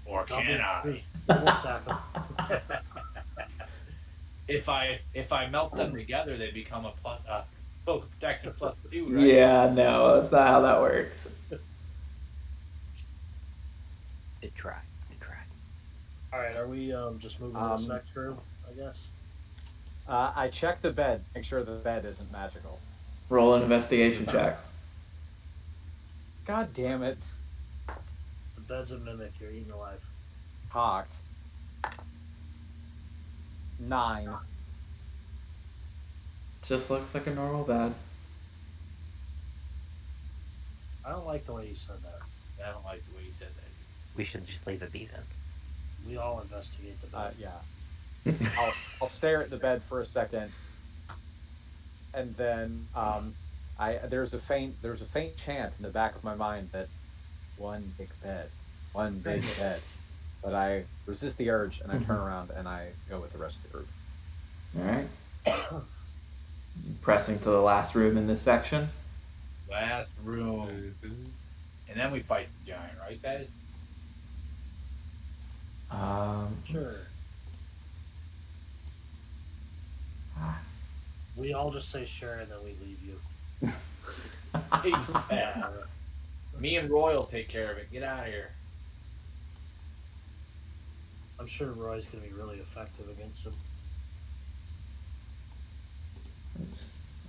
Or Double- can I? Double stack 'em. If I melt them together, they become a plus cloak protection +2, right? Yeah, no, that's not how that works. Good try. Good try. All right, are we just moving to this next room? I guess. I check the bed, make sure the bed isn't magical. Roll an investigation check. God damn it. The bed's a mimic. You're eating alive. Cocked. 9. Just looks like a normal bed. I don't like the way you said that. I don't like the way you said that. We should just leave it be then. We all investigate the bed. Yeah. I'll stare at the bed for a second, and then there's a faint chant in the back of my mind that one big bed, but I resist the urge and I turn around and I go with the rest of the group. All right. Pressing to the last room in this section. Last room. And then we fight the giant, right, guys? Sure. We all just say sure and then we leave you. He's bad. Me and Roy will take care of it. Get out of here. I'm sure Roy's gonna be really effective against him.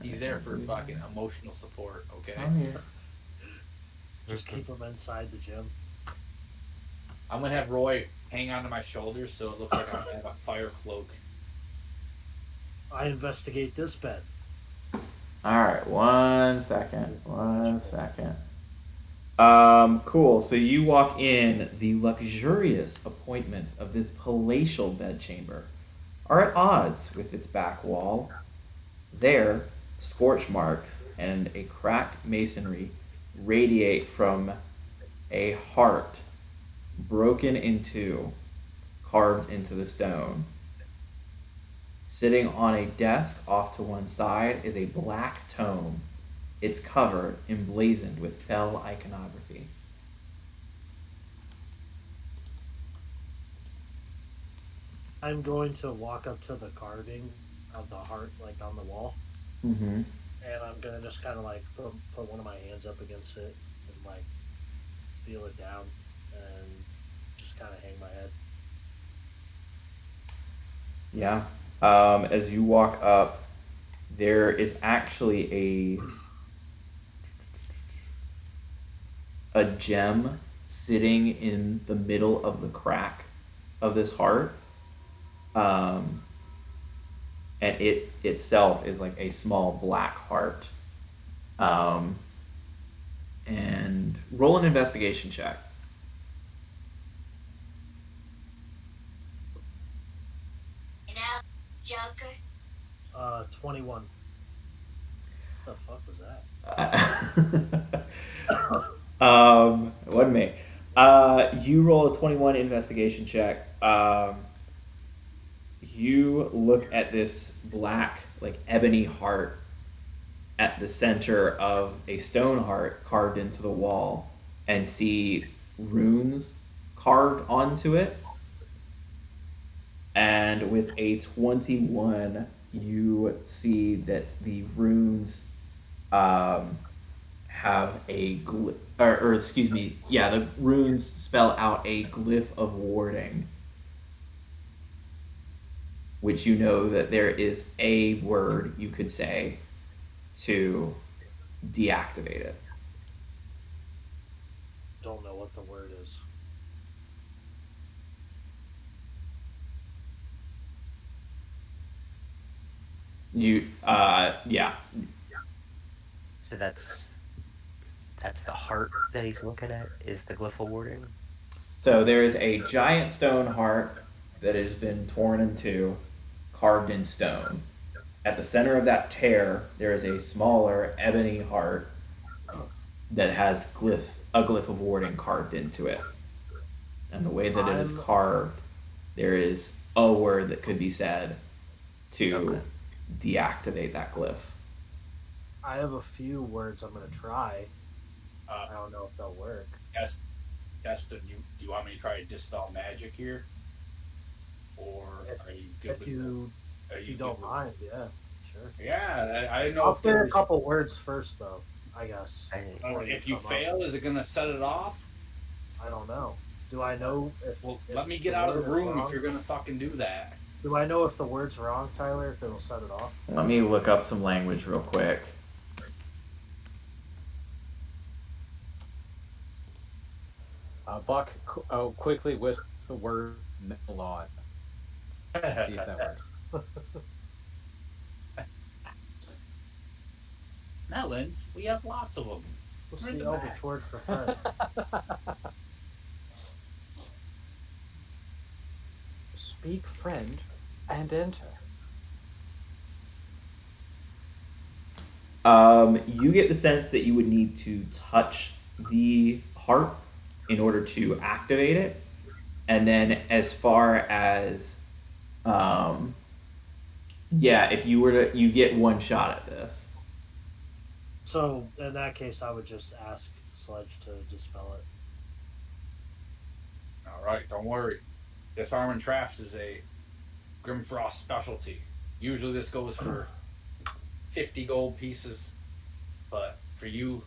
He's there for fucking emotional support, okay? I'm here. Just keep him inside the gym. I'm gonna have Roy hang onto my shoulders so it looks like I have a fire cloak. I investigate this bed. All right, 1 second. 1 second. Cool. So you walk in. The luxurious appointments of this palatial bedchamber are at odds with its back wall. There, scorch marks and a cracked masonry radiate from a heart broken in two, carved into the stone. Sitting on a desk off to one side is a black tome, its cover emblazoned with fell iconography. I'm going to walk up to the carving of the heart, like on the wall, Mm-hmm. and I'm gonna just kind of like put one of my hands up against it and like feel it down, and just kind of hang my head. Yeah. As you walk up, there is actually a gem sitting in the middle of the crack of this heart. And it itself is like a small black heart. And roll an investigation check. Joker. 21. What the fuck was that? It wasn't me. You roll a 21 investigation check. You look at this black, like ebony heart at the center of a stone heart carved into the wall and see runes carved onto it. And with a 21, you see that the runes um, have a or excuse me, yeah, the runes spell out a glyph of warding, which you know that there is a word you could say to deactivate it. Don't know what the word is. Yeah. So that's the heart that he's looking at is the glyph warding. So there is a giant stone heart that has been torn in two, carved in stone. At the center of that tear, there is a smaller ebony heart that has a glyph of warding carved into it. And the way that it is I'm carved, there is a word that could be said to Okay. deactivate that glyph. I have a few words I'm gonna try. Uh, I don't know if they'll work. Keston, do you want me to try to dispel magic here, or If are you good if with you the? Are if you you good don't with? mind, yeah, sure. Yeah, I didn't know I'll if say there a was. couple words first, though. I guess I, before you If you come up. fail, is it gonna set it off? I don't know. Do I know Well, if let me the get out of the word is room if wrong? you're gonna fucking do that. Do I know if the word's wrong, Tyler? If it'll set it off? Let me look up some language real quick. Buck quickly whisper the word melon and see if that works. Melons, we have lots of them. What's We're in the the Eldritch back. word for friend? Speak friend and enter. You get the sense that you would need to touch the heart in order to activate it. And then, as far as, um, yeah, if you were to, you get one shot at this. So in that case, I would just ask Sledge to dispel it. All right, don't worry. Disarming traps is a Grimfrost specialty. Usually, this goes for 50 gold pieces, but for you,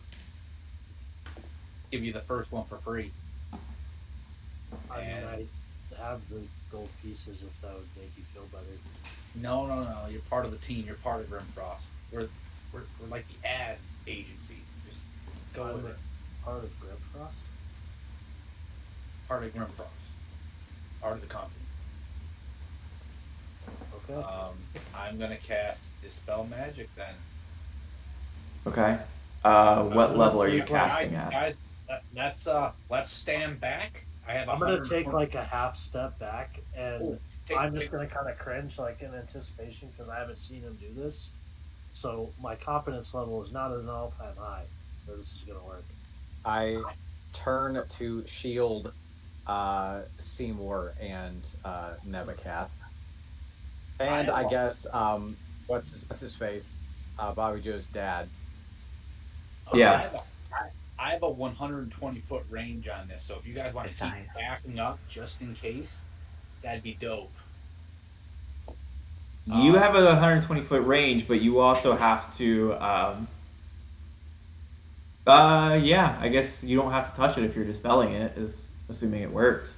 give you the first one for free. I mean, And I have the gold pieces if that would make you feel better. no, you're part of the team. You're part of Grimfrost. We're like the ad agency. Just go I'm with it. part of Gripfrost. Part of Grimfrost. Part of the company. Okay. I'm gonna cast Dispel Magic then. Okay. I'm What gonna level are you take like casting at? Guys, let's stand back. I have I'm gonna 120. take like a half step back, and Oh, I'm just take. gonna kind of cringe, like in anticipation, because I haven't seen him do this. So my confidence level is not at an all-time high that this is gonna work. I turn to shield Seymour and Nebukath. And I guess what's his face? Bobby Joe's dad. Okay, Yeah. I have a 120-foot range on this, so if you guys want to it's keep eyes. backing up just in case, that'd be dope. You have a 120-foot range, but you also have to. Yeah, I guess you don't have to touch it if you're dispelling it, is assuming it works.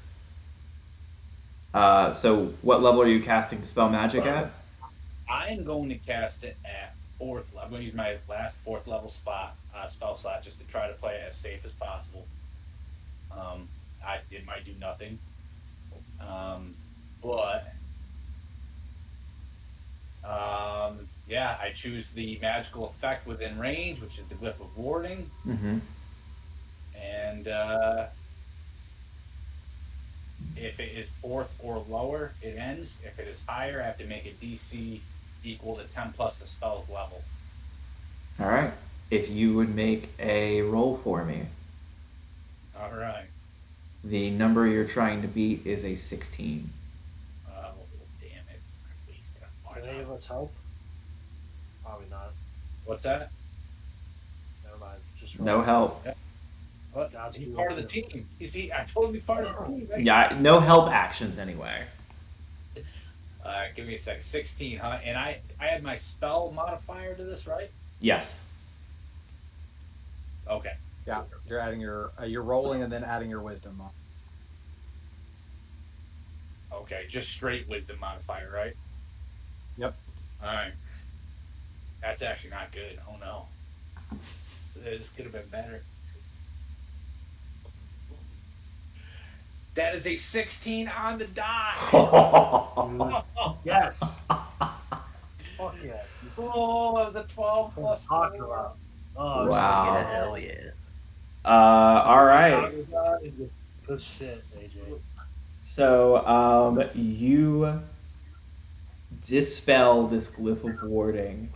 So what level are you casting Dispel Magic at? I am going to cast it at fourth level. I'm going to use my last fourth level spell slot, just to try to play it as safe as possible. It might do nothing, but yeah, I choose the magical effect within range, which is the glyph of warding, Mm-hmm. and if it is fourth or lower, it ends. If it is higher, I have to make a DC equal to 10 plus the spell's level. All right. If you would make a roll for me, All right. the number you're trying to beat is a 16. Oh, damn it. I wasted a Can fun any of out. us help? Probably not. What's that? Never mind. Just No roll. help. What? God's He's be part with of the you. team. I told him he's part of the team. Right? Yeah, no help actions anyway. Give me a sec. 16, huh? And I had my spell modifier to this, right? Yes. Okay. Yeah, you're adding you're rolling and then adding your wisdom on. Okay, just straight wisdom modifier, right? Yep. All right. That's actually not good. Oh no. This could have been better. That is a 16 on the die. Yes. Fuck yeah. Oh, that was a 12 What I'm plus talking 4. about. Oh, Wow. shit. Hell yeah. All Oh my right. God. Good shit, AJ. So you dispel this glyph of warding,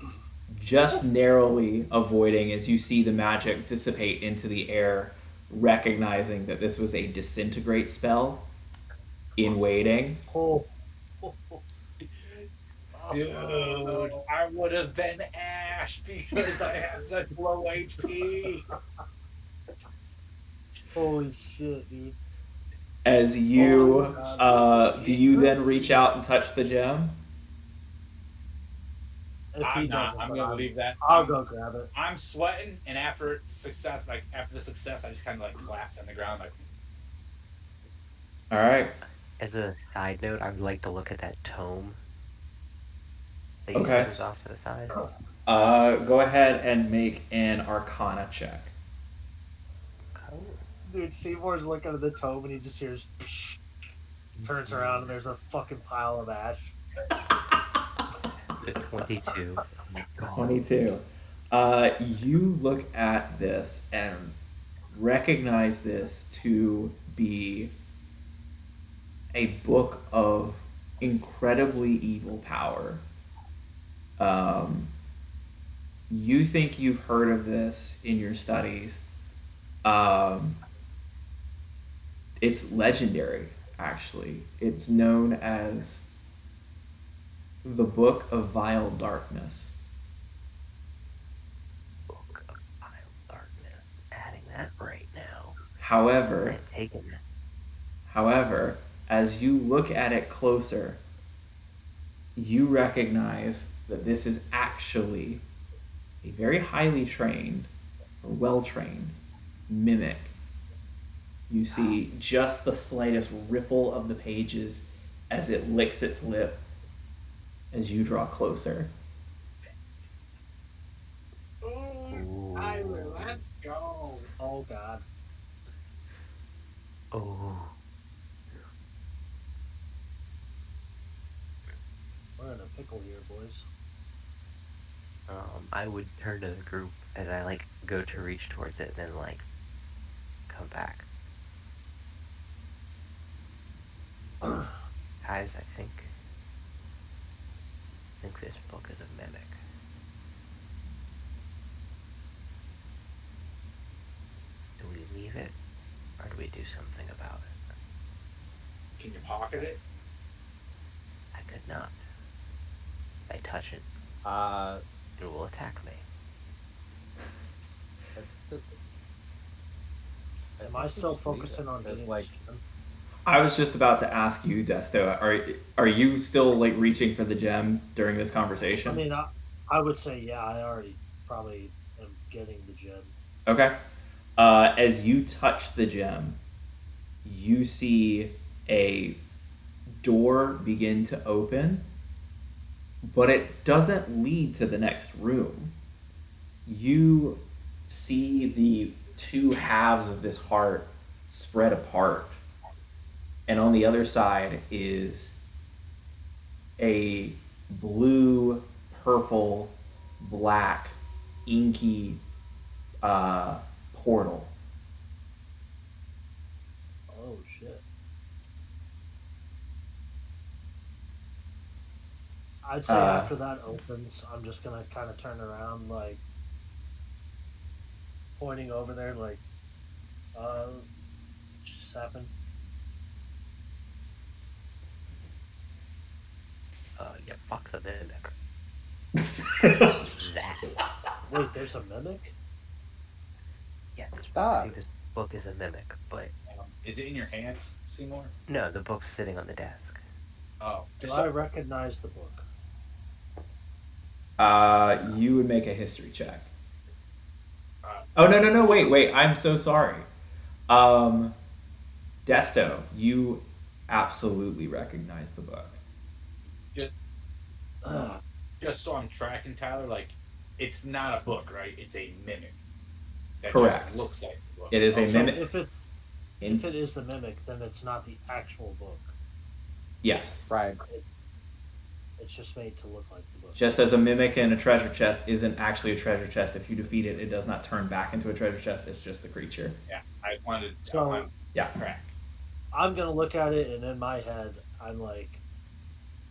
just narrowly avoiding as you see the magic dissipate into the air, recognizing that this was a disintegrate spell in waiting. Oh. Dude, I would have been Ash because I have such low HP. Holy shit, dude. As Oh my you god. do you then reach out and touch the gem? If he I'm not. doesn't, I'm then gonna leave that. I'll go grab it. I'm sweating, and after success, like after the success, I just kind of like collapse on the ground, like. All right. As a side note, I would like to look at that tome that you Okay. said was off to the side. Go ahead and make an Arcana check. Dude, Seymour's looking at the tome and he just hears turns around and there's a fucking pile of ash. The 22. Oh my god. 22. You look at this and recognize this to be a book of incredibly evil power. You think you've heard of this in your studies. Um, it's legendary, actually. It's known as the Book of Vile Darkness. Book of Vile Darkness. Adding that right now. However, I'm taking that. However, as you look at it closer, you recognize that this is actually a very highly trained or well trained mimic. You see just the slightest ripple of the pages as it licks its lip as you draw closer. Oh, Tyler, let's go. Oh god. Oh. We're in a pickle here, boys. I would turn to the group as I like go to reach towards it, then like come back. Guys, I think this book is a mimic. Do we leave it, or do we do something about it? Can you pocket it? I could not. If I touch it, Uh, it will attack me. Am I still focusing on There's getting like this gem? I was just about to ask you, Desto, are you still like reaching for the gem during this I conversation? mean, I would say, yeah, I already probably am getting the gem. Okay. As you touch the gem, you see a door begin to open, but it doesn't lead to the next room. You see the two halves of this heart spread apart, and on the other side is a blue, purple, black, inky portal. Oh shit. I'd say Uh, after that opens, I'm just gonna kind of turn around, like pointing over there, like, what just happened? Yeah, fuck the mimic. That. Wait, there's a mimic? Yeah, I ah, think this book is a mimic, but Is it in your hands, Seymour? no, the book's sitting on the desk. Oh, Do I so, recognize the book? You would make a history check. uh, Oh no, wait, I'm so sorry. Um, Desto, you absolutely recognize the book. just just so I'm tracking Tyler, like it's not a book, right? It's a mimic that just Correct. looks like the book. It is a Okay. So mimic. if it is the mimic, then it's not the actual book. Yes. Right. It, it's just made to look like the book. Just as a mimic in a treasure chest isn't actually a treasure chest, if you defeat it, it does not turn back into a treasure chest. It's just the creature. Yeah, I So wanted Yeah. to track. I'm gonna look at it, and in my head, I'm like,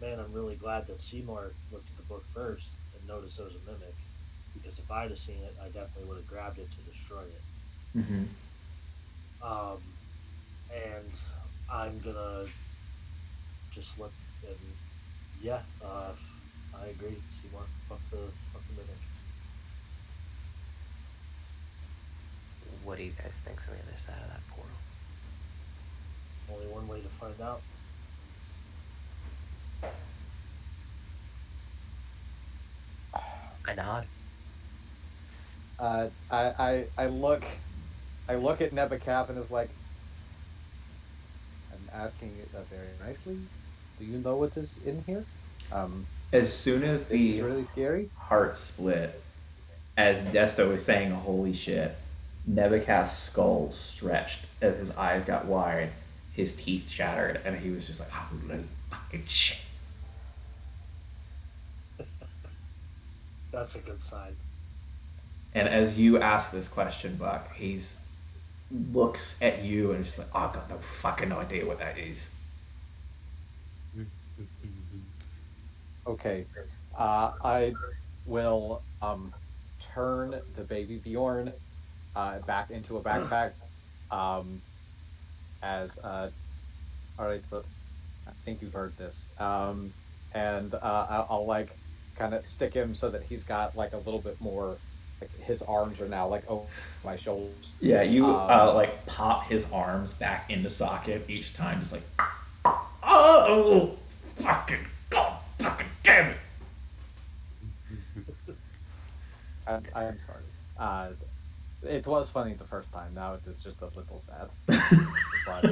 man, I'm really glad that Seymour looked at the book first and noticed it was a mimic, because if I'd have seen it, I definitely would have grabbed it to destroy it. Mm-hmm. Um, and I'm gonna just look and yeah, I agree, Seymour. Fuck the mimic. What do you guys think's on the other side of that portal? Only one way to find out. I nod. I look at Nebuchadnezzar and is like, I'm asking it very nicely. Do you know what is in here? Um, As soon as this is the really scary. heart split, as Desto was saying holy shit, Nebuchad's skull stretched as his eyes got wide, his teeth chattered, and he was just like, holy fucking shit. That's a good sign. And as you ask this question, Buck, he's looks at you and is just like, oh, I got no fucking idea what that is. Okay. I will turn the baby Bjorn back into a backpack. Um, as all right, but I think you've heard this. And I'll like kind of stick him so that he's got like a little bit more, like his arms are now like over my shoulders. Yeah, you Um, like pop his arms back into socket each time, just like, oh, fucking god, fucking damn it. I am sorry. It was funny the first time. Now it is just a little sad. But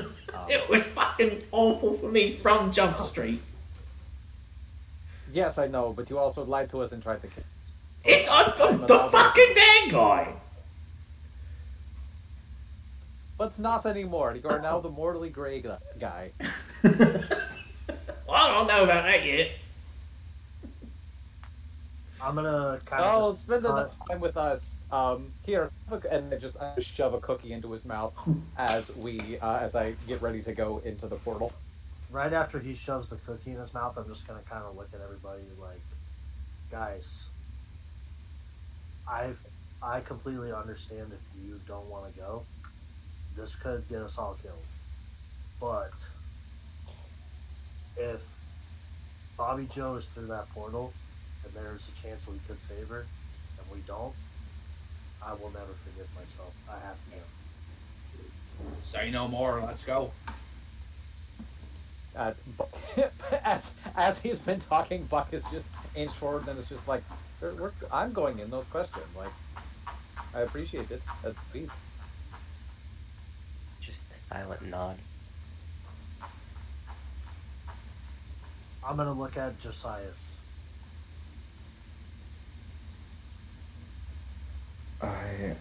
It was fucking awful for me from Jump Street. yes, I know. But you also lied to us and tried to kill us. It's I'm the allowed to make fucking it, bad guy. but not anymore. You are now the mortally gray guy. Well, I don't know about that yet. I'm gonna kind of Oh, just spend cut. enough time with us. Here, and I just shove a cookie into his mouth as I get ready to go into the portal. Right after he shoves the cookie in his mouth, I'm just gonna kind of look at everybody like, guys, I've I completely understand if you don't want to go. This could get us all killed, but if Bobby Joe is through that portal and there's a chance we could save her, and we don't, I will never forgive myself. I have to go. Say no more. Let's go. Buck, as he's been talking, Buck is just inched forward and it's just like, I'm going in, no question. Like, I appreciate it. That's sweet. Just a silent nod. I'm gonna look at Josias. I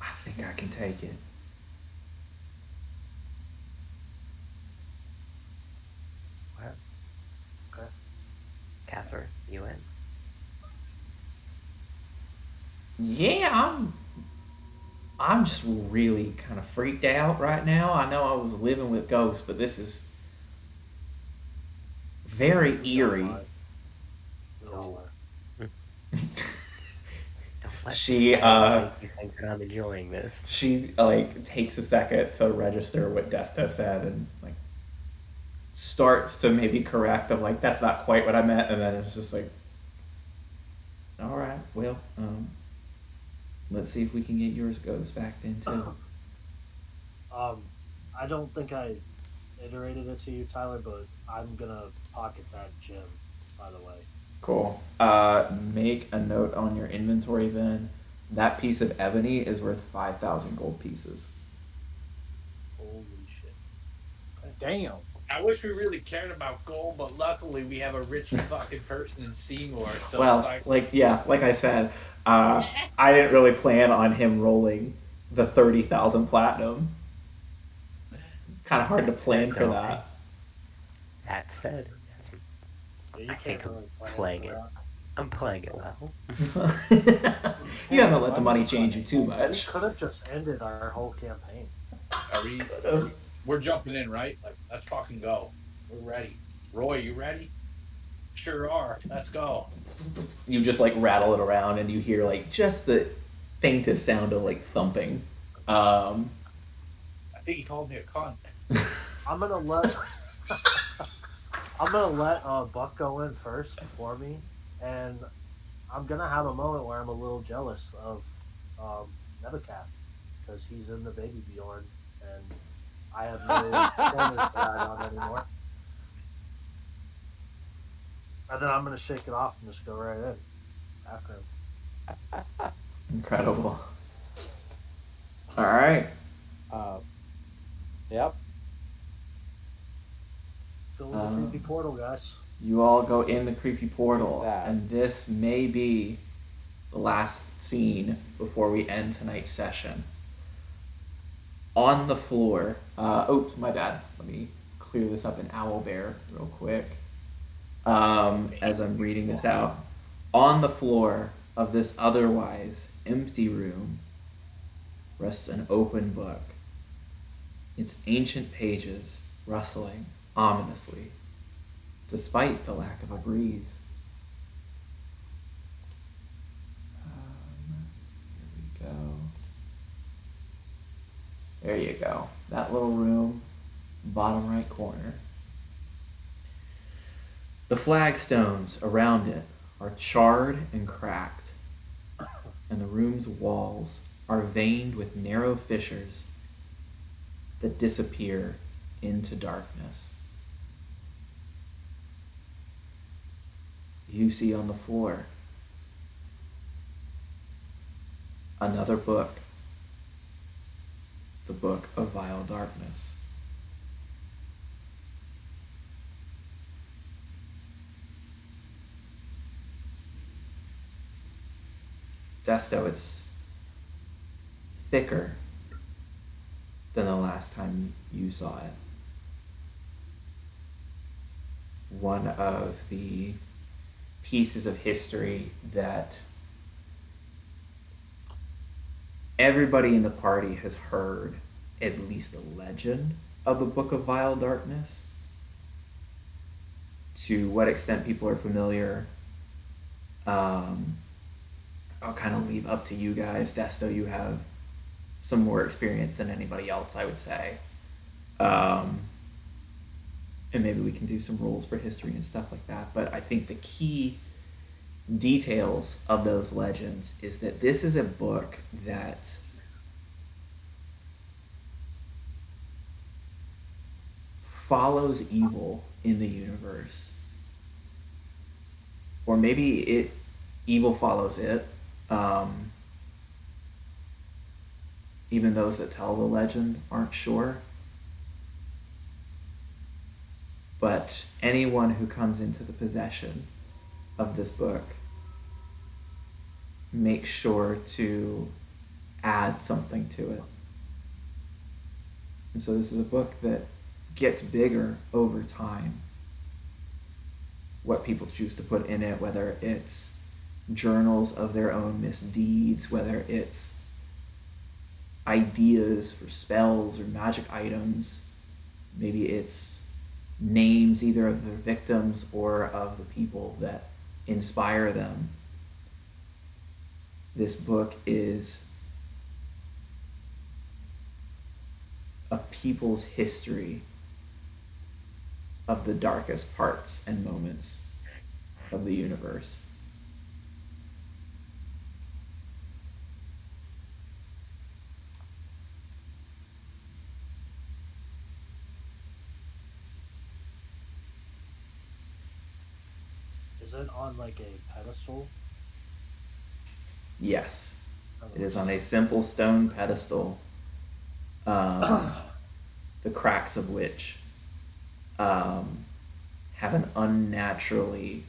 I think I can take it. Well, Okay. Catherine, you in? Yeah, I'm just really kind of freaked out right now. I know I was living with ghosts, but this is very We all eerie. are. We all are. Don't let the she silence make you think that I'm enjoying this. she like takes a second to register what Desto said and like starts to maybe correct of like that's not quite what I meant, and then it's just like, all right, well, let's see if we can get yours ghost back then too. um, I don't think I iterated it to you, Tyler, but I'm gonna pocket that gem. By the way, Cool. Make a note on your inventory then. That piece of ebony is worth 5,000 gold pieces. holy shit! Okay. Damn. I wish we really cared about gold, but luckily we have a rich fucking person in Seymour, so it's Well, like, yeah, like I said, I didn't really plan on him rolling the 30,000 platinum. It's kind of hard to That plan said, for though, that. that said, Yeah, I you can't think I'm really plan playing for it. that. I'm playing it well. You Yeah, haven't let the money money is change you money. too We much. could have just ended our whole campaign. we're jumping in, right? Like, let's fucking go. We're ready. Roy, you ready? Sure are. Let's go. You just like rattle it around and you hear like just the faintest sound of like thumping. Um, I think he called me a cunt. I'm gonna let I'm gonna let Buck go in first before me, and I'm gonna have a moment where I'm a little jealous of Nebucath because he's in the baby Bjorn, and I have no shoulders to ride on anymore. And then I'm gonna shake it off and just go right in after him. Incredible. All right. Uh, yep. Fill the creepy portal, guys. You all go in the creepy portal, With that. and this may be the last scene before we end tonight's session. On the floor. Oh, my bad. Let me clear this up in Owlbear real quick. As I'm reading this out. On the floor of this otherwise empty room rests an open book, its ancient pages rustling ominously, despite the lack of a breeze. Here we go. There you go. That little room, bottom right corner. The flagstones around it are charred and cracked, and the room's walls are veined with narrow fissures that disappear into darkness. You see on the floor another book, the Book of Vile Darkness. Desto, it's thicker than the last time you saw it. One of the pieces of history that everybody in the party has heard at least the legend of the Book of Vile Darkness. To what extent people are familiar, um, I'll kind of leave up to you guys. Desto, you have some more experience than anybody else, I would say. Um, and maybe we can do some rules for history and stuff like that. But I think the key details of those legends is that this is a book that follows evil in the universe, or maybe evil follows it. Um, Even those that tell the legend aren't sure. But anyone who comes into the possession of this book, make sure to add something to it. And so this is a book that gets bigger over time. What people choose to put in it, whether it's journals of their own misdeeds, whether it's ideas for spells or magic items, maybe it's names either of the victims or of the people that inspire them. This book is a people's history of the darkest parts and moments of the universe. Is it on like a pedestal? Yes, That it is looks on a so simple cool. stone pedestal, um, the cracks of which um, have an unnaturally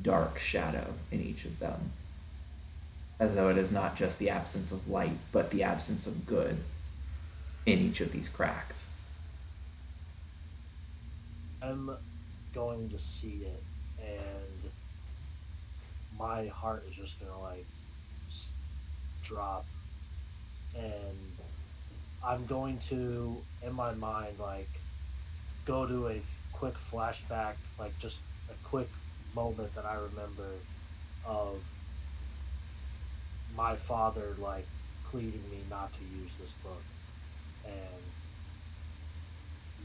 dark shadow in each of them, as though it is not just the absence of light, but the absence of good in each of these cracks. I'm going to see it, and my heart is just gonna like drop, and I'm going to, in my mind, like go to a quick flashback, like just a quick moment that I remember of my father like pleading me not to use this book, and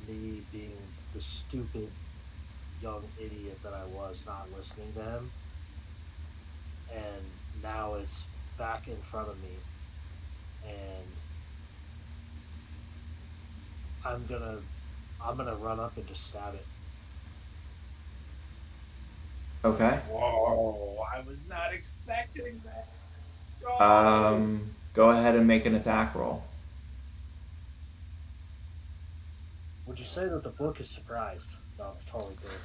me being the stupid young idiot that I was, not listening to him, and now it's back in front of me, and I'm gonna I'm gonna run up and just stab it. Okay. Whoa! I was not expecting that. Go! Go ahead and make an attack roll. Would you say that the book is surprised? No, I'm totally kidding.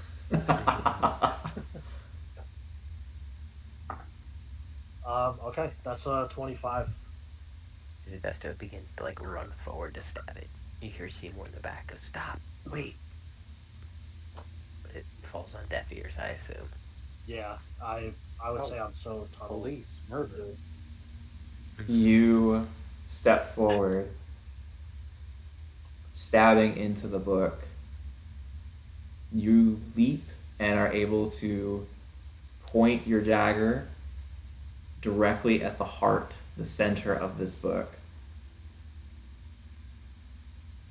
Okay, that's 25. Vesto begins to like run forward to stab it. You hear Seymour in the back go, "Stop! Wait!" But it falls on deaf ears, I assume. Yeah, I would Oh, say I'm so tunnel. police, murder. You step forward, stabbing into the book. You leap and are able to point your dagger directly at the heart, the center of this book.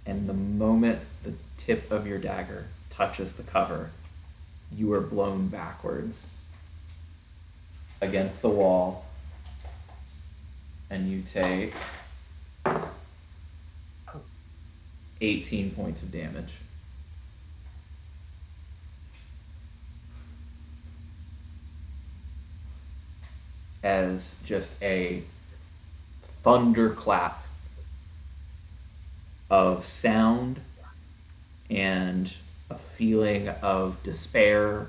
And the moment the tip of your dagger touches the cover, you are blown backwards against the wall, and you take 18 points of damage. As just a thunderclap of sound and a feeling of despair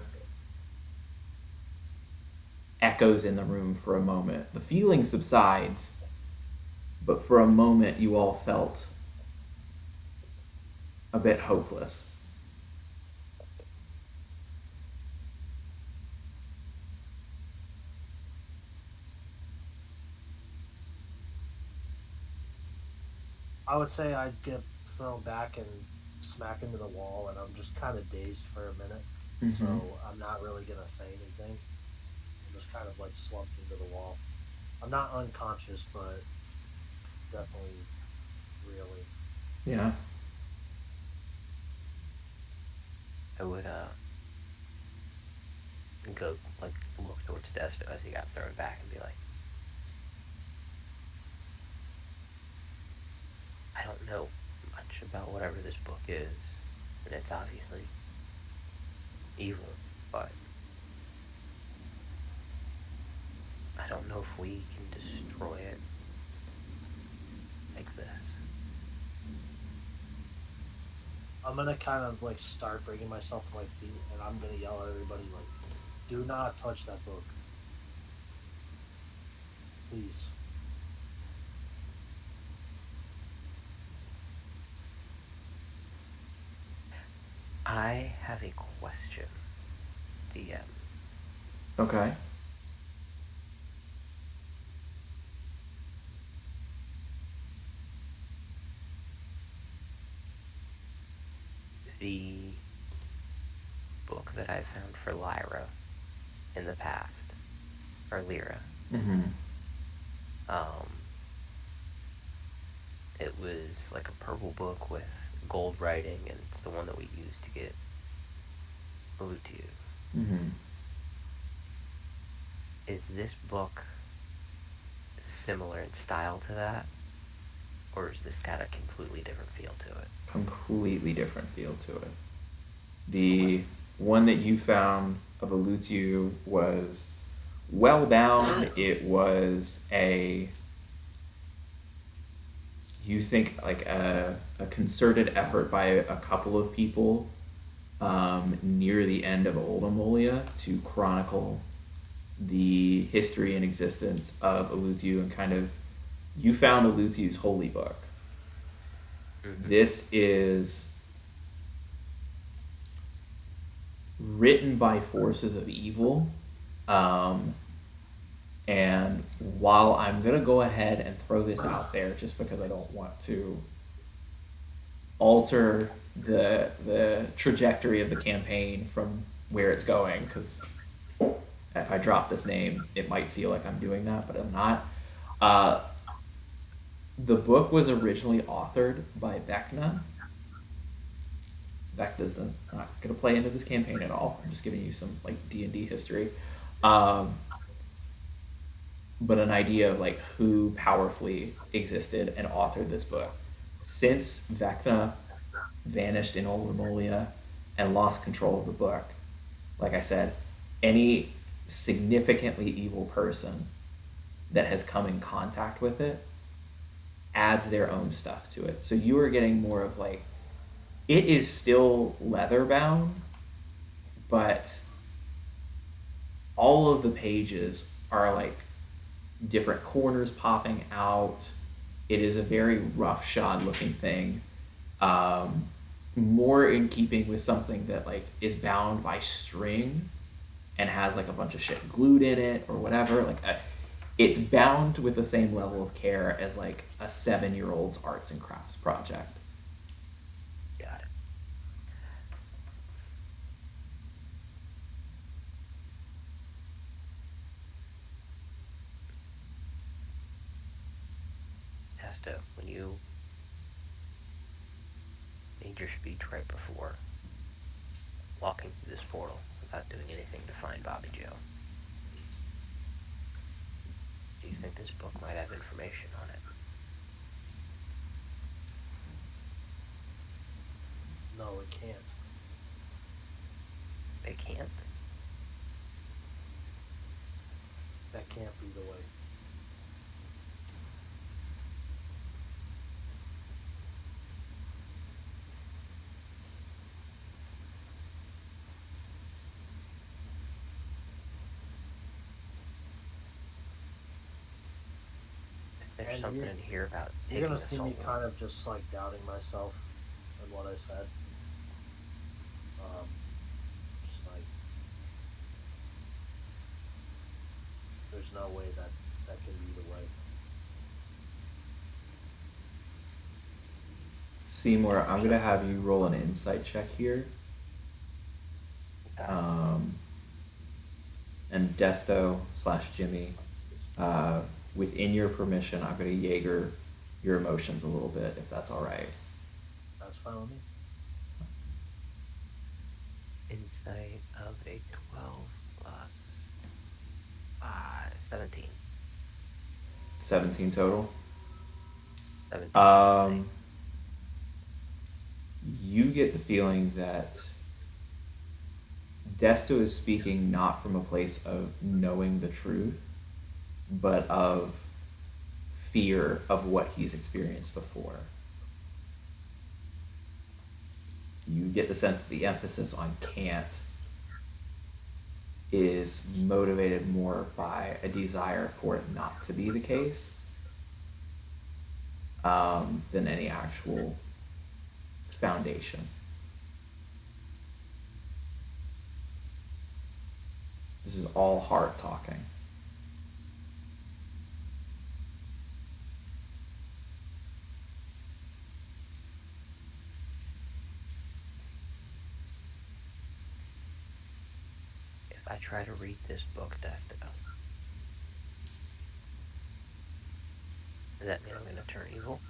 echoes in the room for a moment. The feeling subsides, but for a moment you all felt a bit hopeless. I would say I'd get thrown back and smack into the wall, and I'm just kind of dazed for a minute. Mm-hmm. So I'm not really gonna say anything. I'm just kind of like slumped into the wall. I'm not unconscious, but definitely reeling. Yeah. I would go like look towards Desto as he got thrown back and be like, "I don't know much about whatever this book is, and it's obviously evil, but I don't know if we can destroy it like this." I'm gonna kind of like start bringing myself to my feet, and I'm gonna yell at everybody like, "Do not touch that book, please." I have a question, DM. Okay. The book that I found for Lyra in the past, or Lyra, Mm-hmm. um, it was like a purple book with gold writing, and it's the one that we used to get Lutu. Mm-hmm. Is this book similar in style to that, or is this got a completely different feel to it? Completely different feel to it. Okay. The one that you found of Elutiu was well bound. It was you think like a concerted effort by a couple of people near the end of Old Ammolia to chronicle the history and existence of Elutiu and kind of you found Elutiu's holy book. This is written by forces of evil. And while I'm going to go ahead and throw this out there just because I don't want to alter the trajectory of the campaign from where it's going, because if I drop this name, it might feel like I'm doing that, but I'm not. The book was originally authored by Vecna. Vecna's not going to play into this campaign at all. I'm just giving you some like D&D history. But an idea of like who powerfully existed and authored this book. Since Vecna vanished in Old Ammolia and lost control of the book, like I said, any significantly evil person that has come in contact with it adds their own stuff to it. So you are getting more of like, it is still leather bound, but all of the pages are like different corners popping out. It is a very roughshod looking thing. More in keeping with something that like is bound by string and has like a bunch of shit glued in it or whatever. Like it's bound with the same level of care as like a 7-year-old's arts and crafts project. Got it. Hesta, when you made your speech right before walking through this portal without doing anything to find Bobby Joe, do you think this book might have information on it? No, it can't. It can't? That can't be the way. There's And something in here about You're taking gonna the see soul. me kind of just like doubting myself and what I said. Just like there's no way that can be the way. Seymour, I'm gonna have you roll an insight check here. And Desto / Jimmy, within your permission, I'm gonna Jaeger your emotions a little bit, if that's all right. That's fine with me. Insight of a 12 plus 5, 17. 17 total. 17. You get the feeling that Desto is speaking not from a place of knowing the truth, but of fear of what he's experienced before. You get the sense that the emphasis on can't is motivated more by a desire for it not to be the case than any actual foundation. This is all heart talking. If I try to read this book, Desto, does that mean I'm going to turn evil?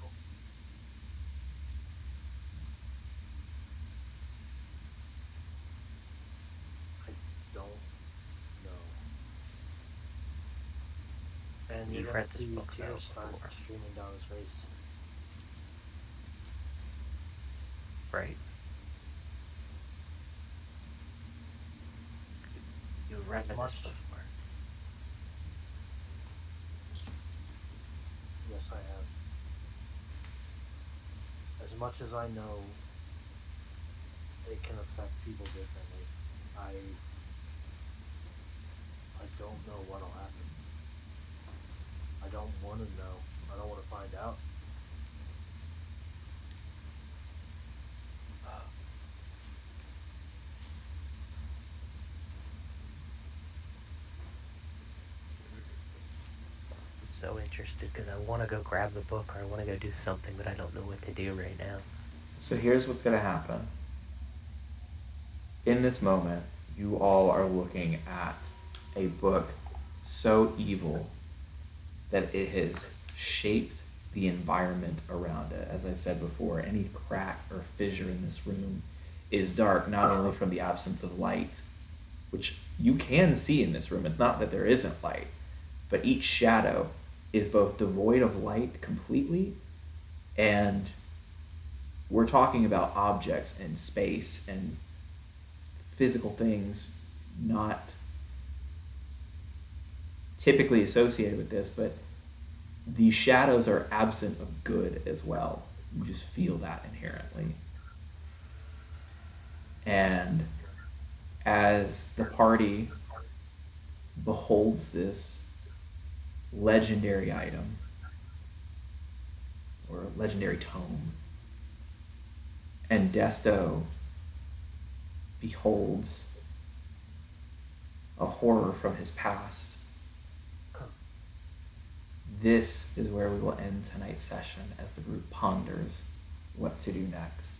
I don't know. And You've you're read gonna this see book, though, tears start before. streaming down his face. Right. read this much- before. Yes, I have. As much as I know, it can affect people differently. I don't know what'll happen. I don't want to know. I don't want to find out. I'm so interested because I want to go grab the book or I want to go do something, but I don't know what to do right now. So here's what's going to happen. In this moment, you all are looking at a book so evil that it has shaped the environment around it. As I said before, any crack or fissure in this room is dark, not only from the absence of light, which you can see in this room. It's not that there isn't light, but each shadow is both devoid of light completely, and we're talking about objects and space and physical things not typically associated with this, but the shadows are absent of good as well. You just feel that inherently. And as the party beholds this legendary item or legendary tome, and Desto beholds a horror from his past, this is where we will end tonight's session as the group ponders what to do next.